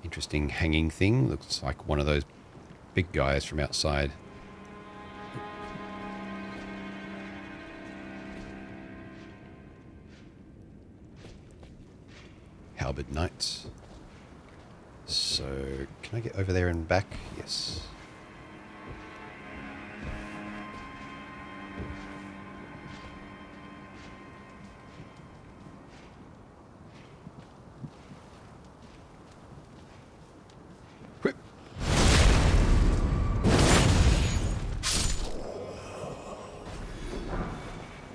Speaker 1: Interesting hanging thing. Looks like one of those big guys from outside. Halberd Knights. So, can I get over there and back? Yes. Whip.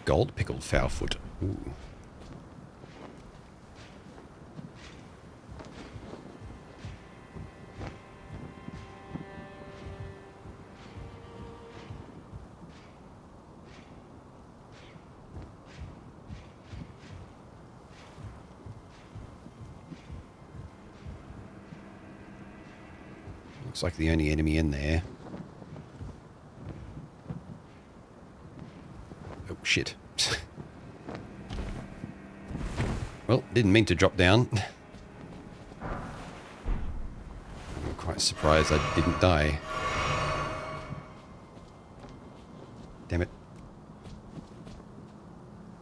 Speaker 1: Gold pickled foulfoot. Ooh. Looks like the only enemy in there. Oh, shit. Well, didn't mean to drop down. I'm quite surprised I didn't die. Damn it.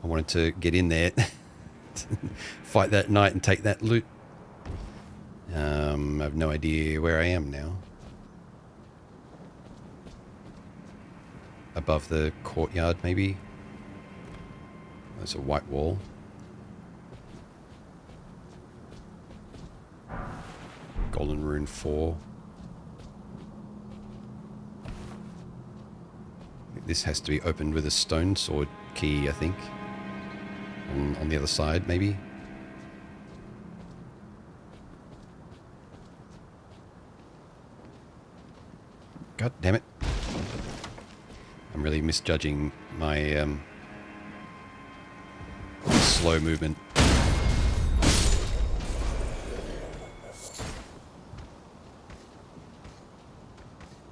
Speaker 1: I wanted to get in there, fight that knight and take that loot. I have no idea where I am now. Above the courtyard, maybe? There's a white wall. Golden Rune 4. This has to be opened with a stone sword key, I think. On the other side, maybe? God damn it. I'm really misjudging my slow movement.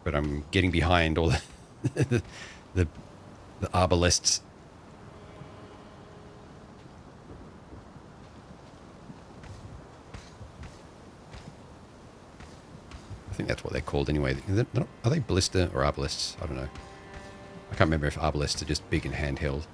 Speaker 1: But I'm getting behind all the arbalests. I think that's what they're called anyway. Are they ballista or arbalests? I don't know. I can't remember if arbalests are just big and handheld.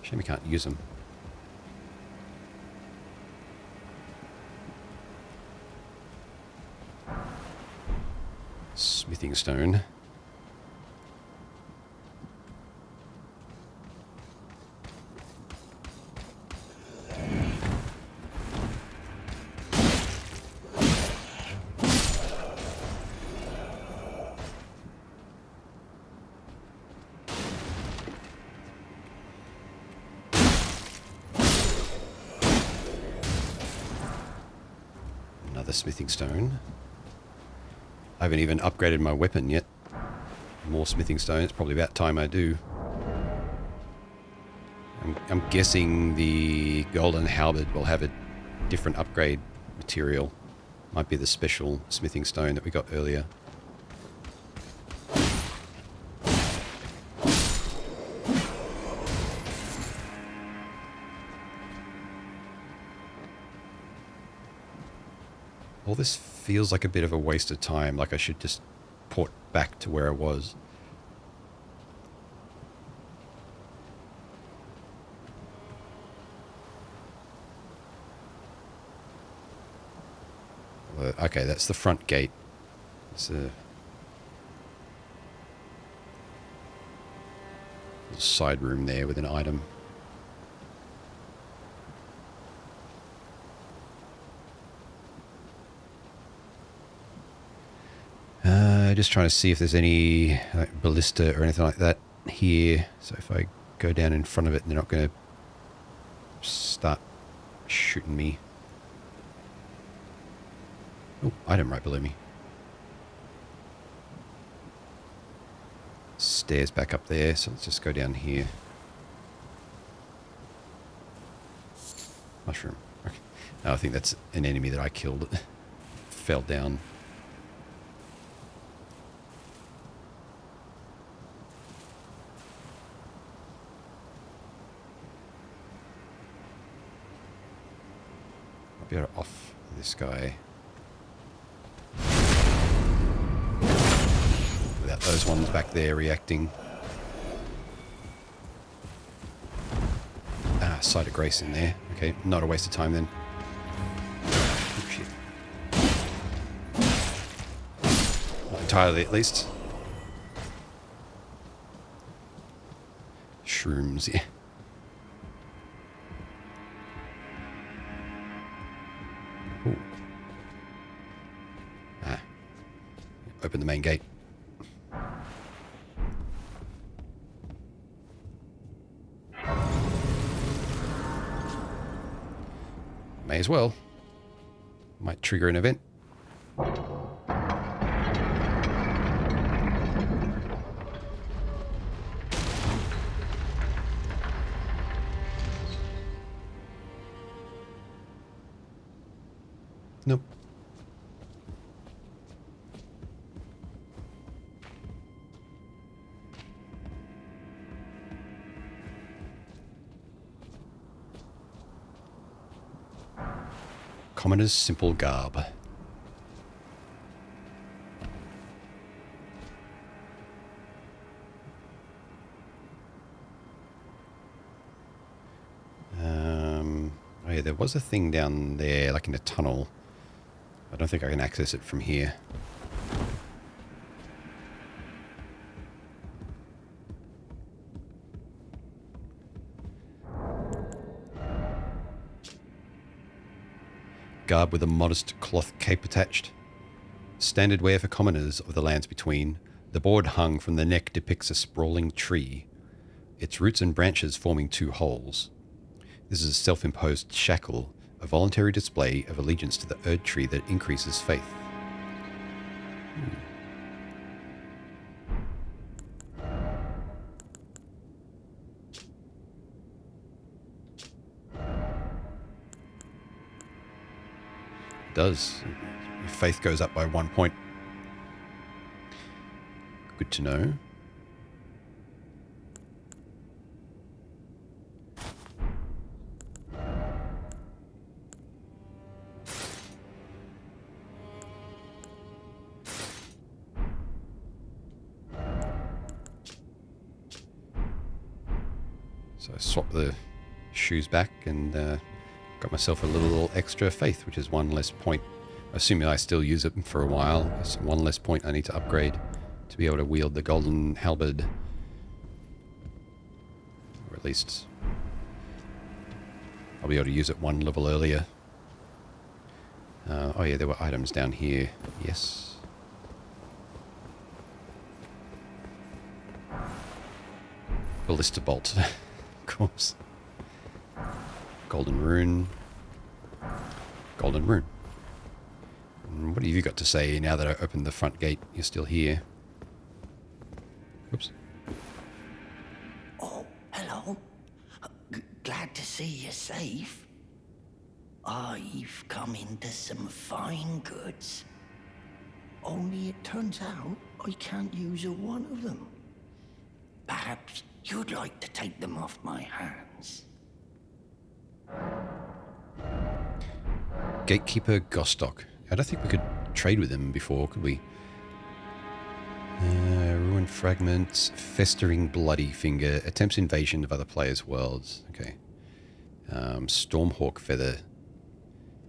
Speaker 1: Shame we can't use them. Smithing stone. Another smithing stone. I haven't even upgraded my weapon yet. More smithing stone. It's probably about time I do. I'm guessing the golden halberd will have a different upgrade material. Might be the special smithing stone that we got earlier. All this feels like a bit of a waste of time, like I should just port back to where I was. Okay, that's the front gate. It's a little side room there with an item. Just trying to see if there's any ballista or anything like that here. So if I go down in front of it, they're not going to start shooting me. Oh, item right below me. Stairs back up there, so let's just go down here. Mushroom. Okay. No, I think that's an enemy that I killed. It fell down. I'll be able to off this guy. Without those ones back there reacting. Ah, Sight of Grace in there. Okay, not a waste of time then. Oh, shit. Not entirely, at least. Shrooms, yeah. Ooh. Ah. Open the main gate. May as well. Might trigger an event. Nope. Commoner's simple garb. Oh yeah, there was a thing down there, like in a tunnel. I don't think I can access it from here. Garb with a modest cloth cape attached. Standard wear for commoners of the lands between. The board hung from the neck depicts a sprawling tree, its roots and branches forming two holes. This is a self-imposed shackle, a voluntary display of allegiance to the Erd tree that increases faith. Does. Your faith goes up by 1 point. Good to know. So I swapped the shoes back and got myself a little extra faith, which is 1 less point. Assuming I still use it for a while, it's 1 less point I need to upgrade to be able to wield the golden halberd. Or at least I'll be able to use it 1 level earlier. Oh yeah, there were items down here. Yes. Ballista bolt. Of course. Golden rune. Golden rune. What have you got to say now that I opened the front gate? You're still here. Oops.
Speaker 3: Oh, hello. Glad to see you're safe. I've come into some fine goods. Only it turns out I can't use a one of them. Perhaps you'd like to take them off my hands.
Speaker 1: Gatekeeper Gostock. I don't think we could trade with him before, could we? Ruined fragments, festering bloody finger, attempts invasion of other players' worlds. Okay. Stormhawk feather,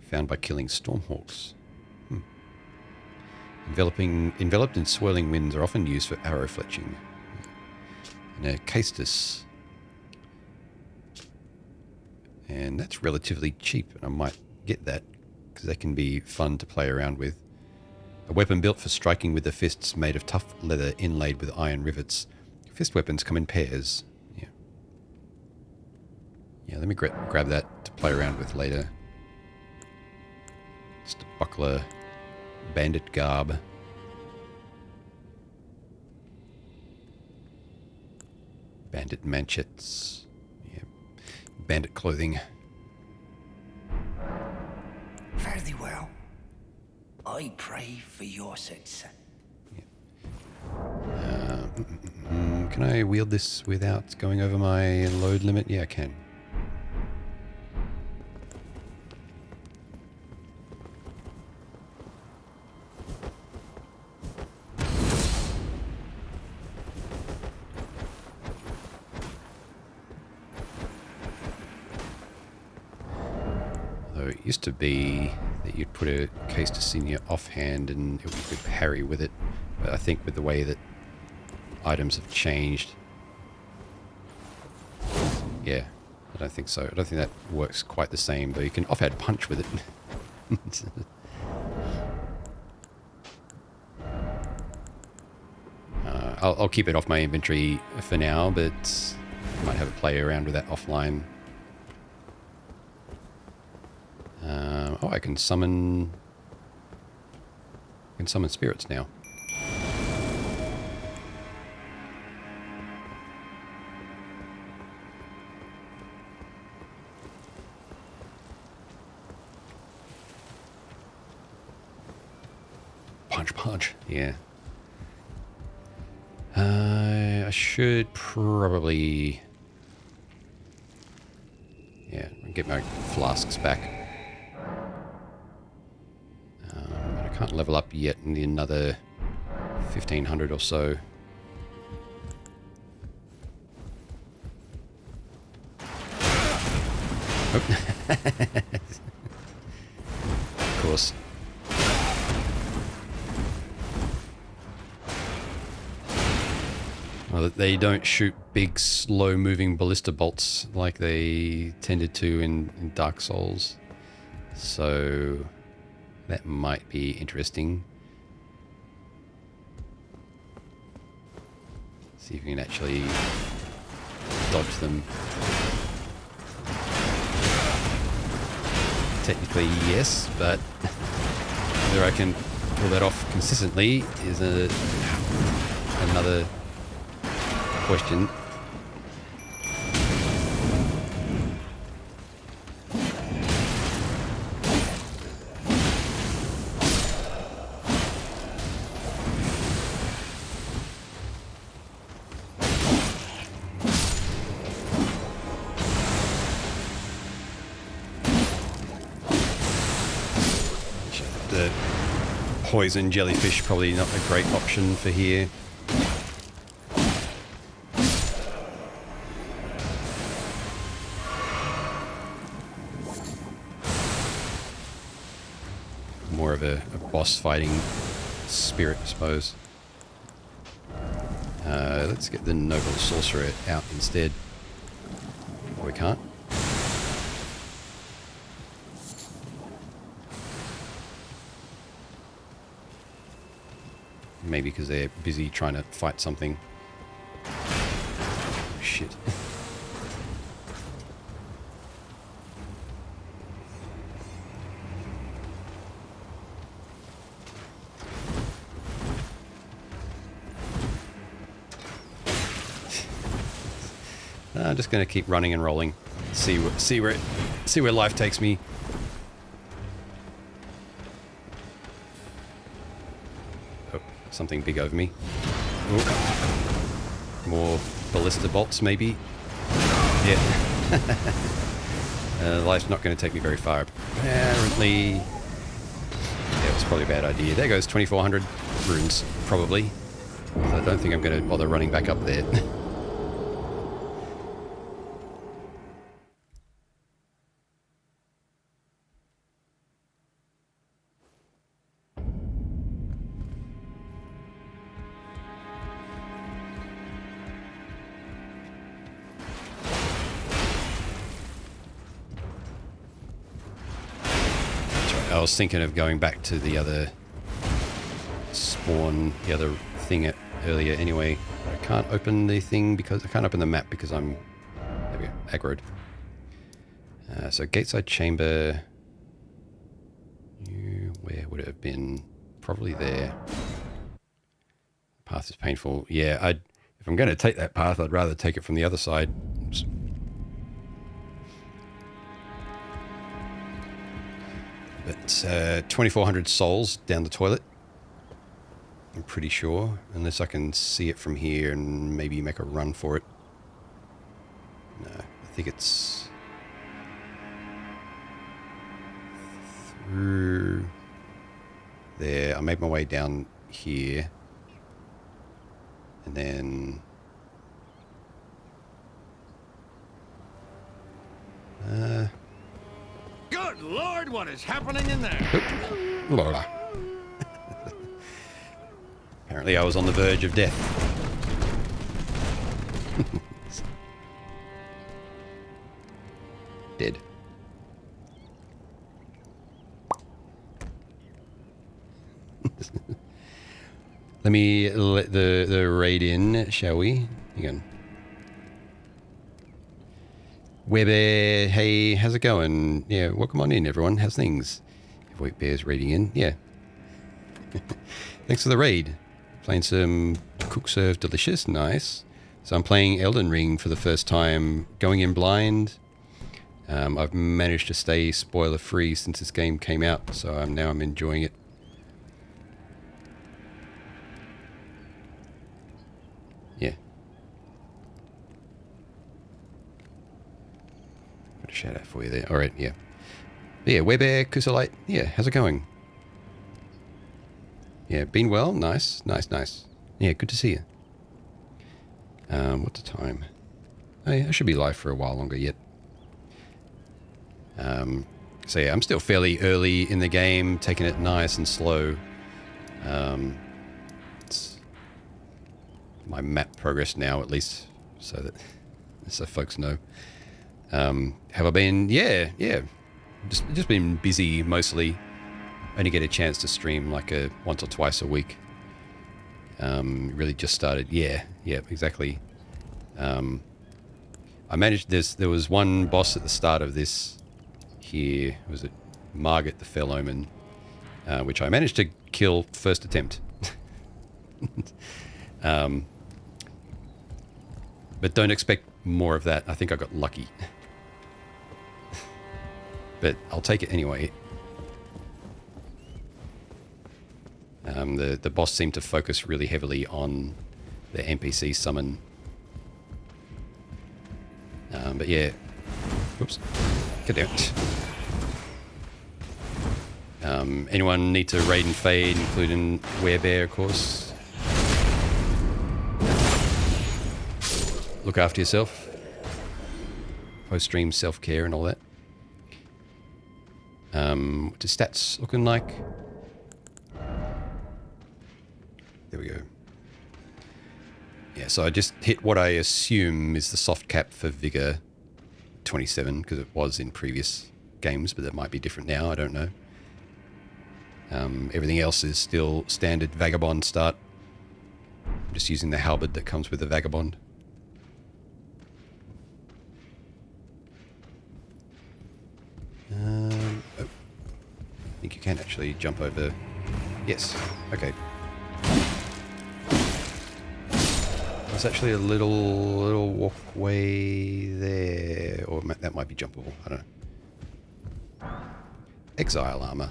Speaker 1: found by killing stormhawks. Enveloped in swirling winds are often used for arrow fletching. And a Castus. And that's relatively cheap, and I might get that because they can be fun to play around with. A weapon built for striking with the fists, made of tough leather inlaid with iron rivets. Fist weapons come in pairs. Yeah. Yeah, let me grab that to play around with later. Just a buckler, bandit garb. Bandit manchets. Yeah. Bandit clothing.
Speaker 3: Fare thee well. I pray for your success.
Speaker 1: Can I wield this without going over my load limit? Yeah, I can. Although it used to be that you'd put a case to senior offhand and you could parry with it. But I think with the way that items have changed, yeah, I don't think so. I don't think that works quite the same, though you can offhand punch with it. I'll keep it off my inventory for now, but I might have a play around with that offline. Oh, I can summon spirits now. Punch. Yeah. I should probably... yeah, get my flasks back. I can't level up yet. Need another 1,500 or so. Oh. Of course. Well, they don't shoot big, slow-moving ballista bolts like they tended to in Dark Souls. So that might be interesting. See if we can actually dodge them. Technically, yes, but whether I can pull that off consistently is another question. The poison jellyfish probably not a great option for here. More of a boss fighting spirit, I suppose. Let's get the Noble Sorcerer out instead. Oh, we can't. Maybe because they're busy trying to fight something. Oh, shit. I'm just going to keep running and rolling. See where life takes me. Oh, something big over me. Oh. More ballista bolts, maybe. Yeah. Life's not going to take me very far, apparently. Yeah, it was probably a bad idea. There goes 2,400 runes, probably. I don't think I'm going to bother running back up there. I was thinking of going back to the other spawn, the other thing earlier anyway. I can't open the thing because I can't open the map because I'm, there we go, aggroed. So gateside chamber, where would it have been? Probably there. Path is painful. Yeah, if I'm going to take that path, I'd rather take it from the other side. Oops. But 2,400 souls down the toilet. I'm pretty sure, unless I can see it from here and maybe make a run for it. No, I think it's through there. I made my way down here, and then
Speaker 6: Good Lord, what is happening in there?
Speaker 1: Lola. Apparently I was on the verge of death. Dead. Let me let the raid in, shall we? Hang on. Weber, hey, how's it going? Yeah, welcome on in, everyone. How's things? Void Bear's raiding in. Yeah. Thanks for the raid. Playing some Cook Serve Delicious. Nice. So I'm playing Elden Ring for the first time, going in blind. I've managed to stay spoiler-free since this game came out, so I'm enjoying it. Yeah. Put a shout out for you there. All right, yeah. But yeah, Weber, Kusalite. Yeah, how's it going? Yeah, been well. Nice, nice, nice. Yeah, good to see you. What's the time? Oh, yeah, I should be live for a while longer yet. So yeah, I'm still fairly early in the game, taking it nice and slow. It's my map progress now, at least, so folks know. Have I been? Yeah. Just been busy mostly. Only get a chance to stream like once or twice a week. Really just started. Yeah, exactly. I managed this. There was one boss at the start of this here. Was it Margaret the Fell Omen? Which I managed to kill first attempt. But don't expect more of that. I think I got lucky. But I'll take it anyway. The boss seemed to focus really heavily on the NPC summon. But yeah. Whoops. Get out. Anyone need to raid and fade, including Werebear, of course? Look after yourself. Post-stream self-care and all that. What's his stats looking like? There we go. Yeah, so I just hit what I assume is the soft cap for Vigor 27, because it was in previous games, but that might be different now, I don't know. Everything else is still standard Vagabond start. I'm just using the halberd that comes with the Vagabond. Oh. I think you can actually jump over. Yes. Okay. There's actually a little walkway there, or that might be jumpable. I don't know. Exile armor.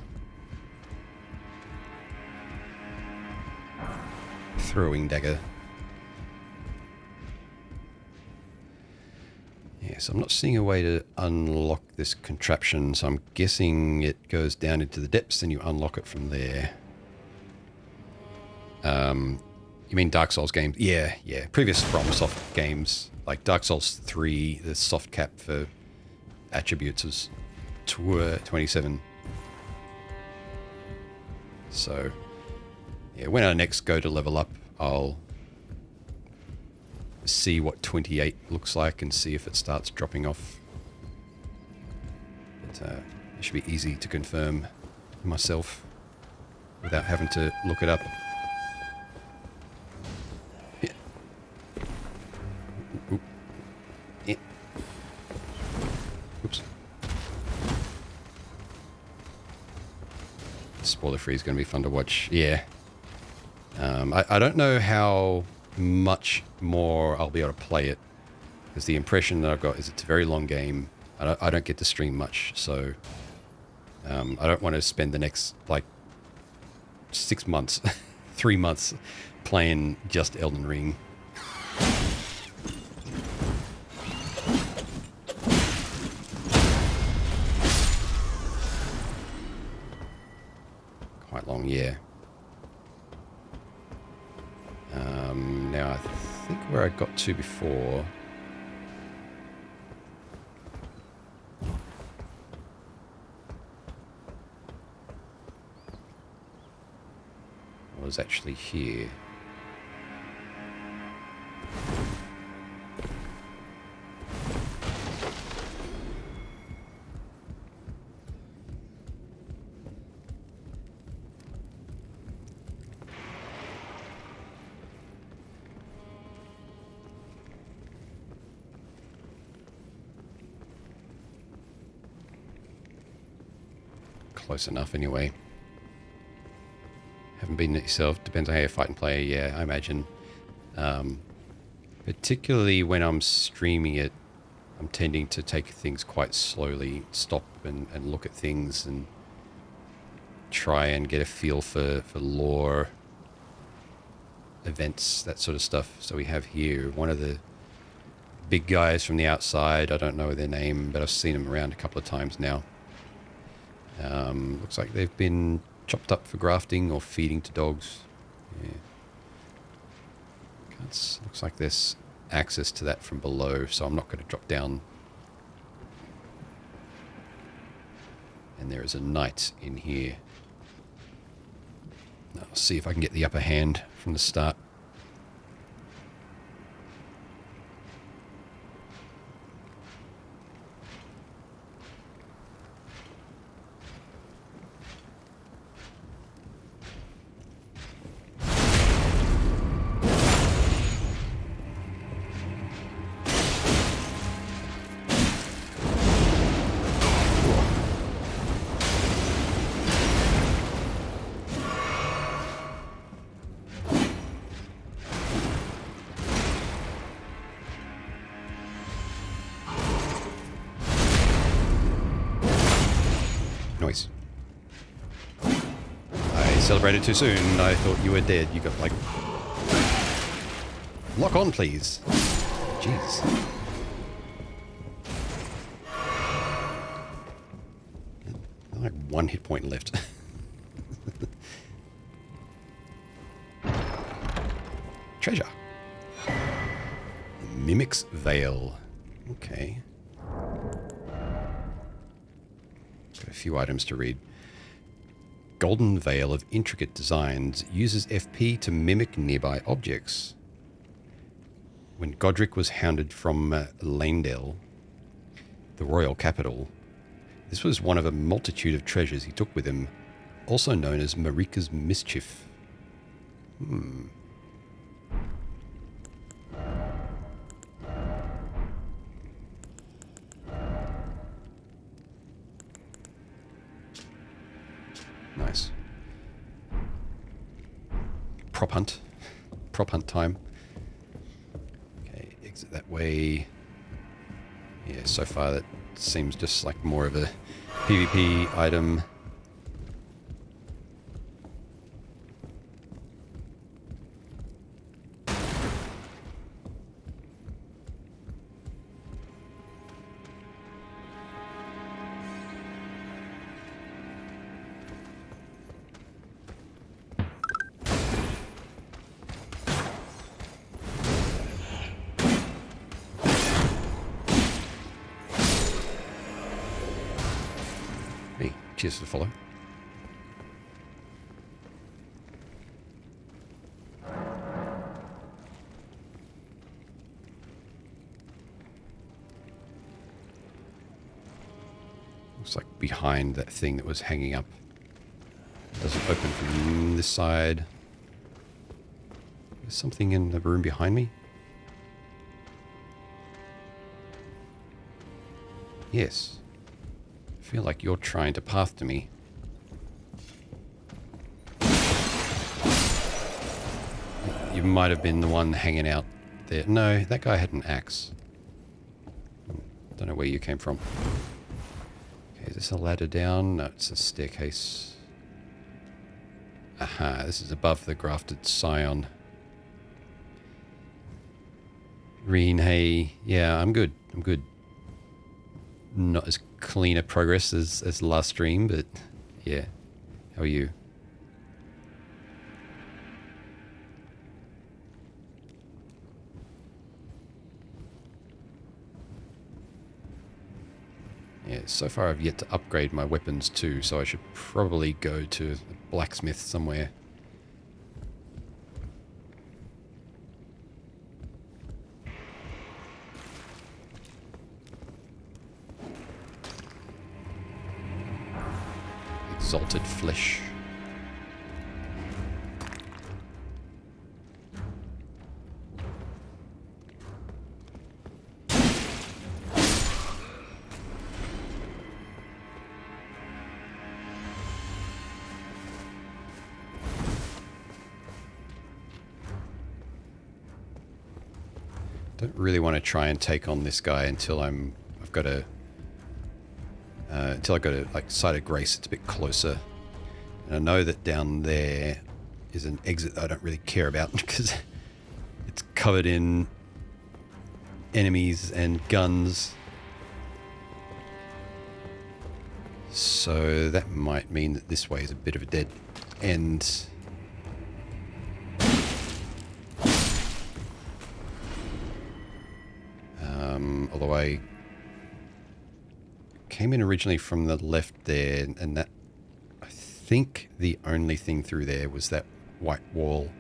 Speaker 1: Throwing dagger. Yeah, so I'm not seeing a way to unlock this contraption, so I'm guessing it goes down into the depths and you unlock it from there. You mean Dark Souls games? Yeah. Previous FromSoft games, like Dark Souls 3, the soft cap for attributes was 27. So, yeah, when I next go to level up, I'll see what 28 looks like and see if it starts dropping off. But it should be easy to confirm myself without having to look it up. Yeah. Oop. Yeah. Oops. Spoiler free is going to be fun to watch. Yeah. I don't know how much more I'll be able to play it, because the impression that I've got is it's a very long game. I don't get to stream much, so I don't want to spend the next like 6 months, 3 months playing just Elden Ring. Quite long, yeah. Now I think where I got to before was actually here. Close enough anyway. Haven't beaten it yourself. Depends on how you fight and play. Yeah, I imagine. Particularly when I'm streaming it, I'm tending to take things quite slowly, stop and look at things and try and get a feel for lore, events, that sort of stuff. So we have here one of the big guys from the outside. I don't know their name, but I've seen them around a couple of times now. Looks like they've been chopped up for grafting or feeding to dogs. Yeah. Looks like there's access to that from below, so I'm not going to drop down. And there is a knight in here. I'll see if I can get the upper hand from the start. Noise. I celebrated too soon. I thought you were dead. You got like... Lock on, please. Jeez. Like 1 hit point left. Treasure. Mimic's Veil. Okay. Got a few items to read. Golden Veil of intricate designs uses FP to mimic nearby objects. When Godric was hounded from Leyndell, the royal capital, this was one of a multitude of treasures he took with him, also known as Marika's Mischief. Nice. Prop hunt time. Exit that way. Yeah, so far that seems just like more of a PvP item. Hey, cheers to follow. Looks like behind that thing that was hanging up. Doesn't open from this side. There's something in the room behind me. Yes. I feel like you're trying to path to me. You might have been the one hanging out there. No, that guy had an axe. Don't know where you came from. Okay, is this a ladder down? No, it's a staircase. Aha, this is above the grafted scion. Reen, hey. Yeah, I'm good. I'm good. Not as clean a progress as the last stream, but yeah. How are you? Yeah, so far I've yet to upgrade my weapons too, so I should probably go to a blacksmith somewhere. Exalted flesh. Don't really want to try and take on this guy until I've got a like site of grace. It's a bit closer, and I know that down there is an exit that I don't really care about because it's covered in enemies and guns. So that might mean that this way is a bit of a dead end. Although I came in originally from the left there, and that, I think the only thing through there was that white wall.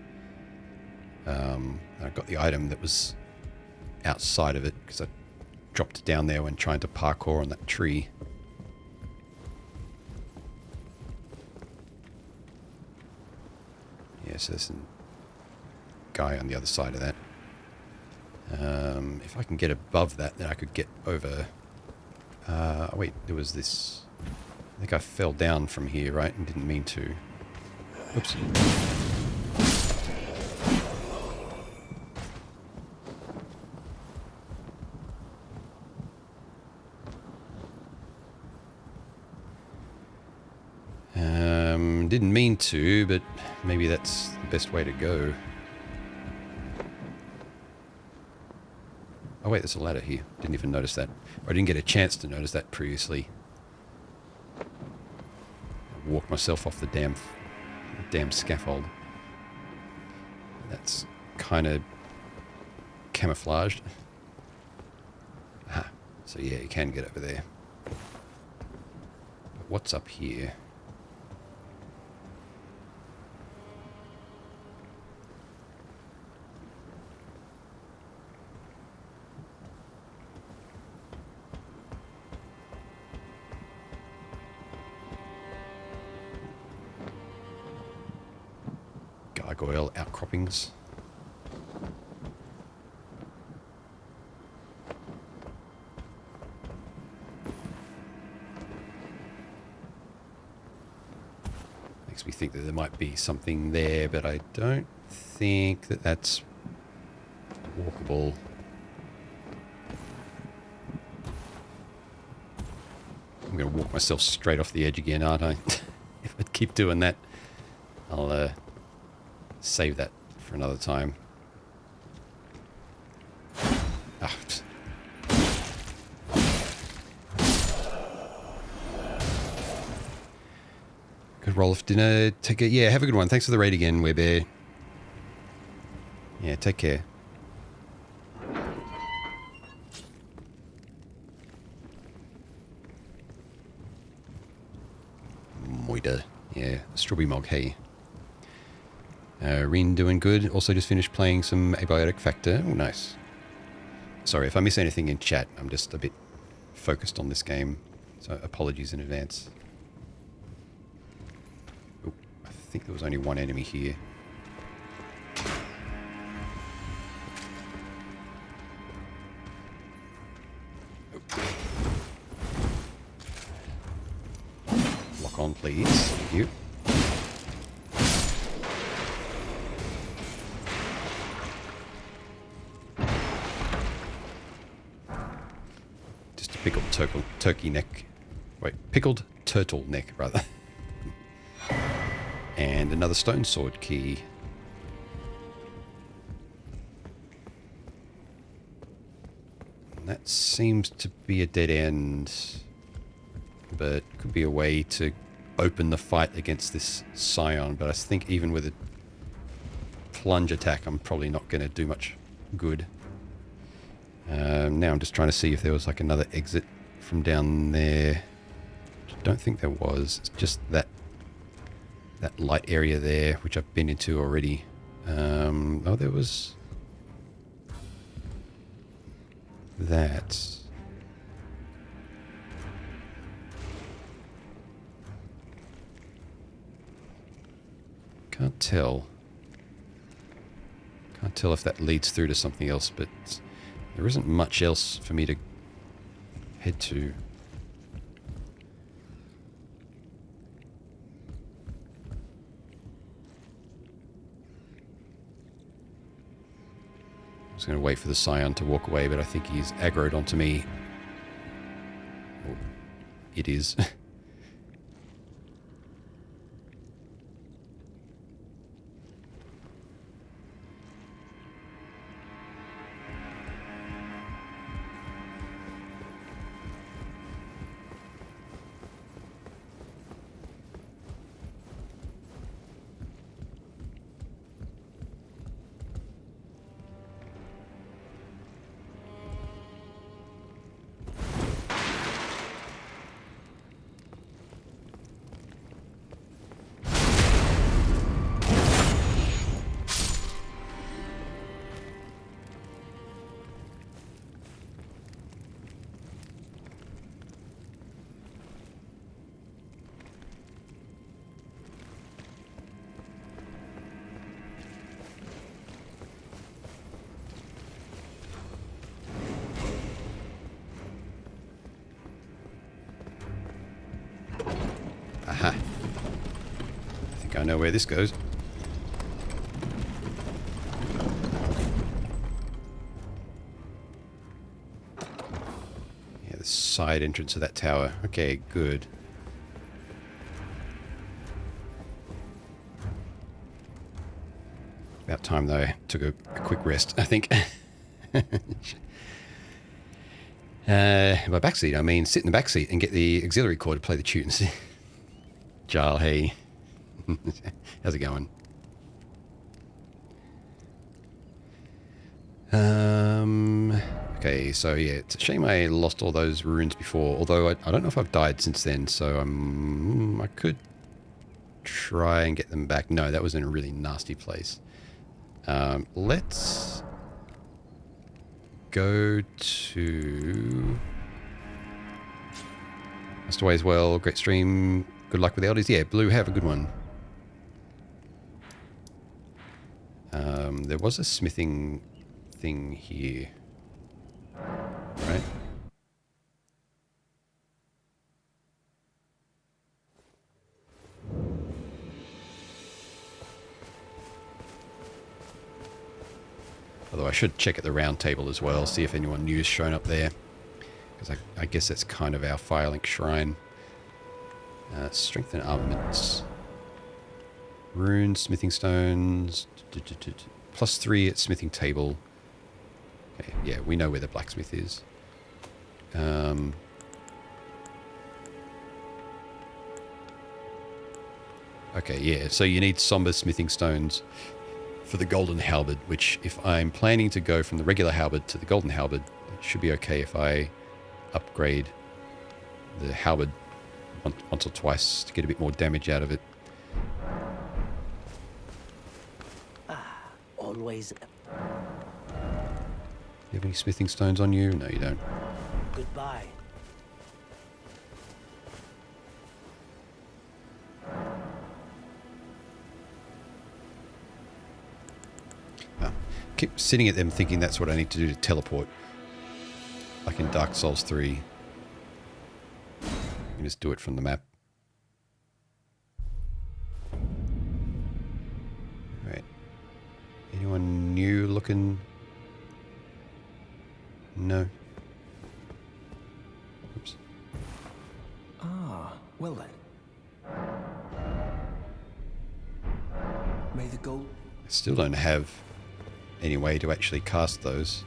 Speaker 1: I got the item that was outside of it because I dropped it down there when trying to parkour on that tree. Yeah, so there's a guy on the other side of that. If I can get above that, then I could get over... oh wait, there was this... I think I fell down from here, right? And didn't mean to. Oops. Didn't mean to, but maybe that's the best way to go. Oh wait, there's a ladder here. Didn't even notice that. Or I didn't get a chance to notice that previously. I walked myself off the damn scaffold. That's kind of camouflaged. Aha. So yeah, you can get over there. But what's up here? Gargoyle outcroppings. Makes me think that there might be something there, but I don't think that that's walkable. I'm going to walk myself straight off the edge again, aren't I? If I keep doing that, I'll save that for another time. Ah. Good roll of dinner. Take a, yeah, have a good one. Thanks for the raid again, Webear. Yeah, take care. Moida. Yeah, Strawberry Mog, hey. Rin doing good. Also just finished playing some Abiotic Factor. Oh, nice. Sorry, if I miss anything in chat, I'm just a bit focused on this game. So apologies in advance. Oh, I think there was only one enemy here. Lock on, please. Thank you. Just a pickled turkey neck. Wait, pickled turtle neck, rather. And another stone sword key. And that seems to be a dead end. But could be a way to open the fight against this Scion. But I think even with a plunge attack, I'm probably not going to do much good. Now I'm just trying to see if there was like another exit from down there. I don't think there was. It's just that light area there, which I've been into already. Oh, there was that. Can't tell. Can't tell if that leads through to something else, but there isn't much else for me to head to. I was going to wait for the Scion to walk away, but I think he's aggroed onto me. Oh, it is. Aha. I think I know where this goes. Yeah, the side entrance of that tower. Okay, good. About time, though. I took a quick rest, I think. My backseat, I mean, sit in the backseat and get the auxiliary cord to play the tunes. Jarl, hey. How's it going? Okay, so yeah, it's a shame I lost all those runes before, although I don't know if I've died since then, so I could try and get them back. No, that was in a really nasty place. Let's go to Must Away as well. Great stream. Good luck with the elders. Yeah, Blue, have a good one. There was a smithing thing here. Right? Although I should check at the round table as well, see if anyone new's shown up there. Because I guess that's kind of our Firelink shrine. Strength and armaments. Runes, smithing stones. +3 at smithing table. Okay, yeah, we know where the blacksmith is. Okay, yeah, so you need somber smithing stones for the golden halberd, which if I'm planning to go from the regular halberd to the golden halberd, it should be okay if I upgrade the halberd once or twice to get a bit more damage out of it.
Speaker 3: Always.
Speaker 1: You have any smithing stones on you? No, you don't.
Speaker 3: Goodbye.
Speaker 1: Keep sitting at them thinking that's what I need to do to teleport. Like in Dark Souls 3. You can just do it from the map. Right. Anyone new looking? No. Oops.
Speaker 5: Ah, well then. May the gold...
Speaker 1: I still don't have any way to actually cast those.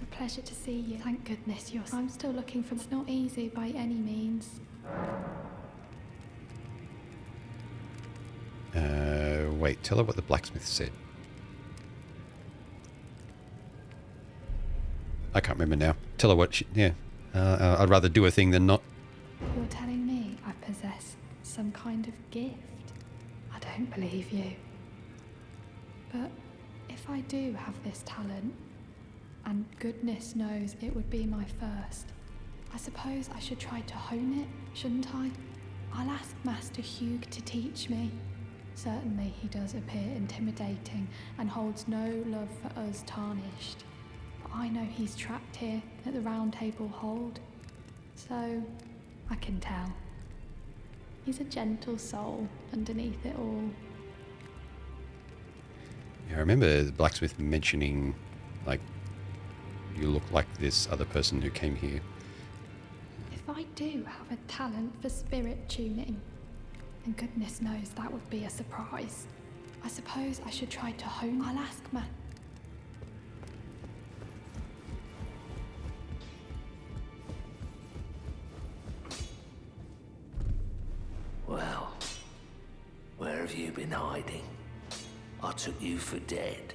Speaker 7: A pleasure to see you. Thank goodness you're... I'm still looking for... It's not easy by any means.
Speaker 1: Wait, tell her what the blacksmith said. I can't remember now. Tell her what she... Yeah. I'd rather do a thing than not.
Speaker 7: You're telling me I possess some kind of gift? I don't believe you. But if I do have this talent, and goodness knows it would be my first, I suppose I should try to hone it, shouldn't I? I'll ask Master Hugh to teach me. Certainly he does appear intimidating and holds no love for us tarnished. But I know he's trapped here at the Round Table Hold, so I can tell. He's a gentle soul underneath it all.
Speaker 1: Yeah, I remember the blacksmith mentioning, like, you look like this other person who came here.
Speaker 7: If I do have a talent for spirit tuning, and goodness knows that would be a surprise, I suppose I should try to hone. I'll ask Matt.
Speaker 3: Well, where have you been hiding? I took you for dead.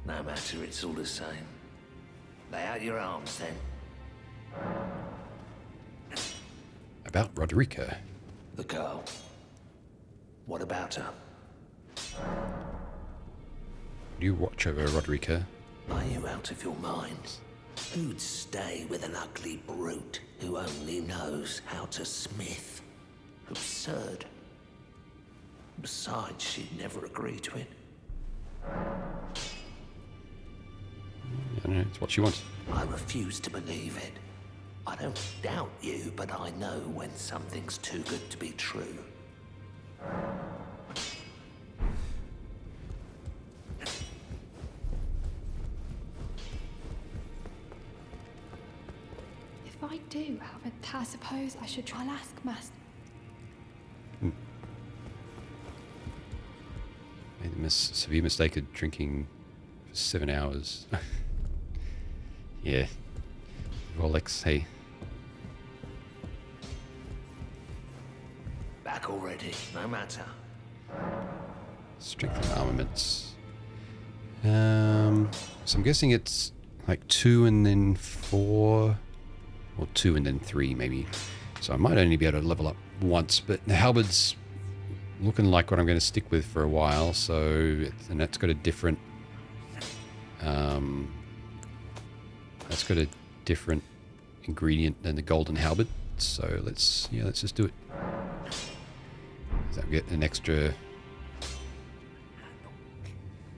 Speaker 3: No matter, it's all the same. Lay out your arms, then.
Speaker 1: About Roderica.
Speaker 3: The girl. What about her?
Speaker 1: You watch over Roderica.
Speaker 3: Are you out of your mind? Who'd stay with an ugly brute who only knows how to smith? Absurd. Besides, she'd never agree to it.
Speaker 1: I don't know, it's what she wants.
Speaker 3: I refuse to believe it. I don't doubt you, but I know when something's too good to be true.
Speaker 7: If I do have a I suppose I should try. I'll ask Master.
Speaker 1: Made the severe mistake of drinking for 7 hours. Yeah. Rolex, hey.
Speaker 3: Back already, no matter.
Speaker 1: Strength and armaments. So I'm guessing it's like 2 and then 4, or 2 and then 3 maybe. So I might only be able to level up once, but the halberd's looking like what I'm going to stick with for a while. So, and that's got a different, ingredient than the golden halberd. So let's just do it. So I'll get an extra,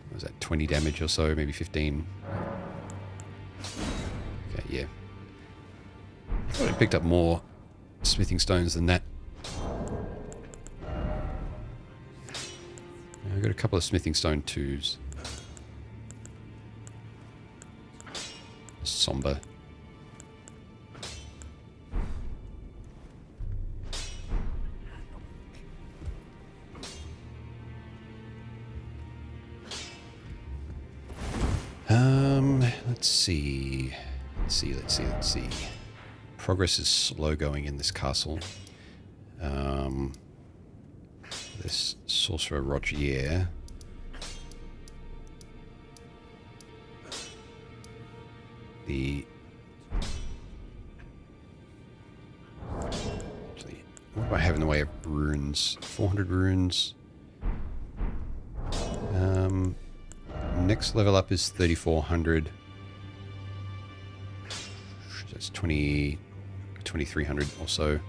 Speaker 1: what was that, 20 damage or so, maybe 15. Okay, yeah. I thought I picked up more smithing stones than that. couple of smithing stone 2s. Somber. Let's see. Let's see. Progress is slow going in this castle. This Sorcerer Rogier. Actually, what do I have in the way of runes? 400 runes. Next level up is 3,400. That's 2,300 or so.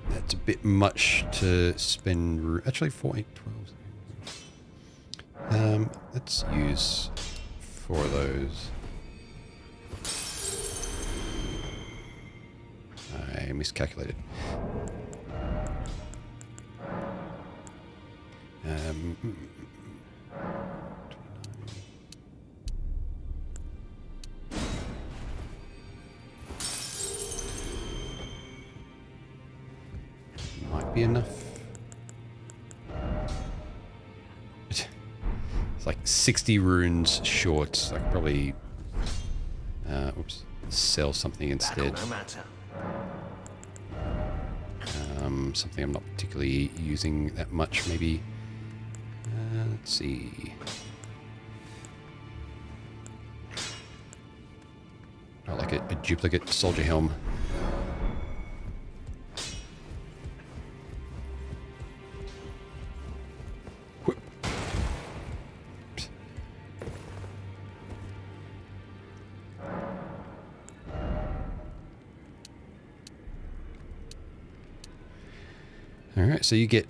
Speaker 1: That's a bit much to spend. Actually, 4, 8, 12. Let's use 4 of those. I miscalculated. Might be enough. It's like 60 runes short. I could probably sell something instead. Something I'm not particularly using that much, maybe. Let's see. I like a duplicate soldier helm. Whoop. Alright, so you get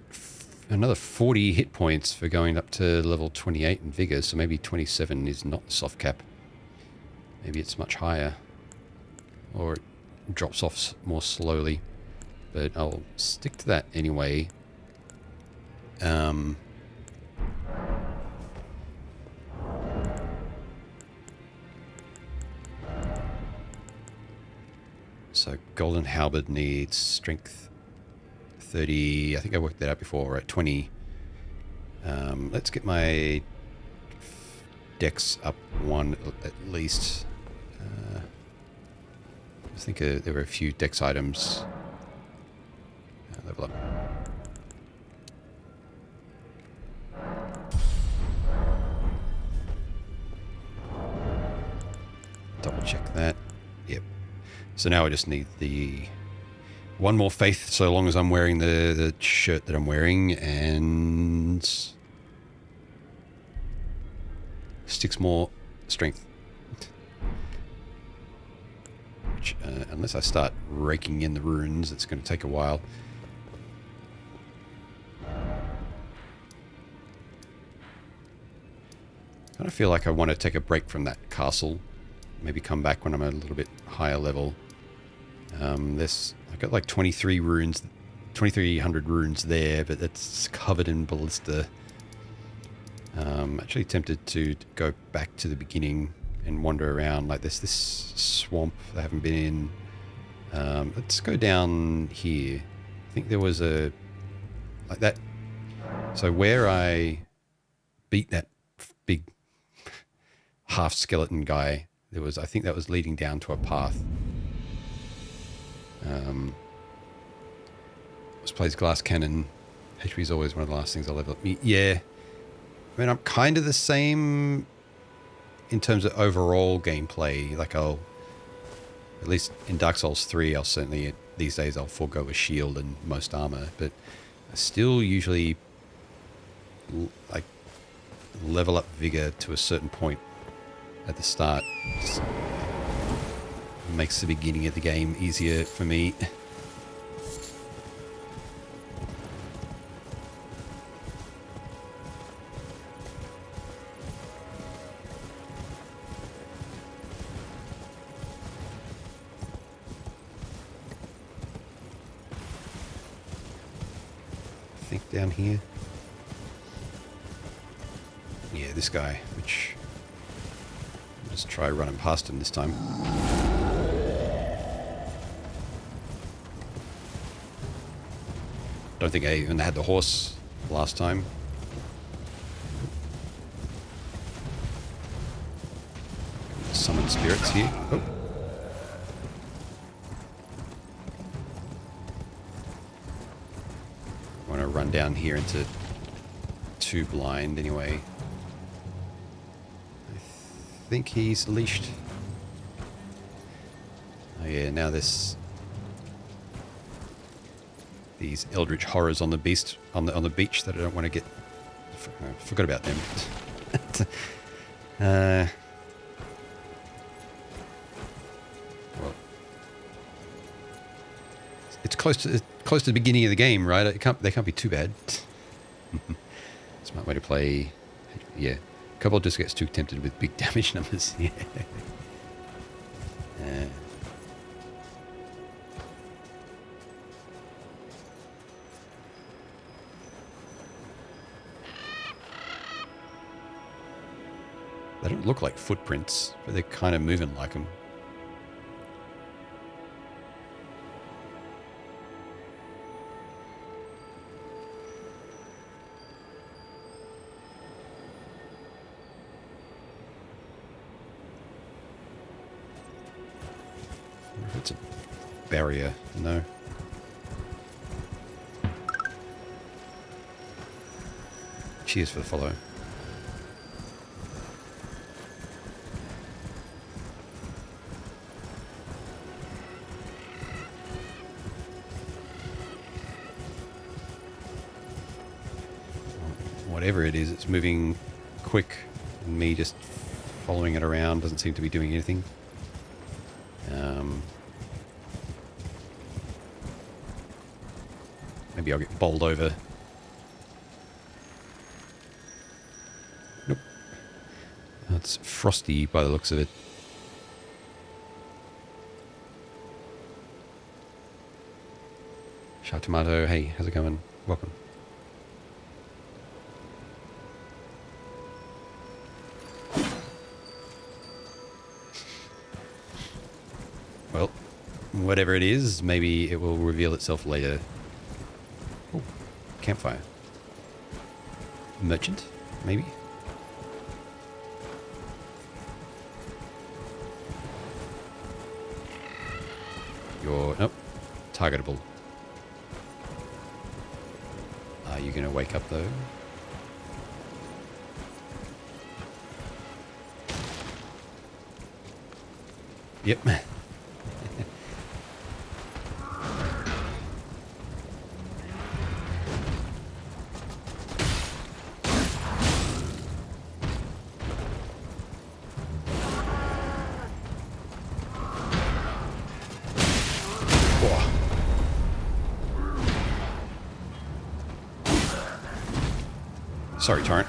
Speaker 1: another 40 hit points for going up to level 28 in Vigor, so maybe 27 is not the soft cap. Maybe it's much higher. Or it drops off more slowly. But I'll stick to that anyway. So Golden Halberd needs strength 30. I think I worked that out before, right? 20. Let's get my dex up 1 at least. I think there were a few dex items. Level up. Double check that. Yep. So now I just need the 1 more faith, so long as I'm wearing the shirt that I'm wearing, and 6 more strength. Which, unless I start raking in the runes, it's going to take a while. I kind of feel like I want to take a break from that castle. Maybe come back when I'm a little bit higher level. I got like 23 runes, 2,300 runes there, but it's covered in ballista. Actually tempted to go back to the beginning and wander around. Like this swamp I haven't been in. Let's go down here. I think there was a like that. So where I beat that big half skeleton guy, there was, I think that was leading down to a path. This plays glass cannon. HP is always one of the last things I'll level up. Yeah. I mean, I'm kind of the same in terms of overall gameplay. Like at least in Dark Souls 3, I'll certainly, these days I'll forego a shield and most armor, but I still usually like level up vigor to a certain point at the start. Just makes the beginning of the game easier for me. I think down here. this guy, which I'll just try running past him this time. Don't think I even had the horse last time. Summon spirits here. Oh. I want to run down here into too blind anyway. I think he's leashed. Oh yeah, now there's these eldritch horrors on the beast on the beach that I don't want to get. I forgot about them. Well, it's close to the beginning of the game, right? They can't be too bad. Smart way to play. Yeah, Kobold just gets too tempted with big damage numbers. Yeah. They don't look like footprints, but they're kind of moving like them. I wonder if it's a barrier. No. Cheers for the follow. Whatever it is, it's moving quick, and me just following it around doesn't seem to be doing anything. Maybe I'll get bowled over. Nope. That's frosty by the looks of it. Shark Tomato, hey, how's it going? Welcome. Well, whatever it is, maybe it will reveal itself later. Oh, campfire. Merchant, maybe? Nope, targetable. Are you going to wake up though? Yep. Sorry, Torrent.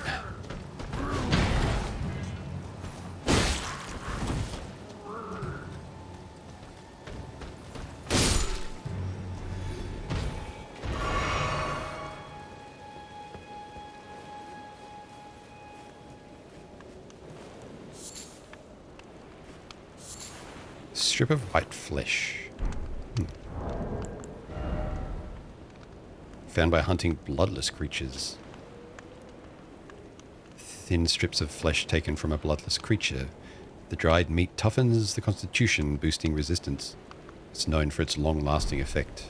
Speaker 1: Strip of white flesh. Found by hunting bloodless creatures. Thin strips of flesh taken from a bloodless creature. The dried meat toughens the constitution, boosting resistance. It's known for its long-lasting effect.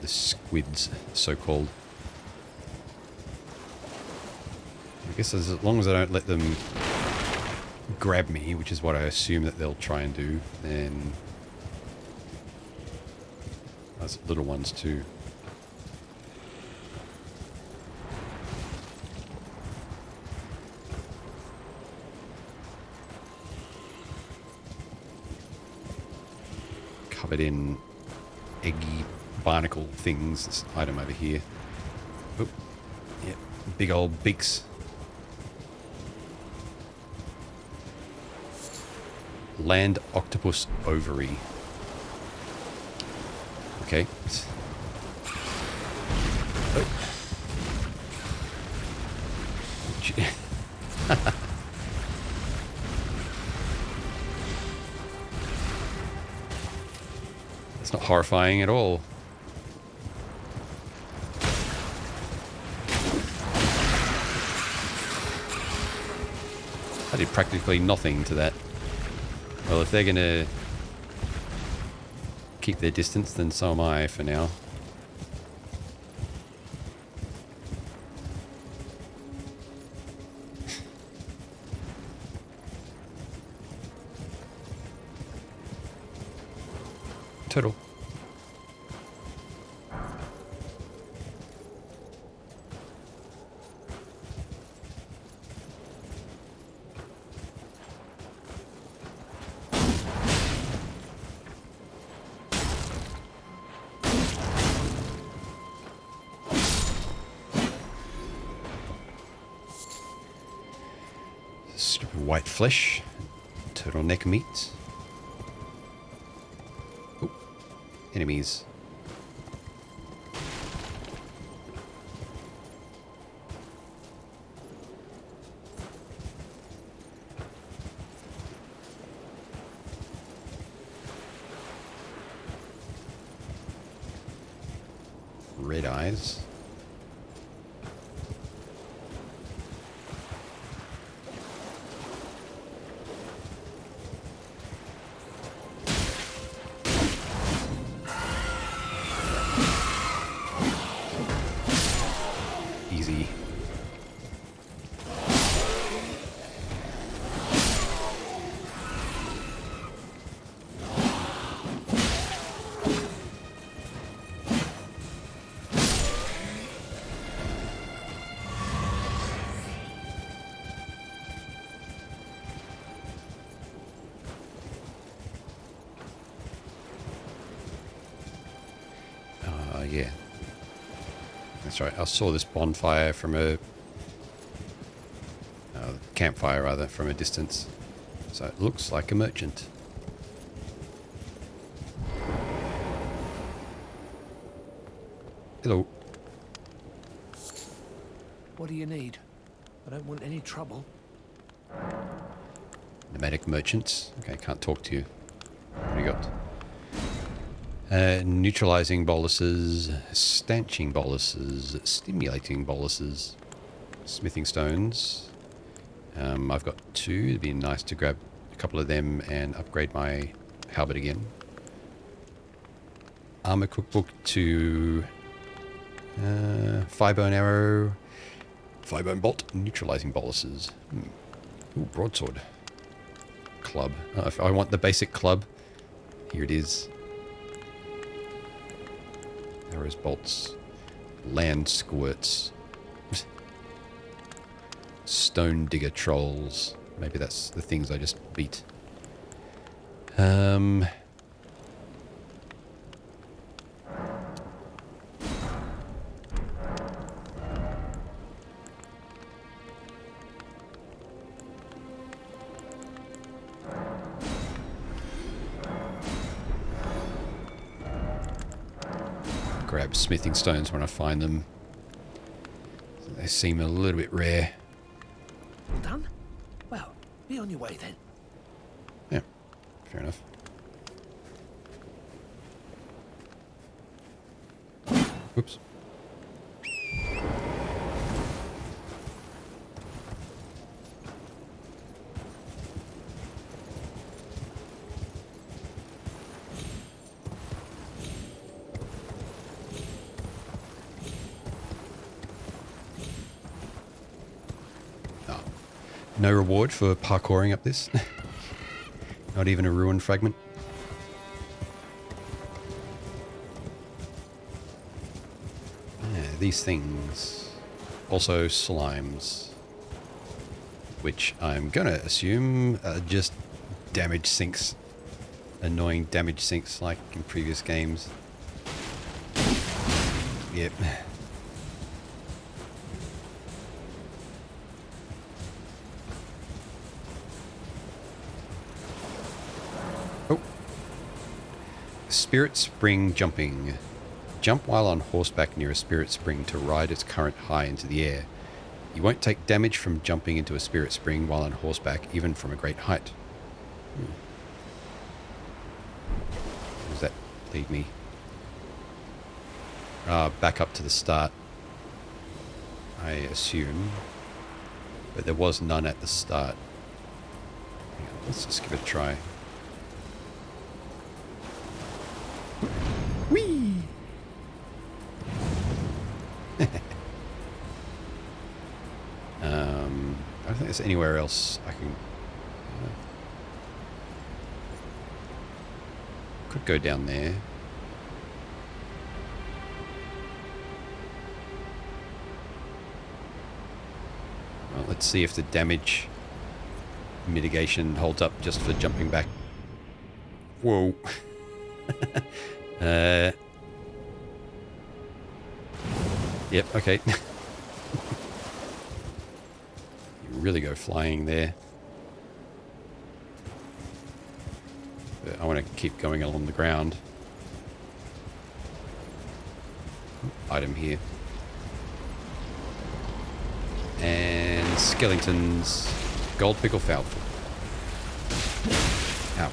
Speaker 1: The squids, so-called. I guess as long as I don't let them grab me, which is what I assume that they'll try and do, then... That's little ones too. covered in eggy barnacle things. This item over here. Oop. Yep. Big old beaks. Land octopus ovary. Okay. Oh. It's not horrifying at all. I did practically nothing to that. Well, if they're going to keep their distance, then so am I for now. Turtle. Strip of white flesh, turtleneck meat. Oh, enemies. Red eyes. Easy. Yeah. That's right. I saw this bonfire from a campfire, rather, from a distance. So it looks like a merchant. Hello.
Speaker 6: What do you need? I don't want any trouble.
Speaker 1: Nomadic merchants. Okay, can't talk to you. What do you got? Neutralizing boluses, stanching boluses, stimulating boluses, smithing stones. I've got 2. It'd be nice to grab a couple of them and upgrade my halberd again. Armor cookbook to firebone arrow, firebone bolt, neutralizing boluses. Ooh, broadsword. Club. If I want the basic club, here it is. Arrows, bolts, land squirts, stone digger trolls. Maybe that's the things I just beat. Grab smithing stones when I find them. They seem a little bit rare.
Speaker 6: All done? Well, be on your way then.
Speaker 1: Yeah, fair enough. Oops. No reward for parkouring up this. Not even a ruin fragment. Yeah, these things. Also slimes. Which I'm gonna assume are just damage sinks annoying damage sinks like in previous games. Yep. Oh. Spirit Spring jumping. Jump while on horseback near a spirit spring to ride its current high into the air. You won't take damage from jumping into a spirit spring while on horseback, even from a great height. Where does that lead me? Back up to the start, I assume. But there was none at the start. Hang on, let's just give it a try. Whee! I don't think there's anywhere else I can... could go down there. Well, let's see if the damage mitigation holds up just for jumping back. Whoa. Yep, okay. You really go flying there. But I want to keep going along the ground. Item here. And skeletons. Gold pickle foul. Ow.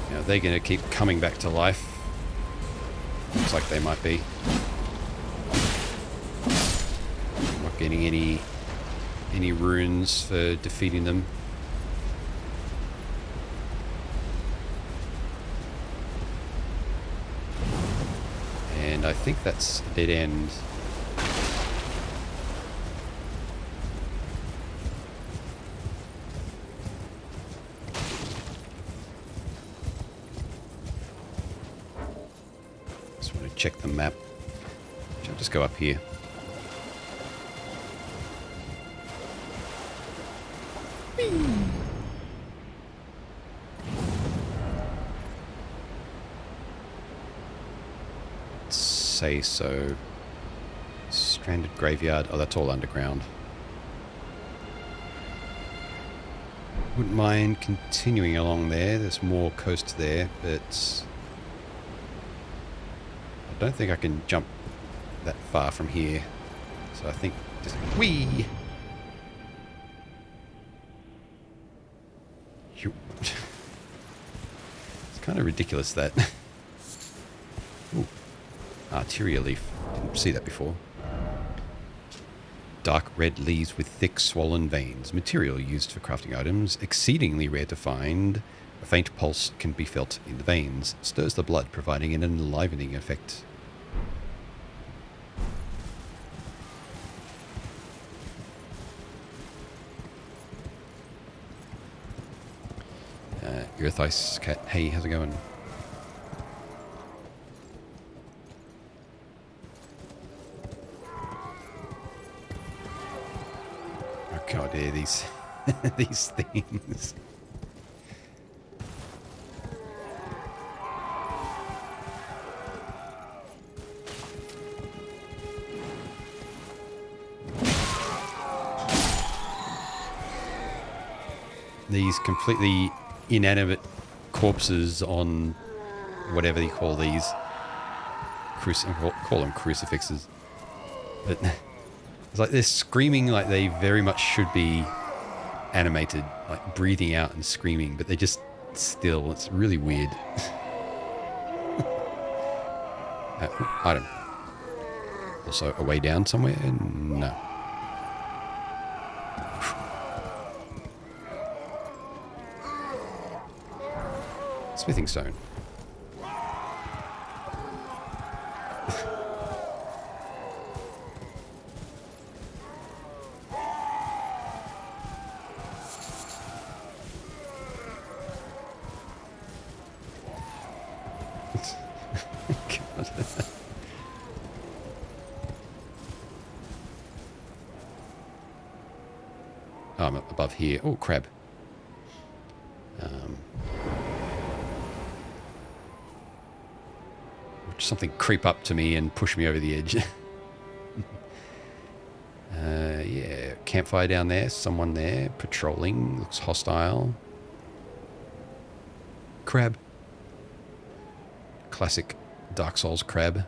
Speaker 1: Now they're going to keep coming back to life. Looks like they might be. Not getting any runes for defeating them. And I think that's a dead end. Just want to check the map. I'll just go up here. Say so. Stranded graveyard. Oh, that's all underground. Wouldn't mind continuing along there. There's more coast there, but I don't think I can jump that far from here. So I think just whee. It's kind of ridiculous that. Ooh. Arteria leaf. Didn't see that before. Dark red leaves with thick swollen veins. Material used for crafting items. Exceedingly rare to find. A faint pulse can be felt in the veins. Stirs the blood, providing an enlivening effect. Earth Ice Cat. Hey, how's it going? Oh god, yeah, these these things. These completely inanimate corpses on whatever you call these. Call them crucifixes. But it's like they're screaming like they very much should be animated, like breathing out and screaming, but they're just still. It's really weird. Item. Also a way down somewhere? No. Smithing stone. God. Oh, I'm above here. Oh, crab. Something creep up to me and push me over the edge. Yeah, campfire down there. Someone there patrolling. Looks hostile. Crab. Classic Dark Souls crab.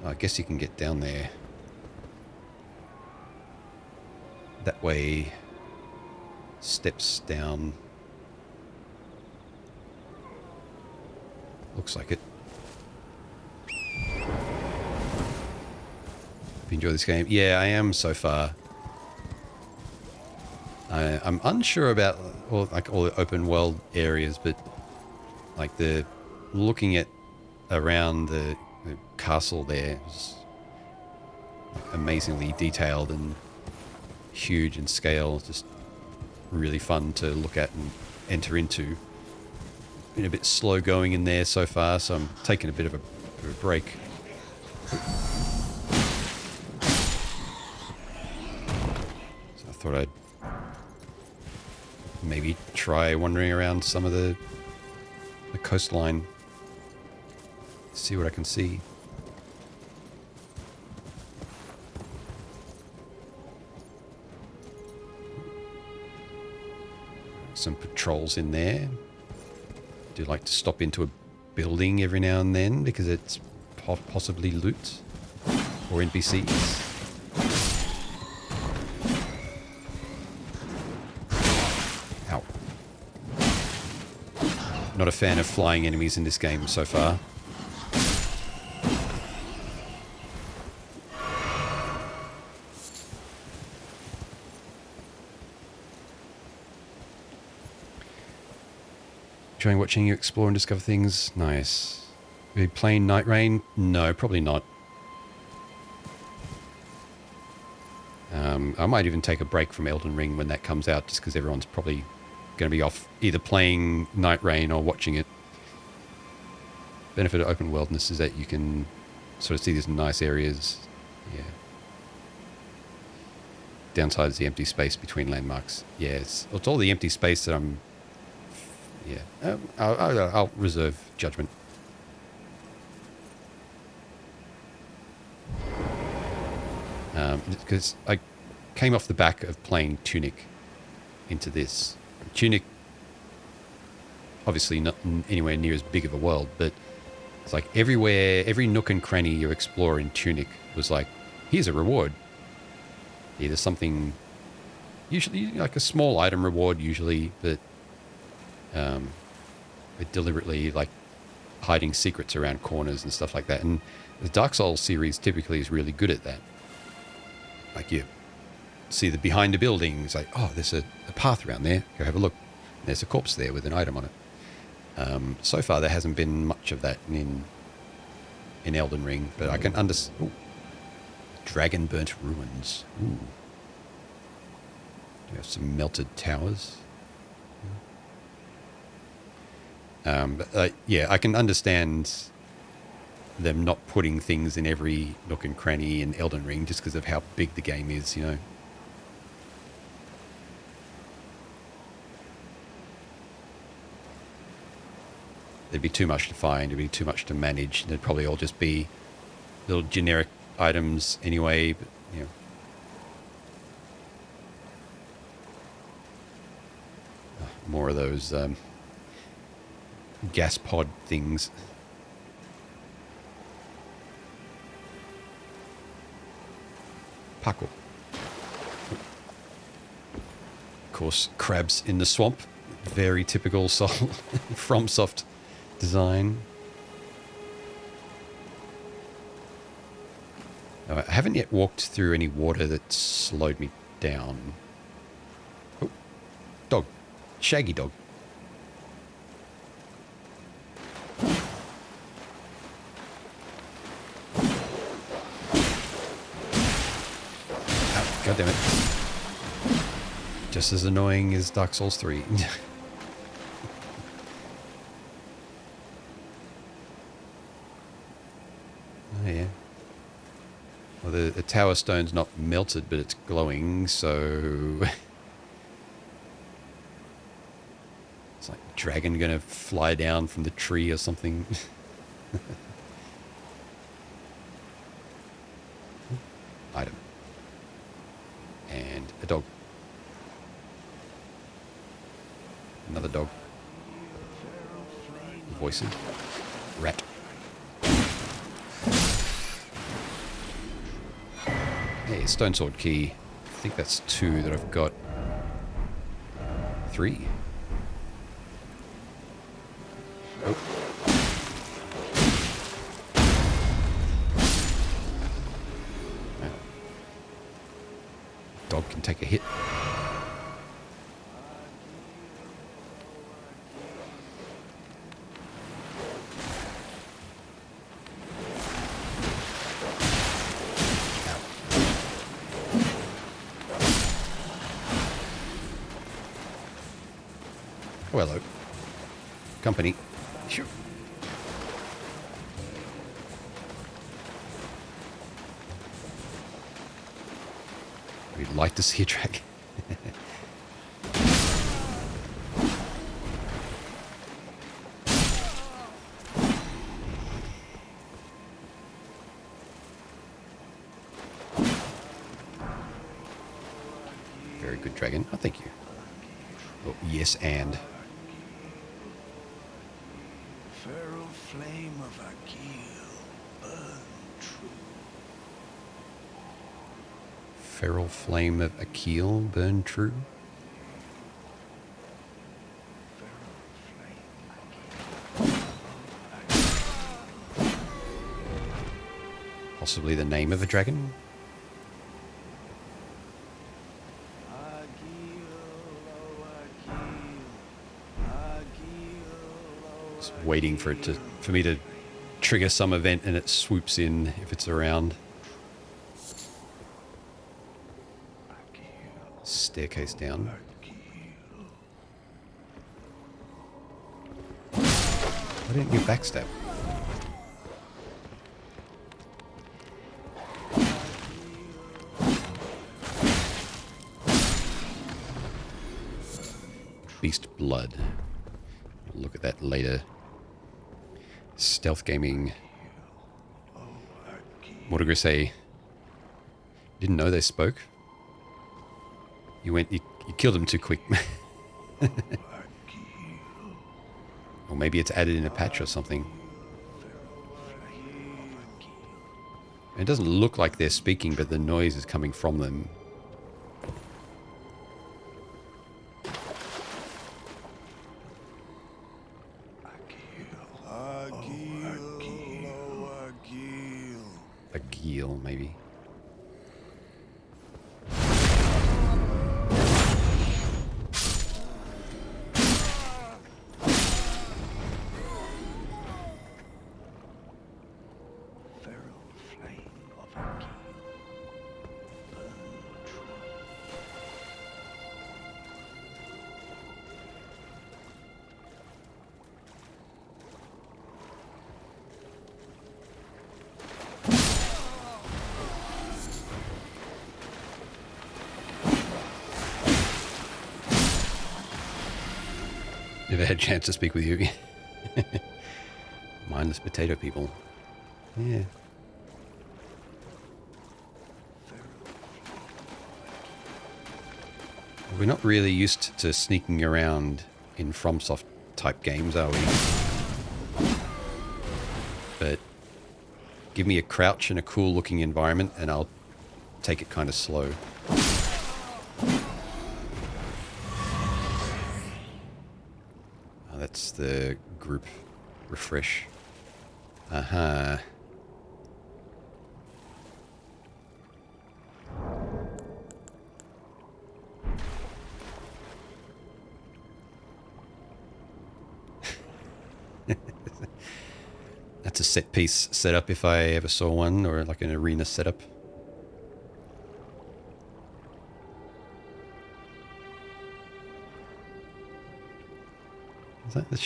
Speaker 1: I guess you can get down there. That way. Steps down. Looks like it. Hope you enjoy this game. Yeah, I am so far. I'm unsure about all the open world areas, but like the looking at around the castle there is amazingly detailed and huge in scale. Just really fun to look at and enter into. Been a bit slow going in there so far, so I'm taking a bit of a break. So I thought I'd maybe try wandering around some of the coastline, see what I can see. Some patrols in there. Do like to stop into a building every now and then because it's possibly loot or NPCs. Ow. Not a fan of flying enemies in this game so far. Enjoying watching you explore and discover things. Nice. Are you playing Night Rain? No, probably not. I might even take a break from Elden Ring when that comes out, just because everyone's probably going to be off either playing Night Rain or watching it. Benefit of open worldness is that you can sort of see these nice areas. Yeah. Downside is the empty space between landmarks. Yes, it's all the empty space that I'm... Yeah, I'll reserve judgment. Because I came off the back of playing Tunic into this. Tunic, obviously not anywhere near as big of a world, but it's like everywhere, every nook and cranny you explore in Tunic was like, here's a reward. Either something, usually like a small item reward usually, but deliberately like hiding secrets around corners and stuff like that. And the Dark Souls series typically is really good at that. Like you see the behind a building, it's like, oh, there's a path around there. Go have a look. There's a corpse there with an item on it. So far there hasn't been much of that in Elden Ring, but I can understand. Dragon burnt ruins. Ooh. Do we have some melted towers? Yeah, I can understand them not putting things in every nook and cranny in Elden Ring just because of how big the game is, you know. There'd be too much to find, there'd be too much to manage. They'd probably all just be little generic items anyway, but, you know. More of those gas pod things. Parkour. Of course, crabs in the swamp. Very typical FromSoft design. I haven't yet walked through any water that slowed me down. Oh, dog. Shaggy dog. God damn it. Just as annoying as Dark Souls 3. Oh, yeah. Well, the tower stone's not melted, but it's glowing, so... It's like a dragon gonna fly down from the tree or something. Item. And a dog. Another dog. Voices. Rat. Hey, stone sword key. I think that's 2 that I've got. 3. Oh. Wow. Dog can take a hit. Oh, hello. Company. Sure. We'd like to see a dragon. Very good dragon. Oh, thank you. Oh, yes, and.
Speaker 8: Feral flame of Akil, burn true.
Speaker 1: Feral flame of Akil, burn true. Possibly the name of a dragon. Just waiting for me to trigger some event and it swoops in if it's around. Staircase down. Why didn't you backstab? Beast blood. We'll look at that later. Stealth gaming. What did I say? Didn't know they spoke. You killed him too quick. Or maybe it's added in a patch or something. It doesn't look like they're speaking, but the noise is coming from them. Agil, maybe. Never had a chance to speak with you. Mindless potato people. Yeah. We're not really used to sneaking around in FromSoft type games, are we? But give me a crouch and a cool looking environment and I'll take it kind of slow. That's the group refresh. Aha. That's a set piece setup if I ever saw one, or like an arena setup. Is that the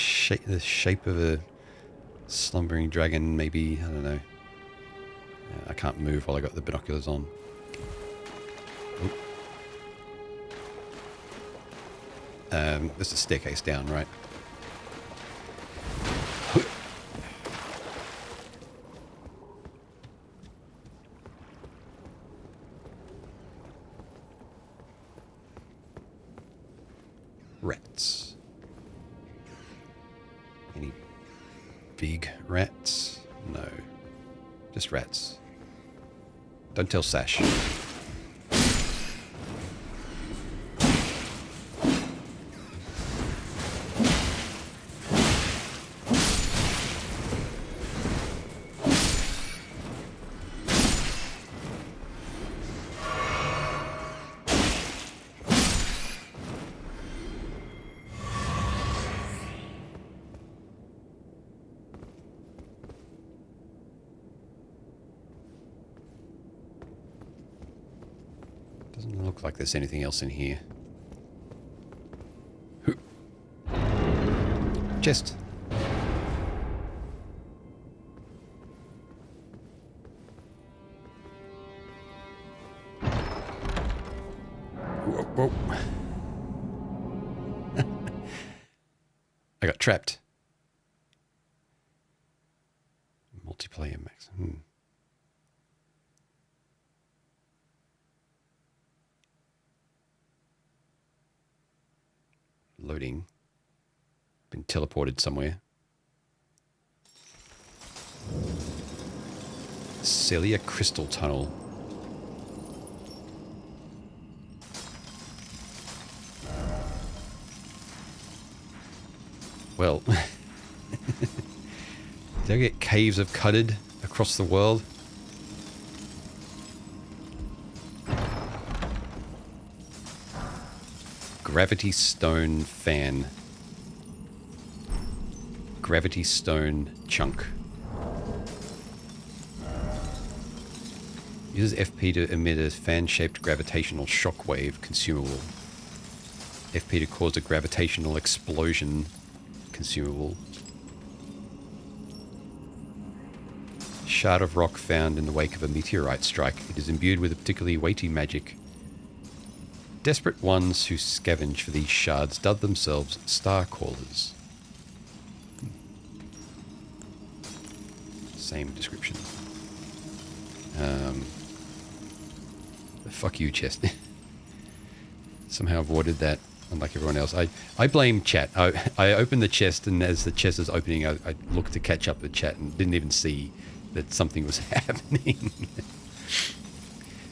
Speaker 1: shape of a slumbering dragon? Maybe, I don't know. I can't move while I got the binoculars on. There's a staircase down, right? Rats. Any big rats? No. Just rats. Don't tell Sash. Doesn't look like there's anything else in here. Chest. Whoa, whoa. I got trapped. Multiplayer max. Loading. Been teleported somewhere. Celia Crystal Tunnel. Well, did I get caves of Cudded across the world? Gravity Stone Fan. Gravity Stone Chunk. Uses FP to emit a fan-shaped gravitational shockwave consumable. FP to cause a gravitational explosion consumable. Shard of rock found in the wake of a meteorite strike. It is imbued with a particularly weighty magic. Desperate ones who scavenge for these shards dub themselves Star Callers. Same description. Fuck you, chest. Somehow avoided that, unlike everyone else. I blame chat. I opened the chest, and as the chest is opening, I looked to catch up the chat and didn't even see that something was happening.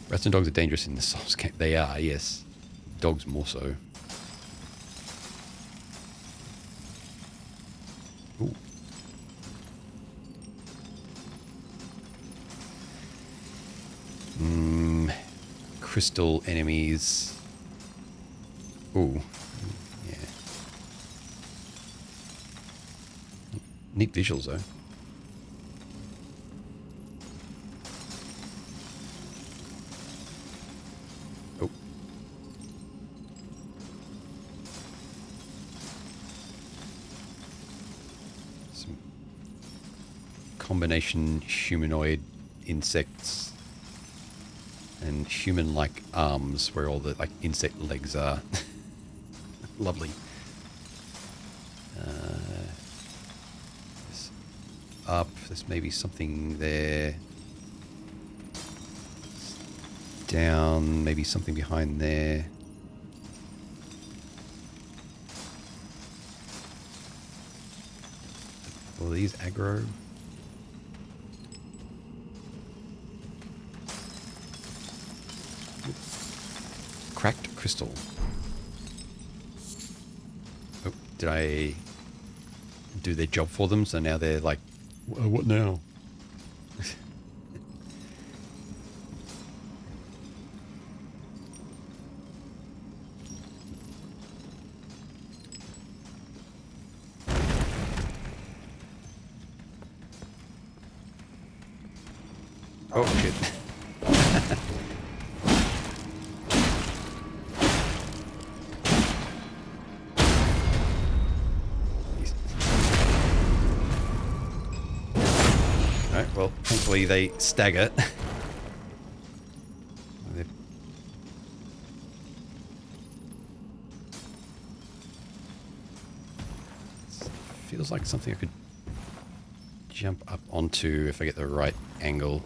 Speaker 1: Rats and dogs are dangerous in the Souls game. They are, yes. Dogs more so. Ooh. Crystal enemies. Ooh. Yeah. Neat visuals though. Oh. Some combination humanoid insects and human-like arms where all the like insect legs are. Lovely. This up. There's maybe something there. Down. Maybe something behind there. All these aggro. Cracked crystal. Oh, did I do their job for them? So now they're like, what now? Oh, shit. Alright, well, thankfully they stagger. Feels like something I could jump up onto if I get the right angle.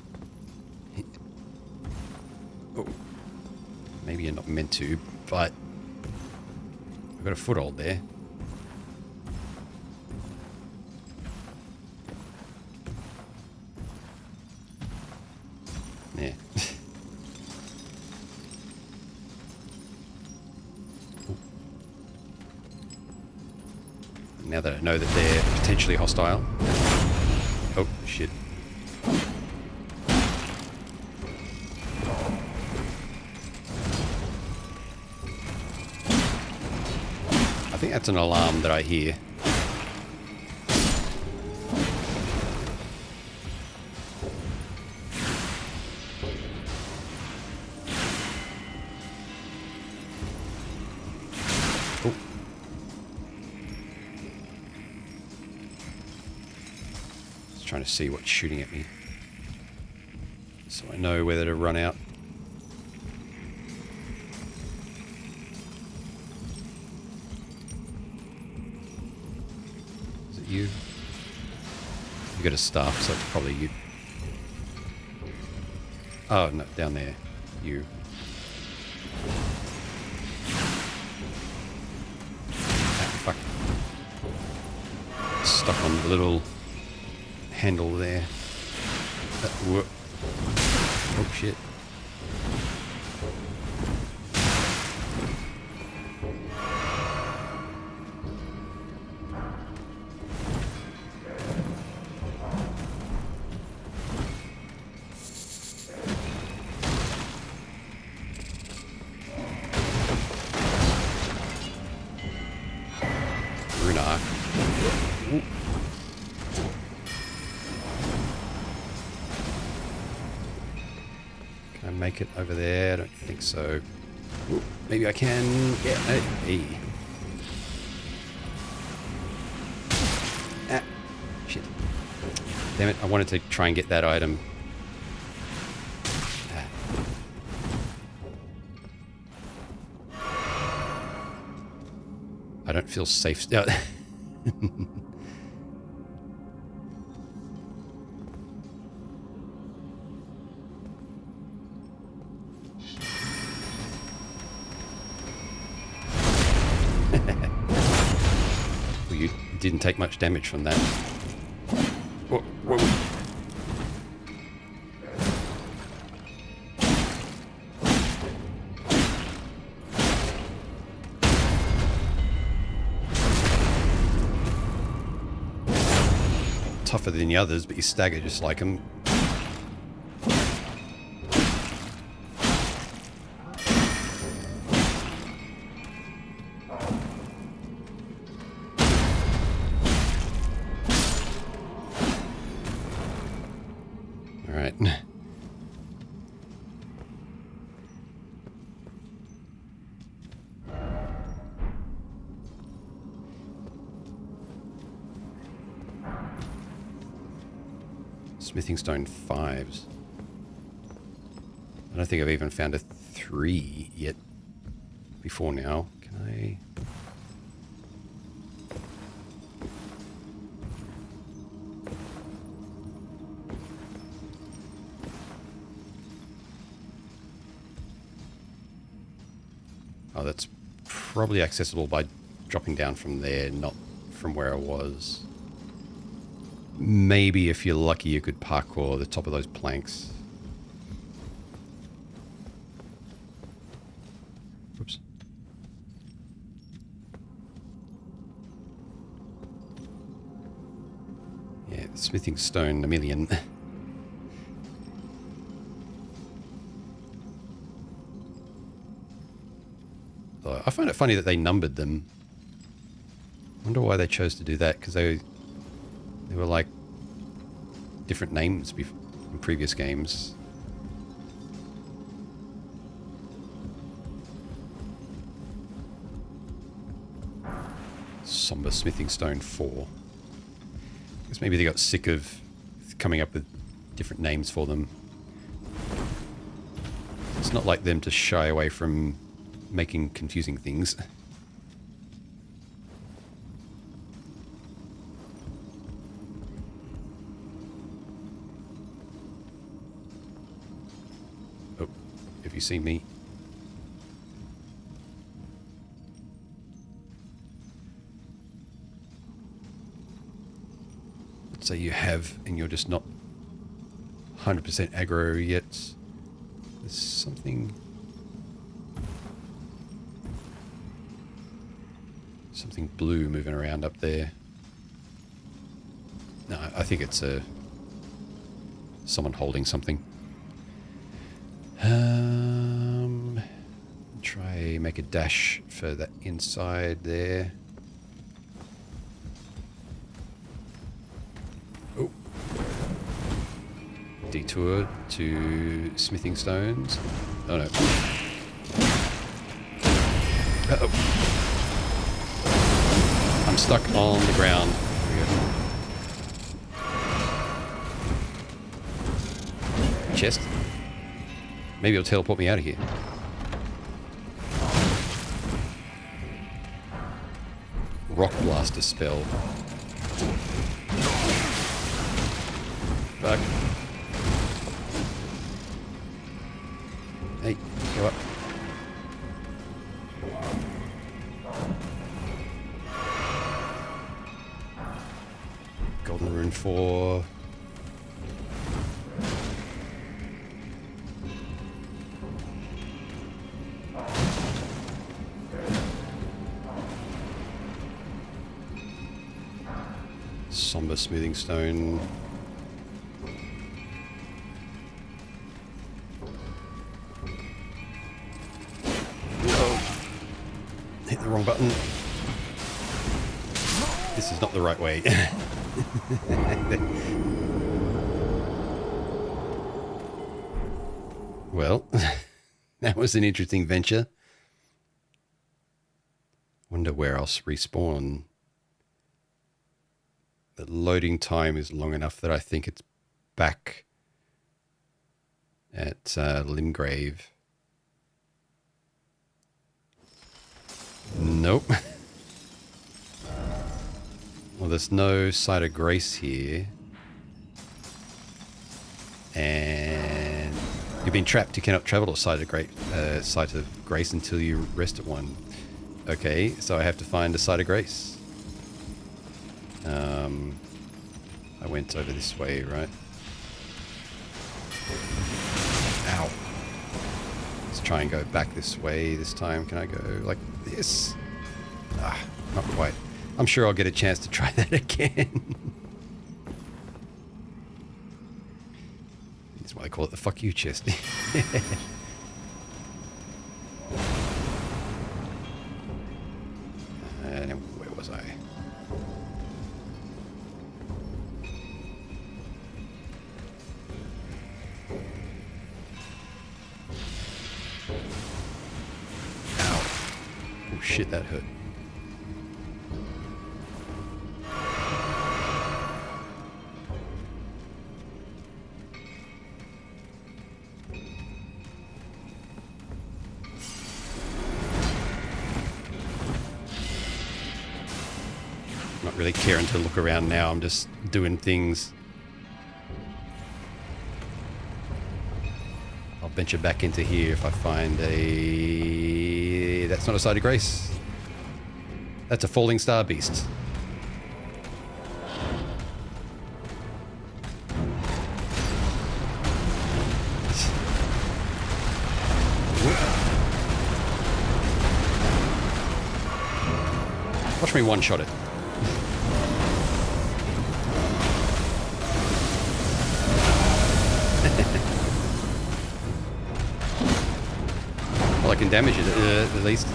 Speaker 1: Oh, maybe you're not meant to, but I've got a foothold there. Yeah. Now that I know that they're potentially hostile. Oh, shit. I think that's an alarm that I hear. Trying to see what's shooting at me, so I know whether to run out. Is it you? You got a staff, so it's probably you. Oh no, down there, you. Ah, fuck. Stuck on the little handle there. Oh shit. Runar. Ooh. Make it over there? I don't think so. Ooh, maybe I can. Yeah. Hey. Ah. Shit. Damn it. I wanted to try and get that item. Ah. I don't feel safe. You didn't take much damage from that. Whoa, whoa. Tougher than the others, but you stagger just like them. Alright. Smithing stone 5s. I don't think I've even found a 3 yet before now. Can I... Oh, that's probably accessible by dropping down from there, not from where I was. Maybe if you're lucky you could parkour the top of those planks. Oops. Yeah, smithing stone, a million. I find it funny that they numbered them. I wonder why they chose to do that, because they were like different names in previous games. Somber smithing stone 4. I guess maybe they got sick of coming up with different names for them. It's not like them to shy away from making confusing things. Oh, have you seen me? Let's say you have, and you're just not 100% aggro yet. There's something blue moving around up there. No, I think it's someone holding something. Try make a dash for that inside there. Oh. Detour to smithing stones. Oh no. Uh-oh. I'm stuck on the ground. There we go. Chest. Maybe it'll teleport me out of here. Rock blaster spell. Fuck. Hey, go up. Golden rune 4. Somber smoothing stone. Hit the wrong button. This is not the right way. Well, that was an interesting venture. Wonder where else respawn. The loading time is long enough that I think it's back at Limgrave. Nope. Well, there's no site of grace here. And you've been trapped. You cannot travel to site of grace until you rest at one. Okay, so I have to find a site of grace. I went over this way, right? Ow. Let's try and go back this way this time. Can I go like this? Ah, not quite. I'm sure I'll get a chance to try that again. That's why I call it the fuck you chest. And where was I? Oh shit, that hurt. Not really caring to look around now, I'm just doing things. I'll venture back into here if I find a... That's not a site of grace. That's a falling star beast. Watch me one-shot it. Well, I can damage it at least.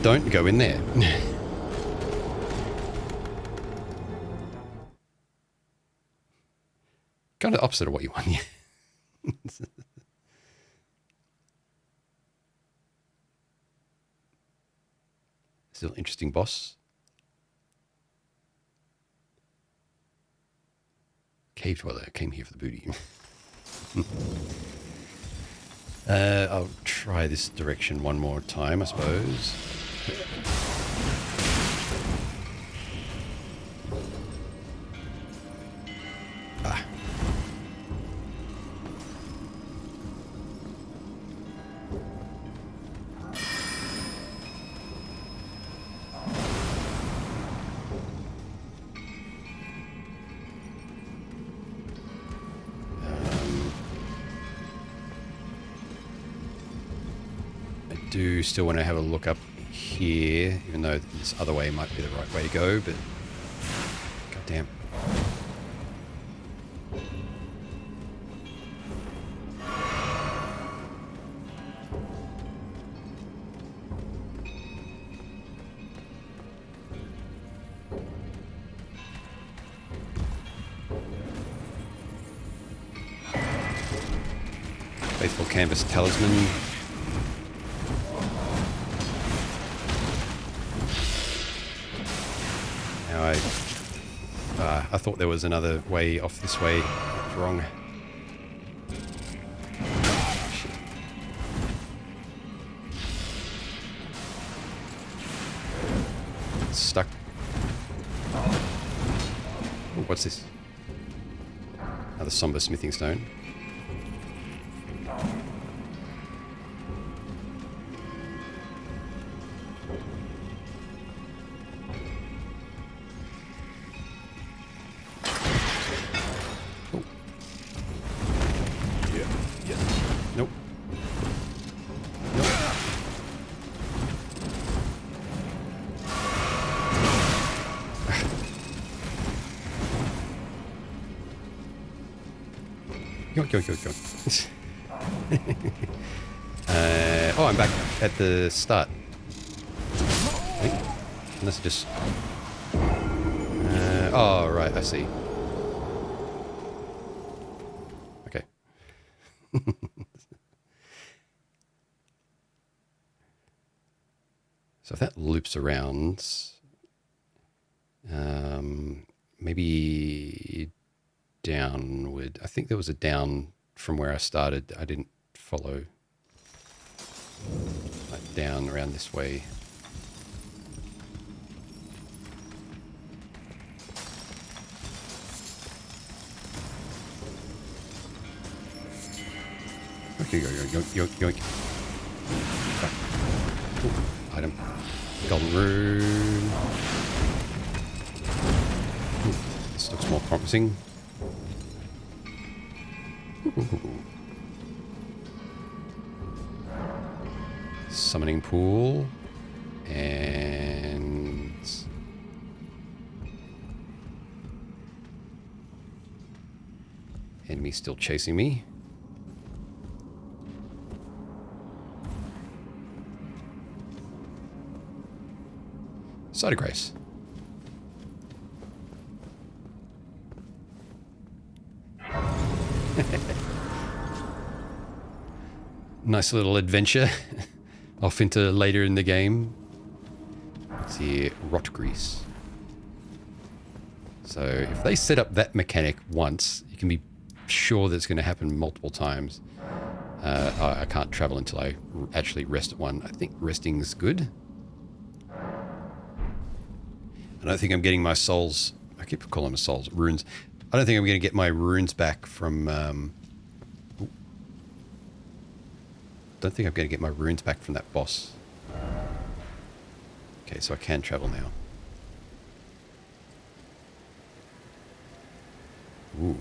Speaker 1: don't go in there. Kind of opposite of what you want, yeah. Still interesting boss. Cave dweller came here for the booty. I'll try this direction one more time, I suppose. Ah. Do still want to have a look up here, even though this other way might be the right way to go, but goddamn. Faithful canvas talisman. I thought there was another way off this way. It's wrong. Shit. It's stuck. Ooh, what's this? Another somber smithing stone. Go. Oh, I'm back at the start. Wait, unless it just... oh, right, I see. Okay. So if that loops around, maybe downward. I think there was a down from where I started. I didn't follow. Like down around this way. Okay, yoink. Ooh, item. Golden rune. Ooh, this looks more promising. Summoning pool. And... enemy still chasing me. Side of Grace. Nice little adventure off into later in the game. Let's see, rot grease. So if they set up that mechanic once, you can be sure that it's going to happen multiple times. I can't travel until I actually rest at one. I think resting's good. I don't think I'm getting my souls. I keep calling them souls, runes. I don't think I'm going to get my runes back from... don't think I'm going to get my runes back from that boss. Okay, so I can travel now. Ooh.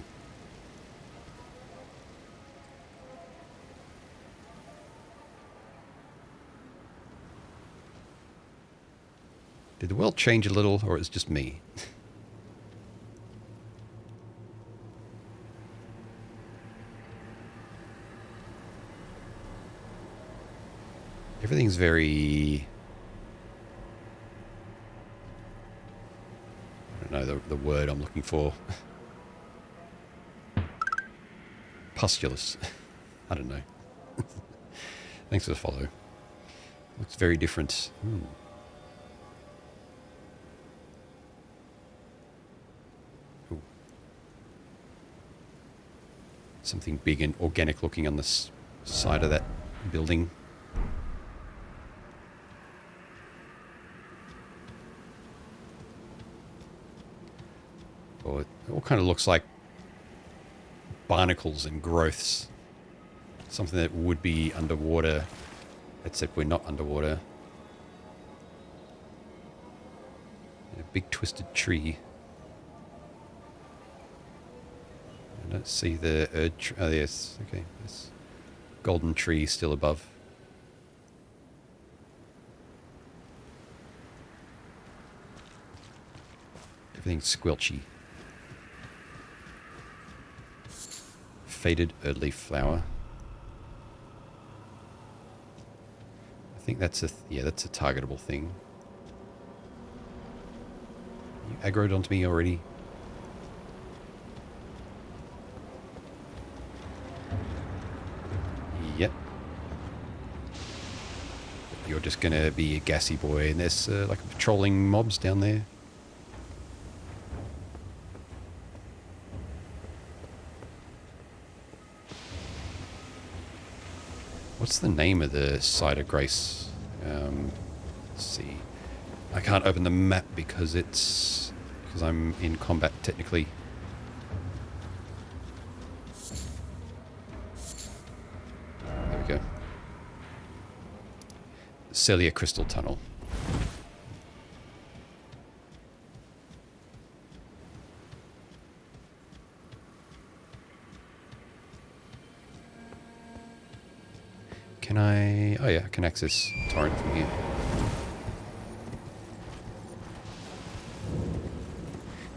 Speaker 1: Did the world change a little, or it's just me? Everything's very don't know the word I'm looking for. Pustulous. I don't know. Thanks for the follow. Looks very different. Ooh. Something big and organic looking on the side of that building. Or it all kind of looks like barnacles and growths. Something that would be underwater, except we're not underwater. A big twisted tree. I don't see the oh yes, okay. This golden tree still above. Everything's squelchy. Faded earth-leaf flower. I think that's that's a targetable thing. You aggroed onto me already. Yep. You're just gonna be a gassy boy, and there's like patrolling mobs down there. What's the name of the site of grace? Let's see. I can't open the map because I'm in combat technically. There we go. Celia Crystal Tunnel. Can I... Oh yeah, I can access torrent from here.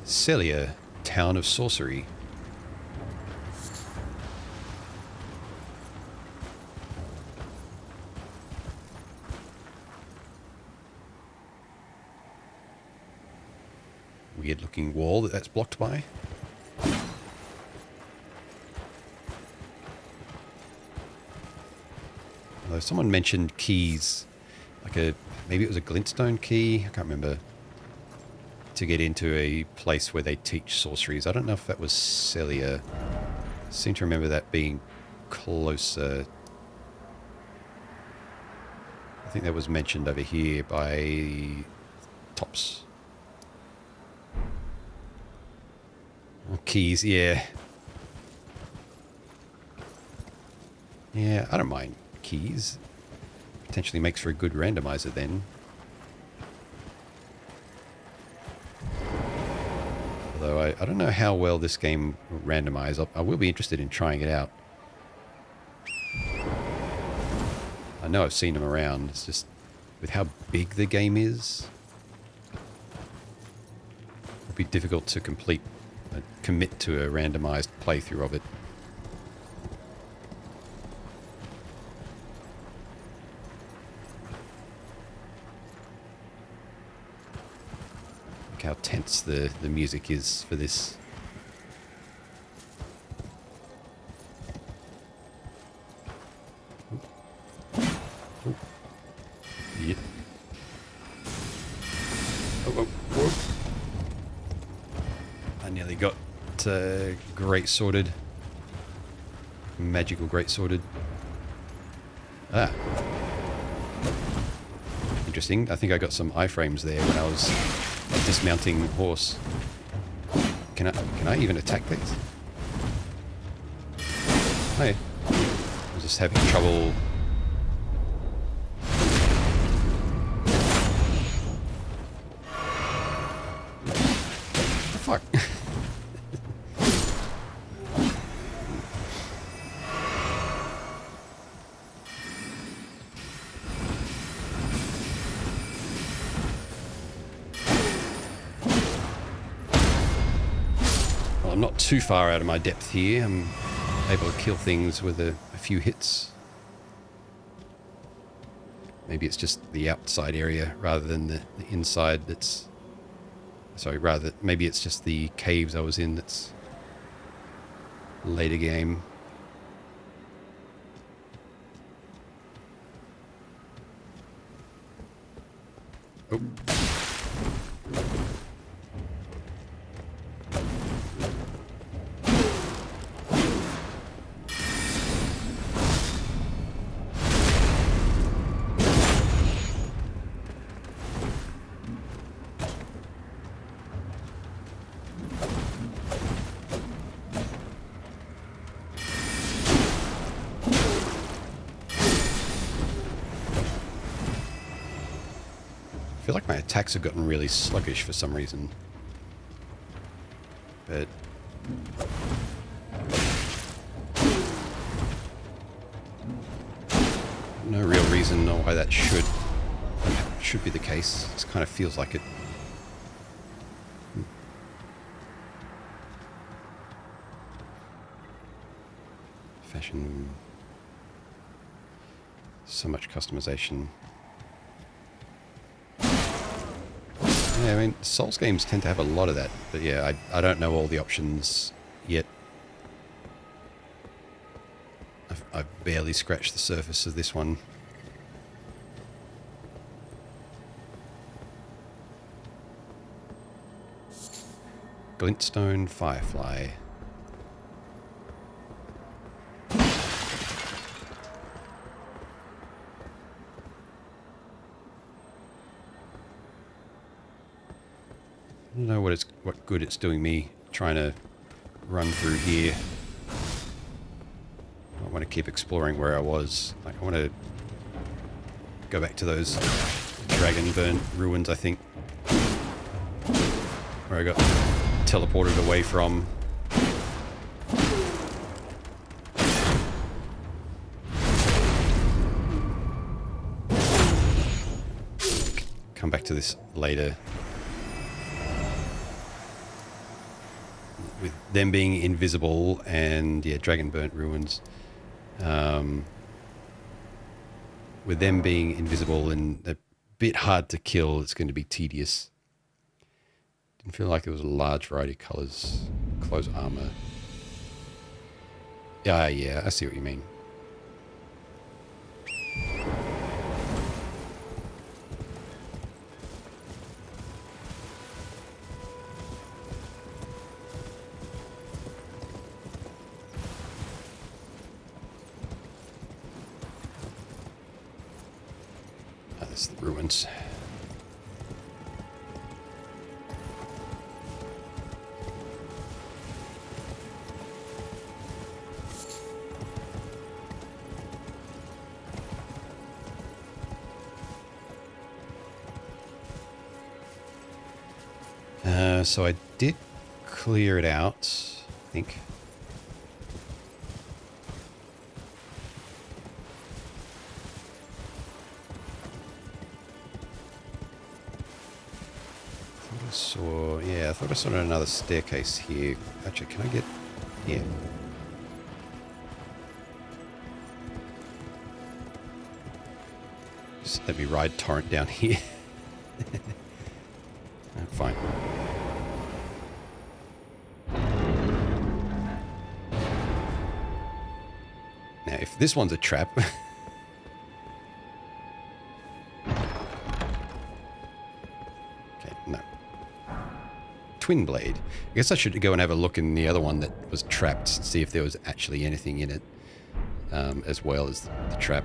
Speaker 1: Celia, Town of Sorcery. Weird looking wall that's blocked by. Although someone mentioned keys, like maybe it was a glintstone key, I can't remember, to get into a place where they teach sorceries. I don't know if that was Celia. I seem to remember that being closer. I think that was mentioned over here by Tops. Oh, keys, yeah. Yeah, I don't mind keys. Potentially makes for a good randomizer then. Although I don't know how well this game will randomize. I will be interested in trying it out. I know I've seen them around. It's just with how big the game is, it'll be difficult to commit to a randomized playthrough of it. Look how tense the music is for this. Yep. Oh. I nearly got great sworded. Magical great sworded. Ah. Interesting. I think I got some iframes there when I was dismounting horse. Can I even attack these? Oh yeah. I'm just having trouble. Fuck. Well, I'm not too far out of my depth here. I'm able to kill things with a few hits. Maybe it's just the outside area rather than the inside that's Sorry, rather, maybe it's just the caves I was in that's later game. Oh. I feel like my attacks have gotten really sluggish for some reason. But no real reason or why that should be the case. It kind of feels like it. Fashion. So much customization. Yeah, I mean, Souls games tend to have a lot of that, but yeah, I don't know all the options yet. I've barely scratched the surface of this one. Glintstone Firefly. I don't know what good it's doing me trying to run through here. I want to keep exploring where I was. Like, I want to go back to those Dragonburn ruins, I think, where I got teleported away from. Come back to this later. With them being invisible and, yeah, Dragonburnt ruins. With them being invisible and a bit hard to kill, it's going to be tedious. Didn't feel like there was a large variety of colours. Close armour. Yeah, I see what you mean. That's the ruins. So I did clear it out, I think. I thought I saw another staircase here. Actually, can I get... Yeah. Just let me ride Torrent down here. Fine. Now, if this one's a trap... Twin blade. I guess I should go and have a look in the other one that was trapped, see if there was actually anything in it, as well as the trap.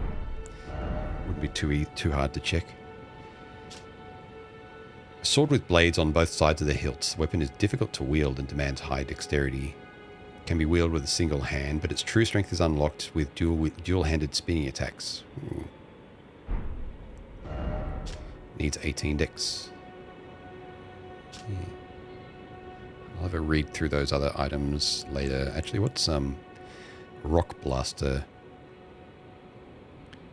Speaker 1: Wouldn't be too hard to check. A sword with blades on both sides of the hilt. The weapon is difficult to wield and demands high dexterity. Can be wielded with a single hand, but its true strength is unlocked with dual-handed spinning attacks. Needs 18 dex. Yeah. I'll have a read through those other items later. Actually, what's Rock Blaster?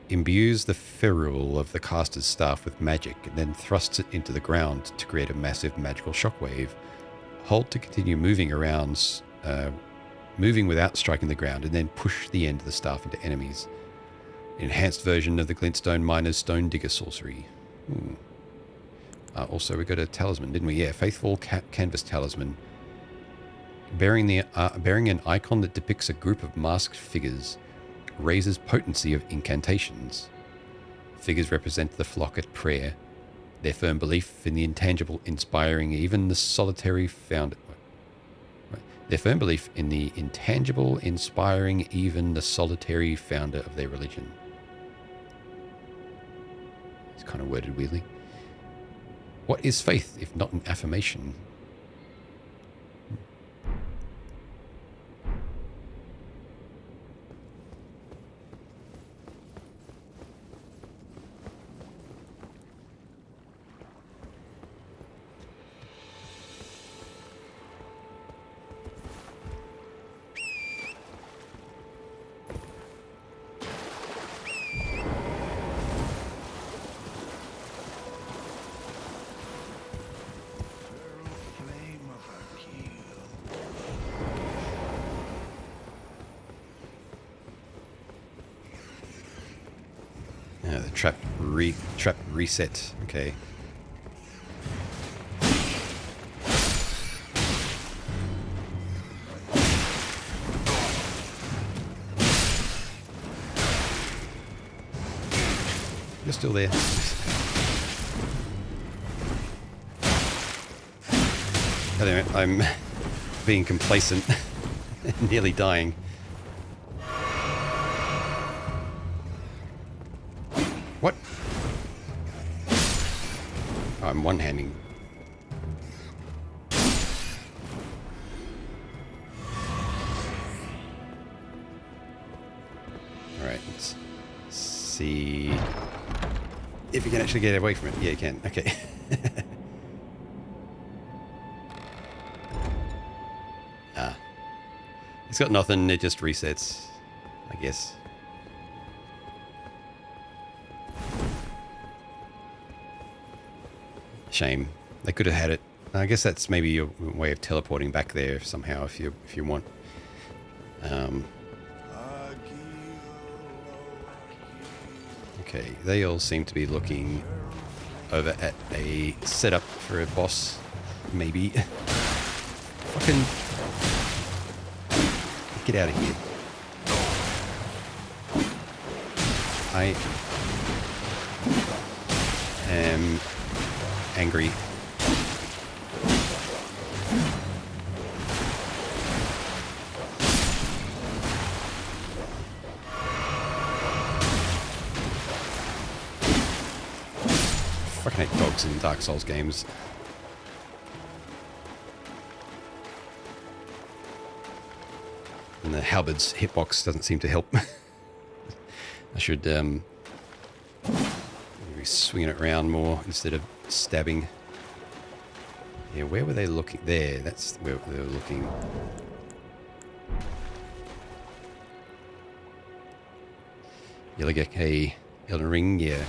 Speaker 1: Imbues the ferrule of the caster's staff with magic and then thrusts it into the ground to create a massive magical shockwave. Hold to continue moving around, moving without striking the ground, and then push the end of the staff into enemies. Enhanced version of the Glintstone Miner's Stone Digger sorcery. Also, we got a talisman, didn't we? Yeah, faithful canvas talisman. Bearing an icon that depicts a group of masked figures, raises potency of incantations. Figures represent the flock at prayer, their firm belief in the intangible inspiring even the solitary founder. Their firm belief in the intangible inspiring even the solitary founder of their religion. It's kind of worded weirdly. What is faith if not an affirmation?
Speaker 8: Flame of Akil.
Speaker 1: The trap reset. Okay. You're still there. Anyway, I'm being complacent, nearly dying. What? Oh, I'm one-handing. Alright, let's see if you can actually get away from it. Yeah, you can. Okay. It's got nothing, it just resets, I guess. Shame. They could have had it. I guess that's maybe your way of teleporting back there somehow if you want. Okay, they all seem to be looking over at a setup for a boss, maybe. Fucking get out of here. I am angry. Fucking hate dogs in Dark Souls games. And the halberd's hitbox doesn't seem to help. I should maybe swing it around more instead of stabbing. Yeah, where were they looking? There, that's where they were looking. Yelagake, Elden Ring, yeah.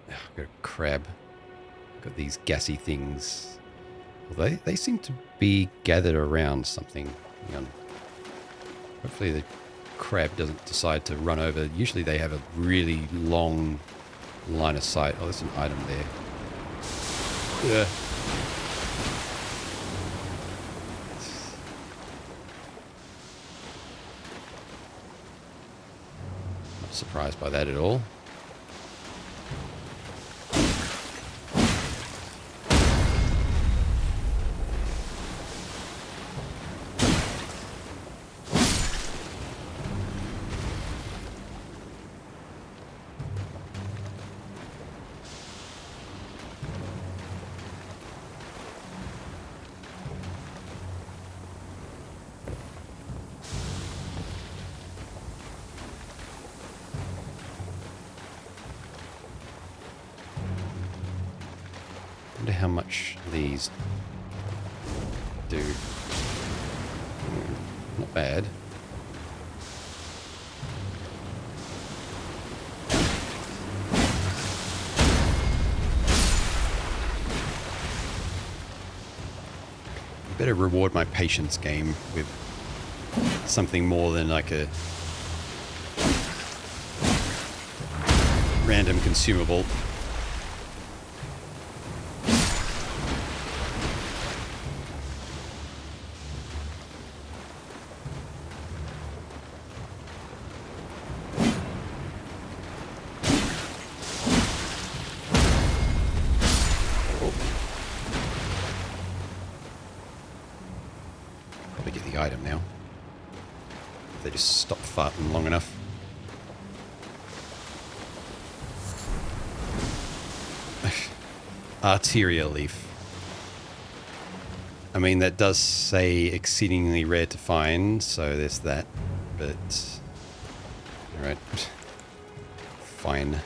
Speaker 1: Oh, I've got a crab. Got these gassy things. Well, they seem to be gathered around something. Hang on. Hopefully the crab doesn't decide to run over. Usually they have a really long line of sight. Oh, there's an item there. Yeah. Not surprised by that at all. Wonder how much these do. Not bad. Better reward my patience game with something more than like a random consumable. item now. If they just stop farting long enough. Arteria leaf. I mean, that does say exceedingly rare to find, so there's that. But... alright. Fine.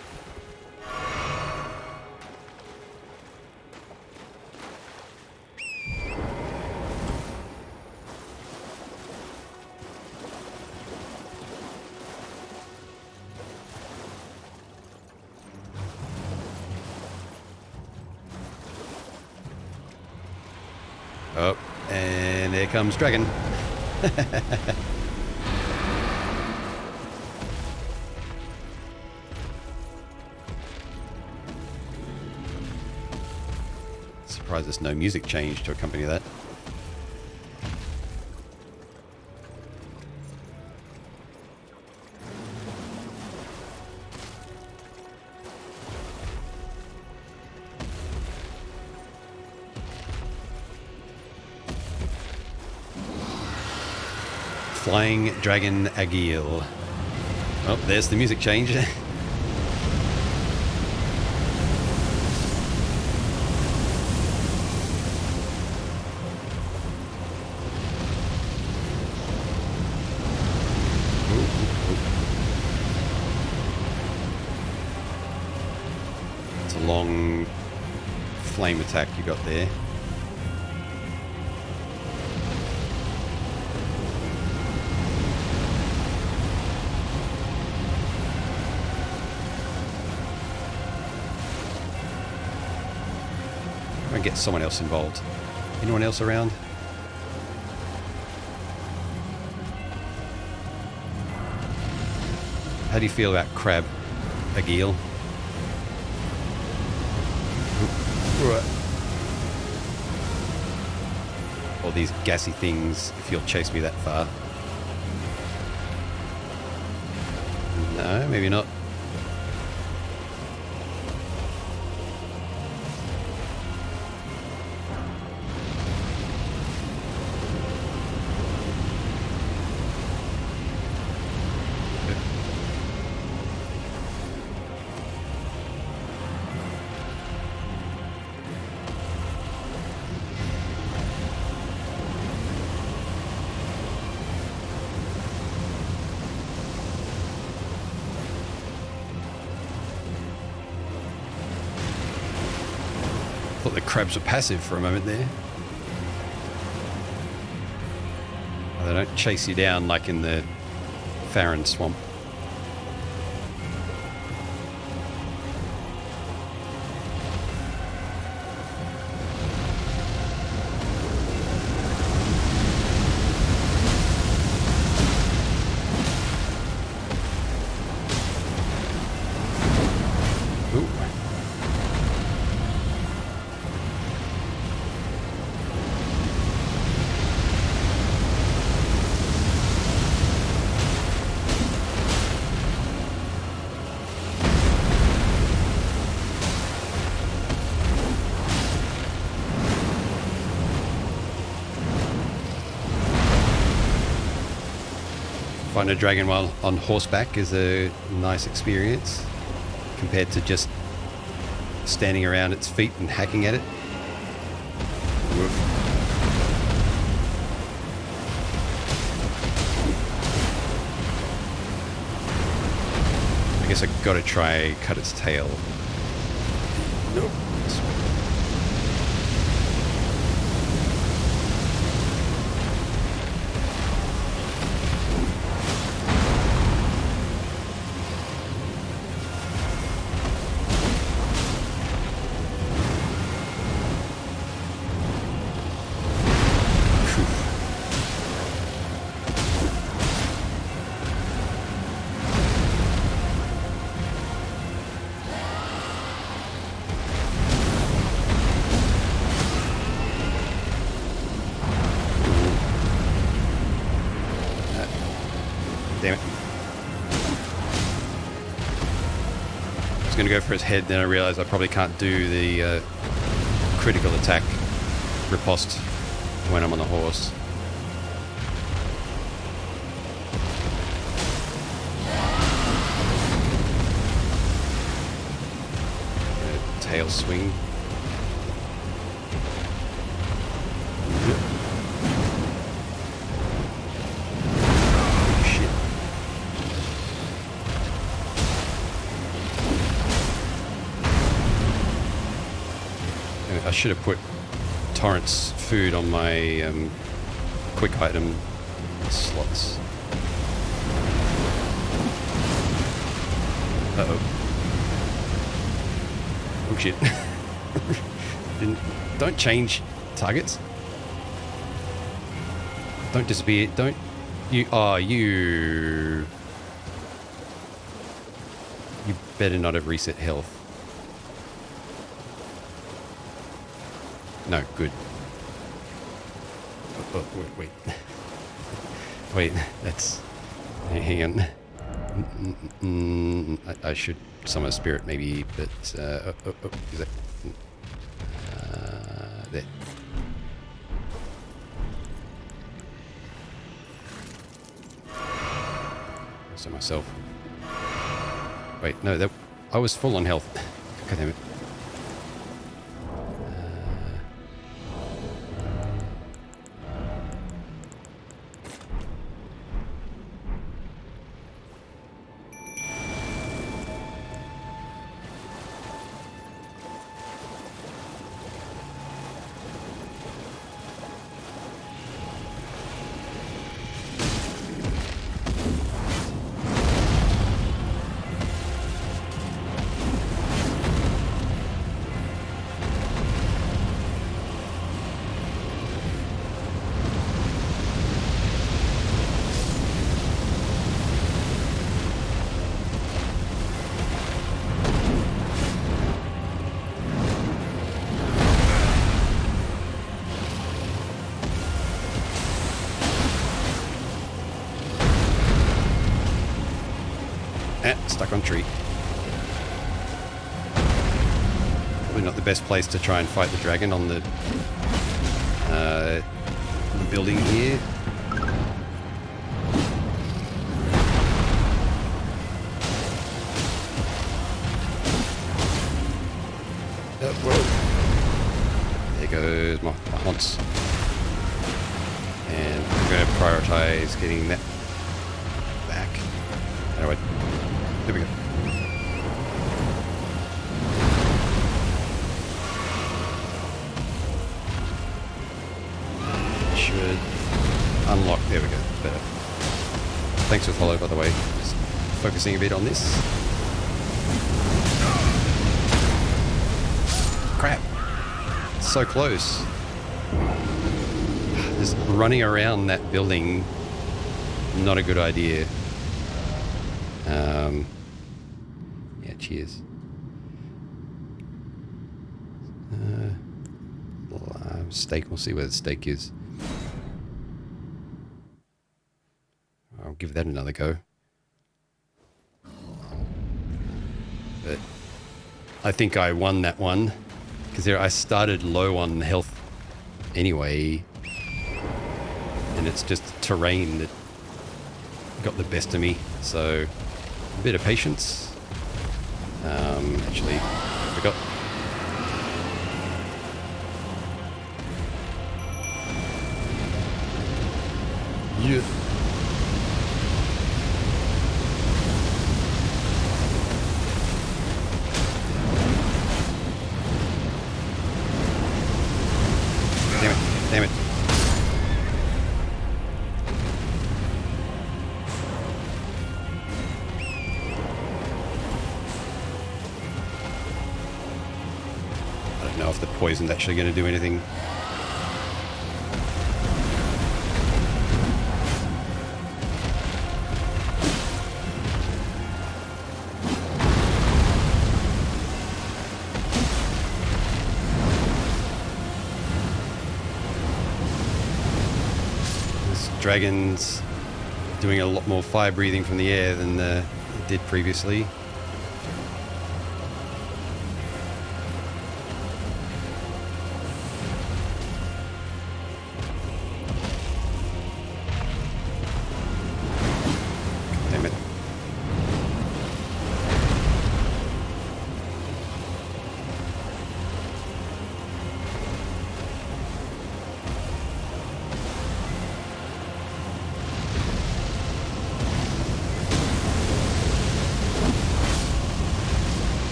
Speaker 1: Oh, and there comes Dragon. Surprised there's no music change to accompany that. Flying Dragon Agil. Oh, there's the music change. It's a long flame attack you got there. Get someone else involved. Anyone else around? How do you feel about Crab Agil? Or these gassy things, if you'll chase me that far. No, maybe not. Thought the crabs were passive for a moment there. They don't chase you down like in the Farron swamp. Find a dragon while on horseback is a nice experience compared to just standing around its feet and hacking at it. Woof. I guess I gotta try cut its tail. Nope. Damn it. I was going to go for his head, then I realized I probably can't do the critical attack riposte when I'm on the horse. tail swing. Yep. Shit. I should have put Torrent's food on my quick item slots. Uh-oh. Oh shit. Don't change targets. Don't disappear. Don't. You. Oh, you. You better not have reset health. No, good. Oh, wait. Wait, that's... Hang on. I should summon a spirit maybe, but... is that... there. So myself. Wait, no, that... I was full on health. God damn it. Stuck on tree. Probably not the best place to try and fight the dragon on the building here. Whoa. There goes my haunts. And I'm going to prioritize getting that back. Anyway. There we go. Should unlock. There we go. Better. Thanks for the follow, by the way. Just focusing a bit on this. Crap. So close. Just running around that building. Not a good idea. Yeah, cheers. Steak, we'll see where the steak is. I'll give that another go. But I think I won that one because I started low on health anyway, and it's just terrain that got the best of me. So a bit of patience. Actually, I forgot. Yeah. Damn it. I don't know if the poison's actually going to do anything. Dragons doing a lot more fire breathing from the air than it did previously. Damn it.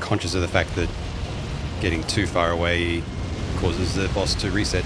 Speaker 1: conscious of the fact that getting too far away causes the boss to reset.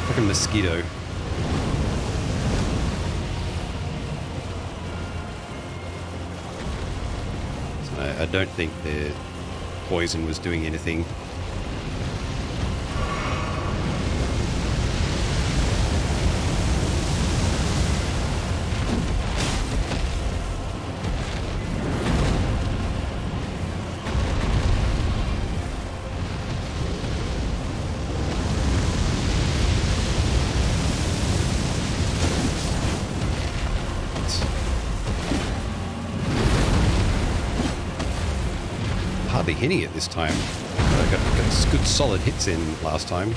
Speaker 1: Like a mosquito. So I don't think the poison was doing anything. Hardly hitting it this time. I got good solid hits in last time.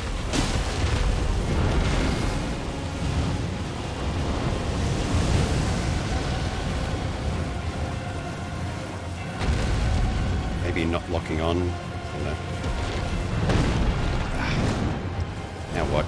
Speaker 1: Maybe not locking on. I don't know. Now what?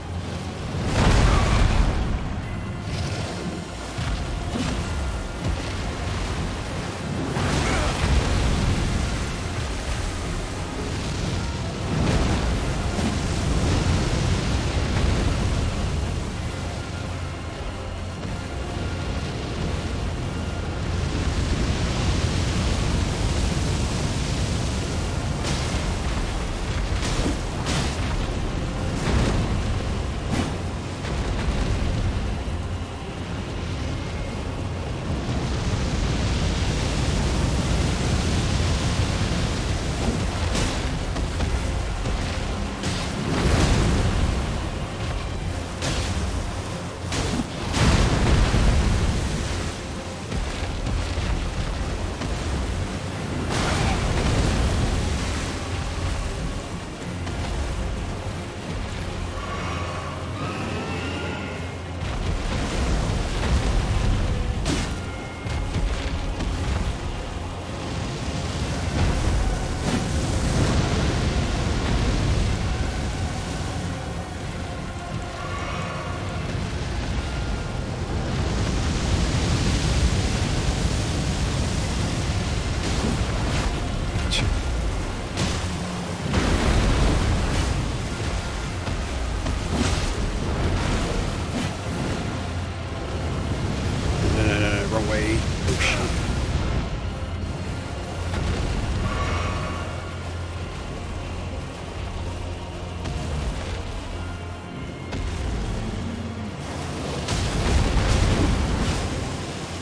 Speaker 1: Wrong way. Oh, shit.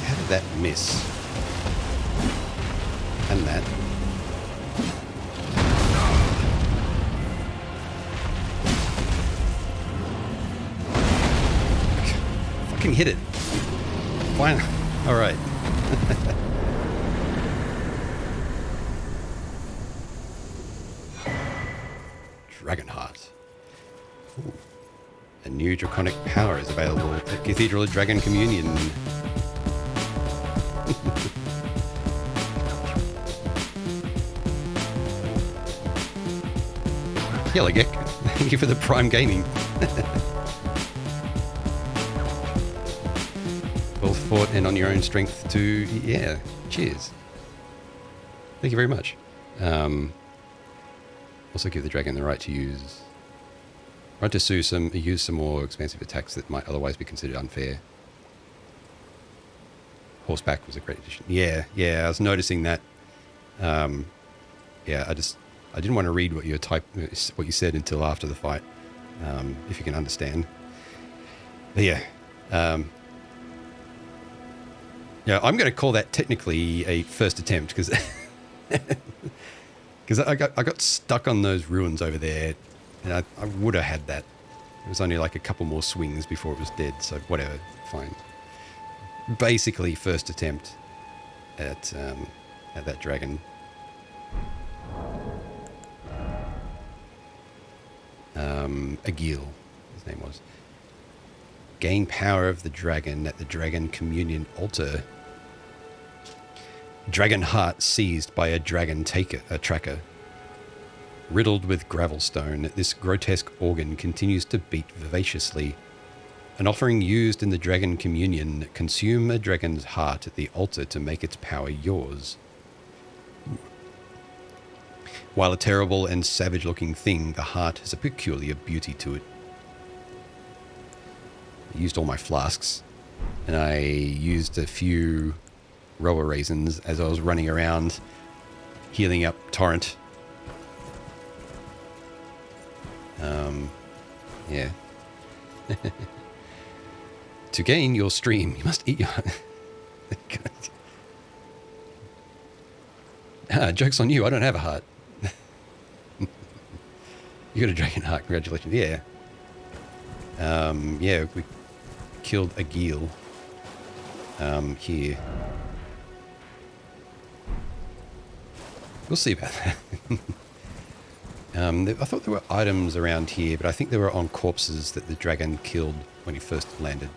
Speaker 1: How did that miss? And that. Fucking hit it. Fine. All right. Dragonheart. Ooh. A new draconic power is available at Cathedral of Dragon Communion. Yellow Geck, thank you for the Prime Gaming. Well fought and on your own strength to, yeah, cheers. Thank you very much. Also give the dragon the right to use Tried to use some more expansive attacks that might otherwise be considered unfair. Horseback was a great addition. Yeah, I was noticing that. Yeah, I didn't want to read what you said until after the fight, if you can understand. But yeah, yeah, I'm going to call that technically a first attempt because I got stuck on those ruins over there, and I would have had that. It was only like a couple more swings before it was dead, so whatever, fine. Basically, first attempt at that dragon. Agil, his name was. Gain power of the dragon at the Dragon Communion altar. Dragon heart seized by a dragon tracker. Riddled with gravelstone, this grotesque organ continues to beat vivaciously. An offering used in the Dragon Communion. Consume a dragon's heart at the altar to make its power yours. While a terrible and savage-looking thing, the heart has a peculiar beauty to it. I used all my flasks, and I used a few roller raisins as I was running around, healing up Torrent. Yeah. To gain your stream, you must eat your... Joke's on you, I don't have a heart. You got a dragon heart, congratulations. Yeah. Yeah, we killed Agil. Here. We'll see about that. I thought there were items around here, but I think they were on corpses that the dragon killed when he first landed.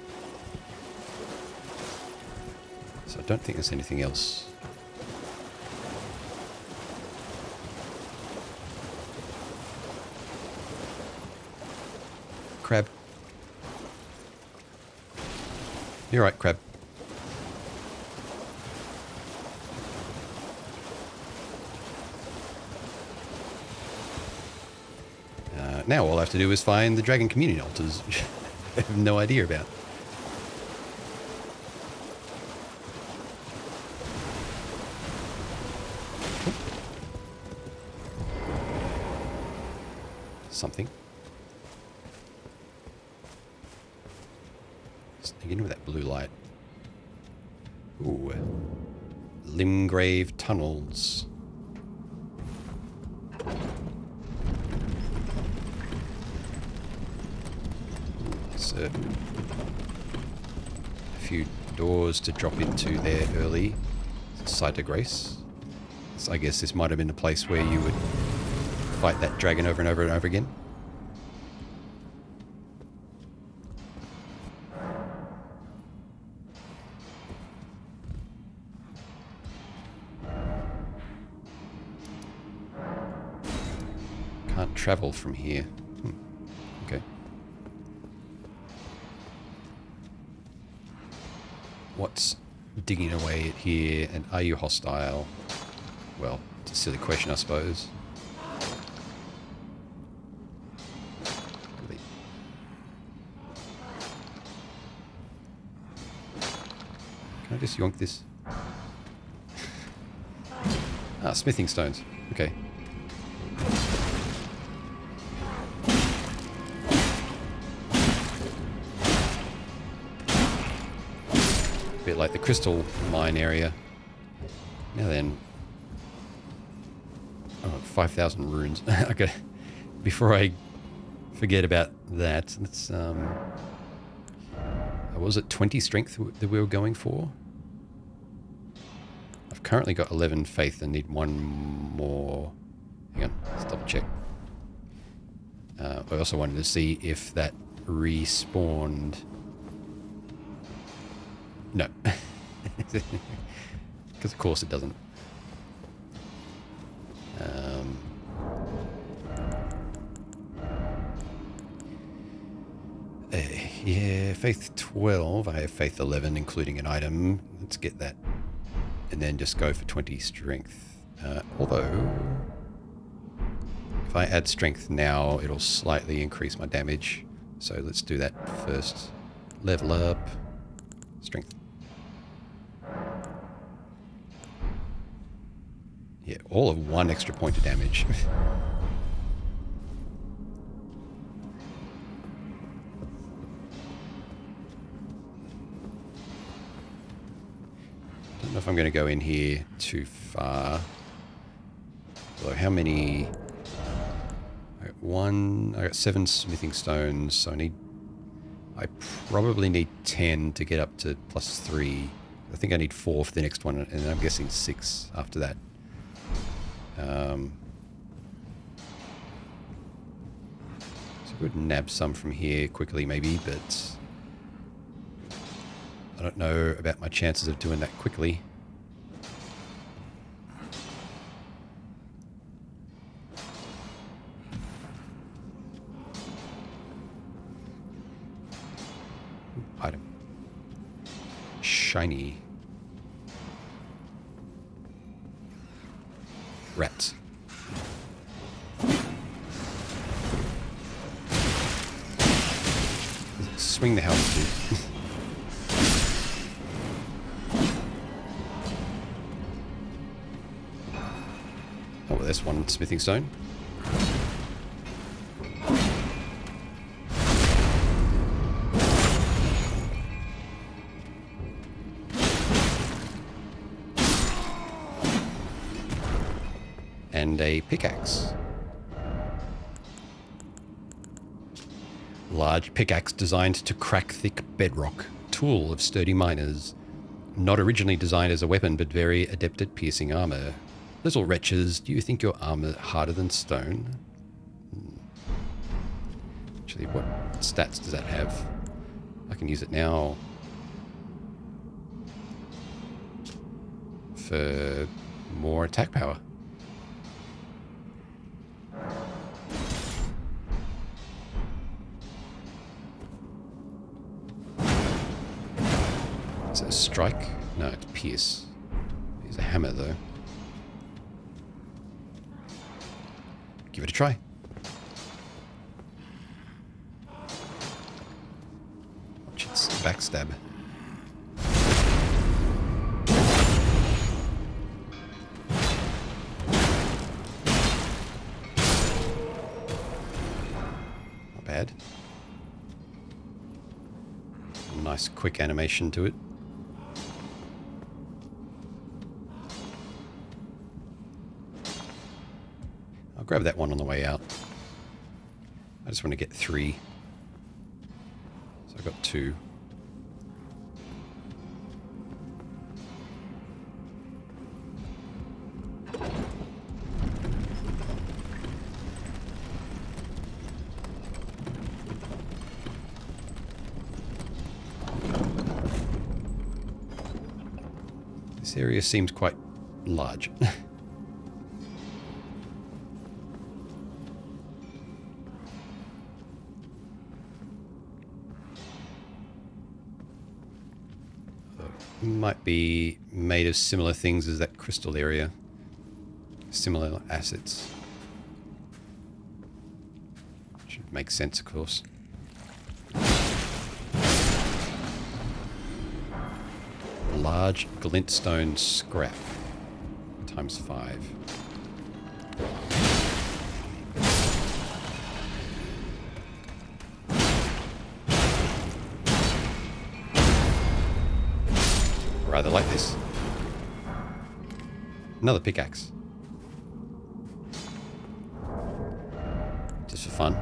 Speaker 1: So I don't think there's anything else. Crab. You're right, crab. Now all I have to do is find the Dragon Communion altars, which I have no idea about. Something. Sneak in with that blue light. Ooh. Limgrave tunnels. So, a few doors to drop into there early. Site of Grace. So I guess this might have been the place where you would fight that dragon over and over and over again. Can't travel from here. Okay. What's digging away at here, and are you hostile? Well, it's a silly question, I suppose. Really? Can I just yonk this? Ah, smithing stones. Okay. Bit like the crystal mine area. Now then. Oh, 5,000 runes. Okay. Before I forget about that, let's was it 20 strength that we were going for? I've currently got 11 faith and need one more. Hang on, let's double check. I also wanted to see if that respawned. No. Because of course it doesn't. Yeah, faith 12. I have faith 11, including an item. Let's get that. And then just go for 20 strength. Although, if If I add strength now, it'll slightly increase my damage. So let's do that first. Level up. Strength. Yeah, all of 1 extra point of damage. Don't know if I'm going to go in here too far. So how many... I got 7 smithing stones, so I probably need 10 to get up to +3. I think I need 4 for the next one, and then I'm guessing 6 after that. So I could nab some from here quickly maybe, but I don't know about my chances of doing that quickly. Item. Shiny. Rats. Swing the helmet, dude. Oh, well, there's 1 smithing stone. And a pickaxe. Large pickaxe designed to crack thick bedrock. Tool of sturdy miners. Not originally designed as a weapon, but very adept at piercing armor. Little wretches, do you think your armor harder than stone? Actually, what stats does that have? I can use it now. For more attack power. Is it a strike? No, it's pierce. Use a hammer, though. Give it a try. Watch its backstab. Not bad. Nice quick animation to it. I'll grab that one on the way out. I just want to get 3. So I've got 2. This area seems quite large. Might be made of similar things as that crystal area. Similar assets. Should make sense, of course. Large glintstone scrap. Times 5. Rather like this. Another pickaxe. Just for fun.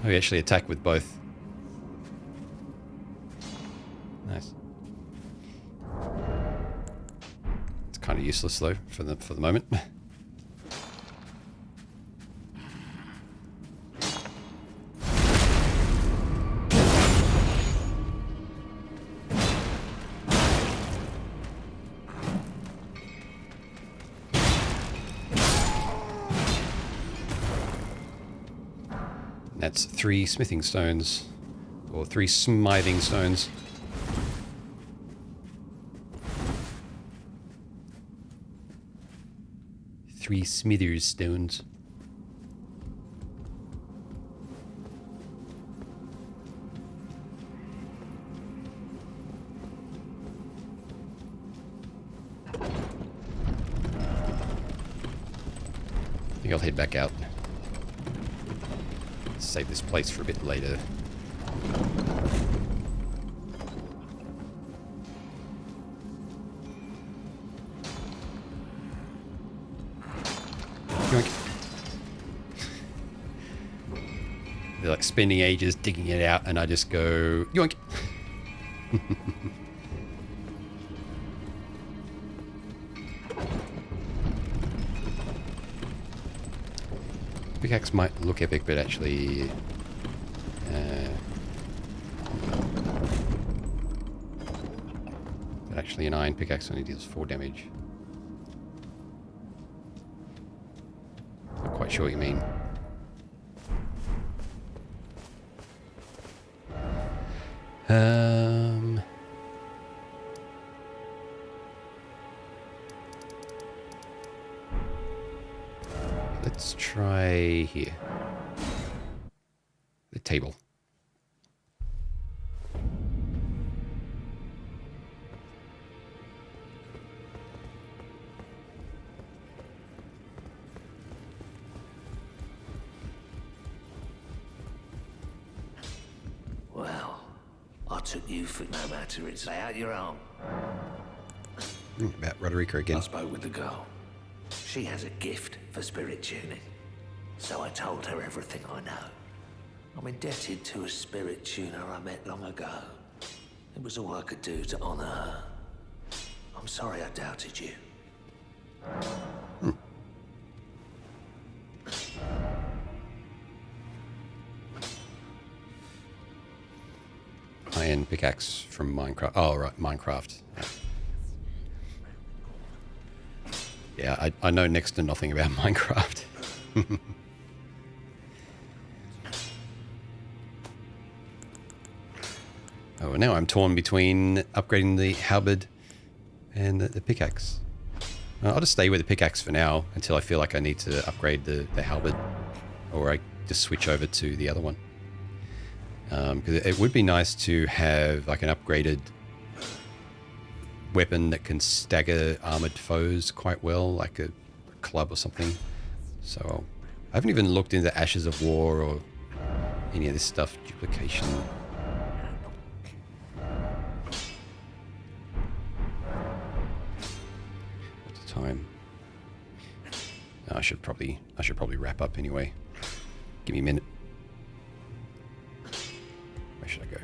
Speaker 1: We actually attack with both. Nice. It's kind of useless though for the moment. That's 3 smithing stones, or 3 smithing stones. 3 Smithers stones. I think I'll head back out. Save this place for a bit later. Yoink. They're like spending ages digging it out, and I just go yoink. Pickaxe might look epic, but actually, an iron pickaxe only deals 4 damage. Not quite sure what you mean. Let's try here. The table.
Speaker 9: Well, I took you for no matter it's lay out your arm.
Speaker 1: About Roderica again.
Speaker 9: I spoke with the girl. She has a gift for spirit tuning. So I told her everything I know. I'm indebted to a spirit tuner I met long ago. It was all I could do to honor her. I'm sorry I doubted you.
Speaker 1: Iron pickaxe from Minecraft. Oh, right, Minecraft. Yeah, I know next to nothing about Minecraft. Oh, now I'm torn between upgrading the halberd and the pickaxe. I'll just stay with the pickaxe for now until I feel like I need to upgrade the halberd, or I just switch over to the other one. Because it would be nice to have like an upgraded weapon that can stagger armored foes quite well, like a club or something. So I haven't even looked into Ashes of War or any of this stuff. Duplication. What's the time? I should probably wrap up anyway. Give me a minute. Where should I go?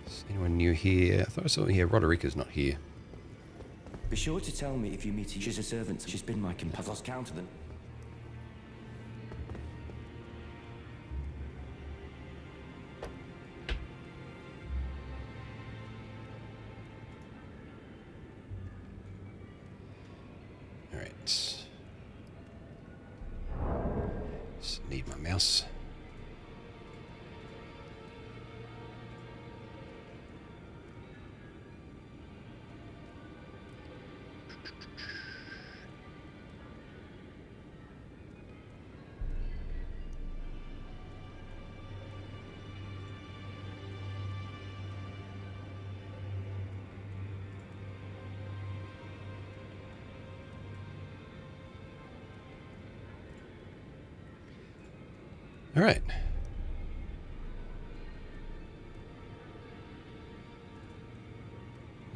Speaker 1: Is anyone new here? I thought I saw here. Roderica's not here.
Speaker 10: Be sure to tell me if you meet she's a servant. She's been my companion. I've lost count of them.
Speaker 1: All right. Just need my mouse. All right.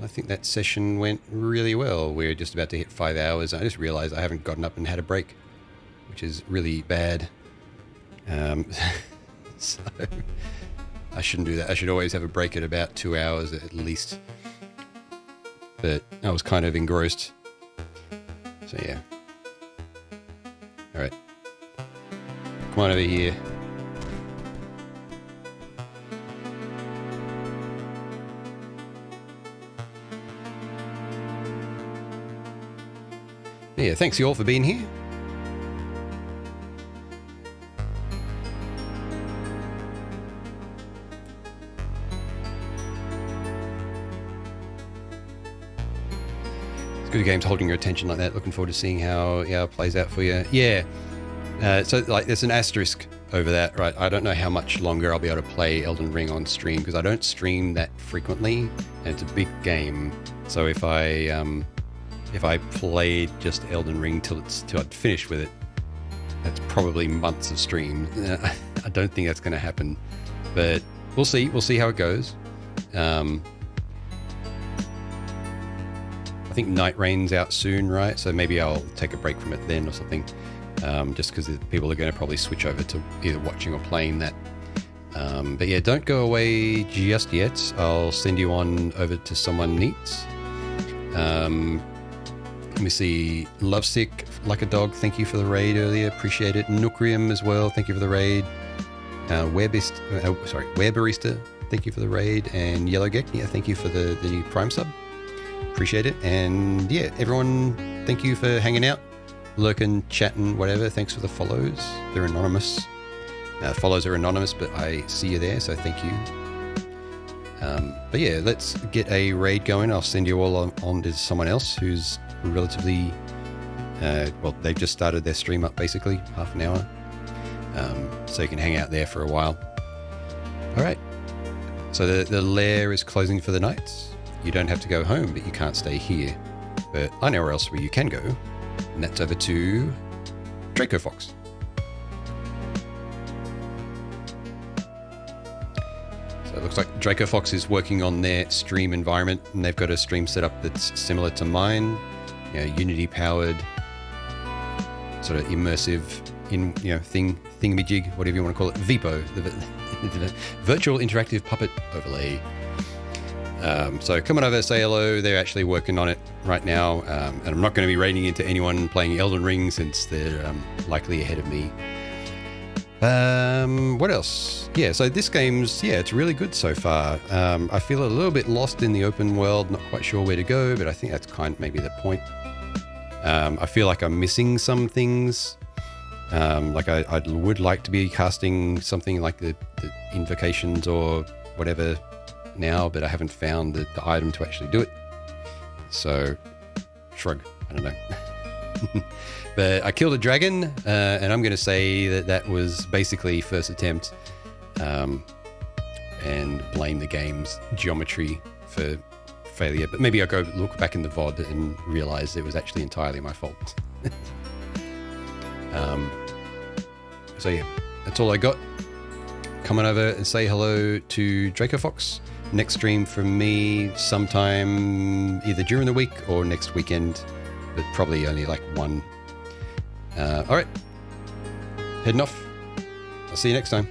Speaker 1: I think that session went really well. We're just about to hit 5 hours. I just realized I haven't gotten up and had a break, which is really bad. So I shouldn't do that. I should always have a break at about 2 hours at least. But I was kind of engrossed. So yeah. All right. Come on over here. Yeah, thanks you all for being here. good games holding your attention like that. Looking forward to seeing how it plays out for you. Yeah. So like there's an asterisk over that, right? I don't know how much longer I'll be able to play Elden Ring on stream because I don't stream that frequently, and it's a big game. So if I played just Elden Ring till I'd finished with it, that's probably months of stream. I don't think that's going to happen, but we'll see. We'll see how it goes. I think Night Rain's out soon, right? So maybe I'll take a break from it then or something. Just because people are going to probably switch over to either watching or playing that. But yeah, don't go away just yet. I'll send you on over to someone neat. Let me see. Lovesick Like a Dog, thank you for the raid earlier. Appreciate it. Nookrium as well, thank you for the raid. Werebarista, thank you for the raid. And Yellow Geck, yeah, thank you for the Prime sub. Appreciate it. And yeah, everyone, thank you for hanging out. Lurking, chatting, whatever. Thanks for the follows. They're anonymous. Follows are anonymous, but I see you there, so thank you. But yeah, let's get a raid going. I'll send you all on to someone else who's relatively... well, they've just started their stream up, basically, half an hour. So you can hang out there for a while. All right. So the lair is closing for the night. You don't have to go home, but you can't stay here. But I know where else where you can go. And that's over to Draco Fox. So it looks like Draco Fox is working on their stream environment, and they've got a stream setup that's similar to mine. Unity powered, sort of immersive, thingamajig, whatever you want to call it, VIPO, the virtual interactive puppet overlay. So come on over, say hello. They're actually working on it right now. And I'm not going to be raiding into anyone playing Elden Ring since they're likely ahead of me. What else? Yeah, so this game's, it's really good so far. I feel a little bit lost in the open world, not quite sure where to go, but I think that's maybe the point. I feel like I'm missing some things. Like I would like to be casting something like the invocations or whatever now, but I haven't found the item to actually do it. So, shrug. I don't know. But I killed a dragon, and I'm going to say that was basically first attempt, and blame the game's geometry for failure. But maybe I'll go look back in the VOD and realize it was actually entirely my fault. So yeah, that's all I got. Come on over and say hello to Draco Fox. Next stream from me sometime either during the week or next weekend, but probably only like one. All right, heading off. I'll see you next time.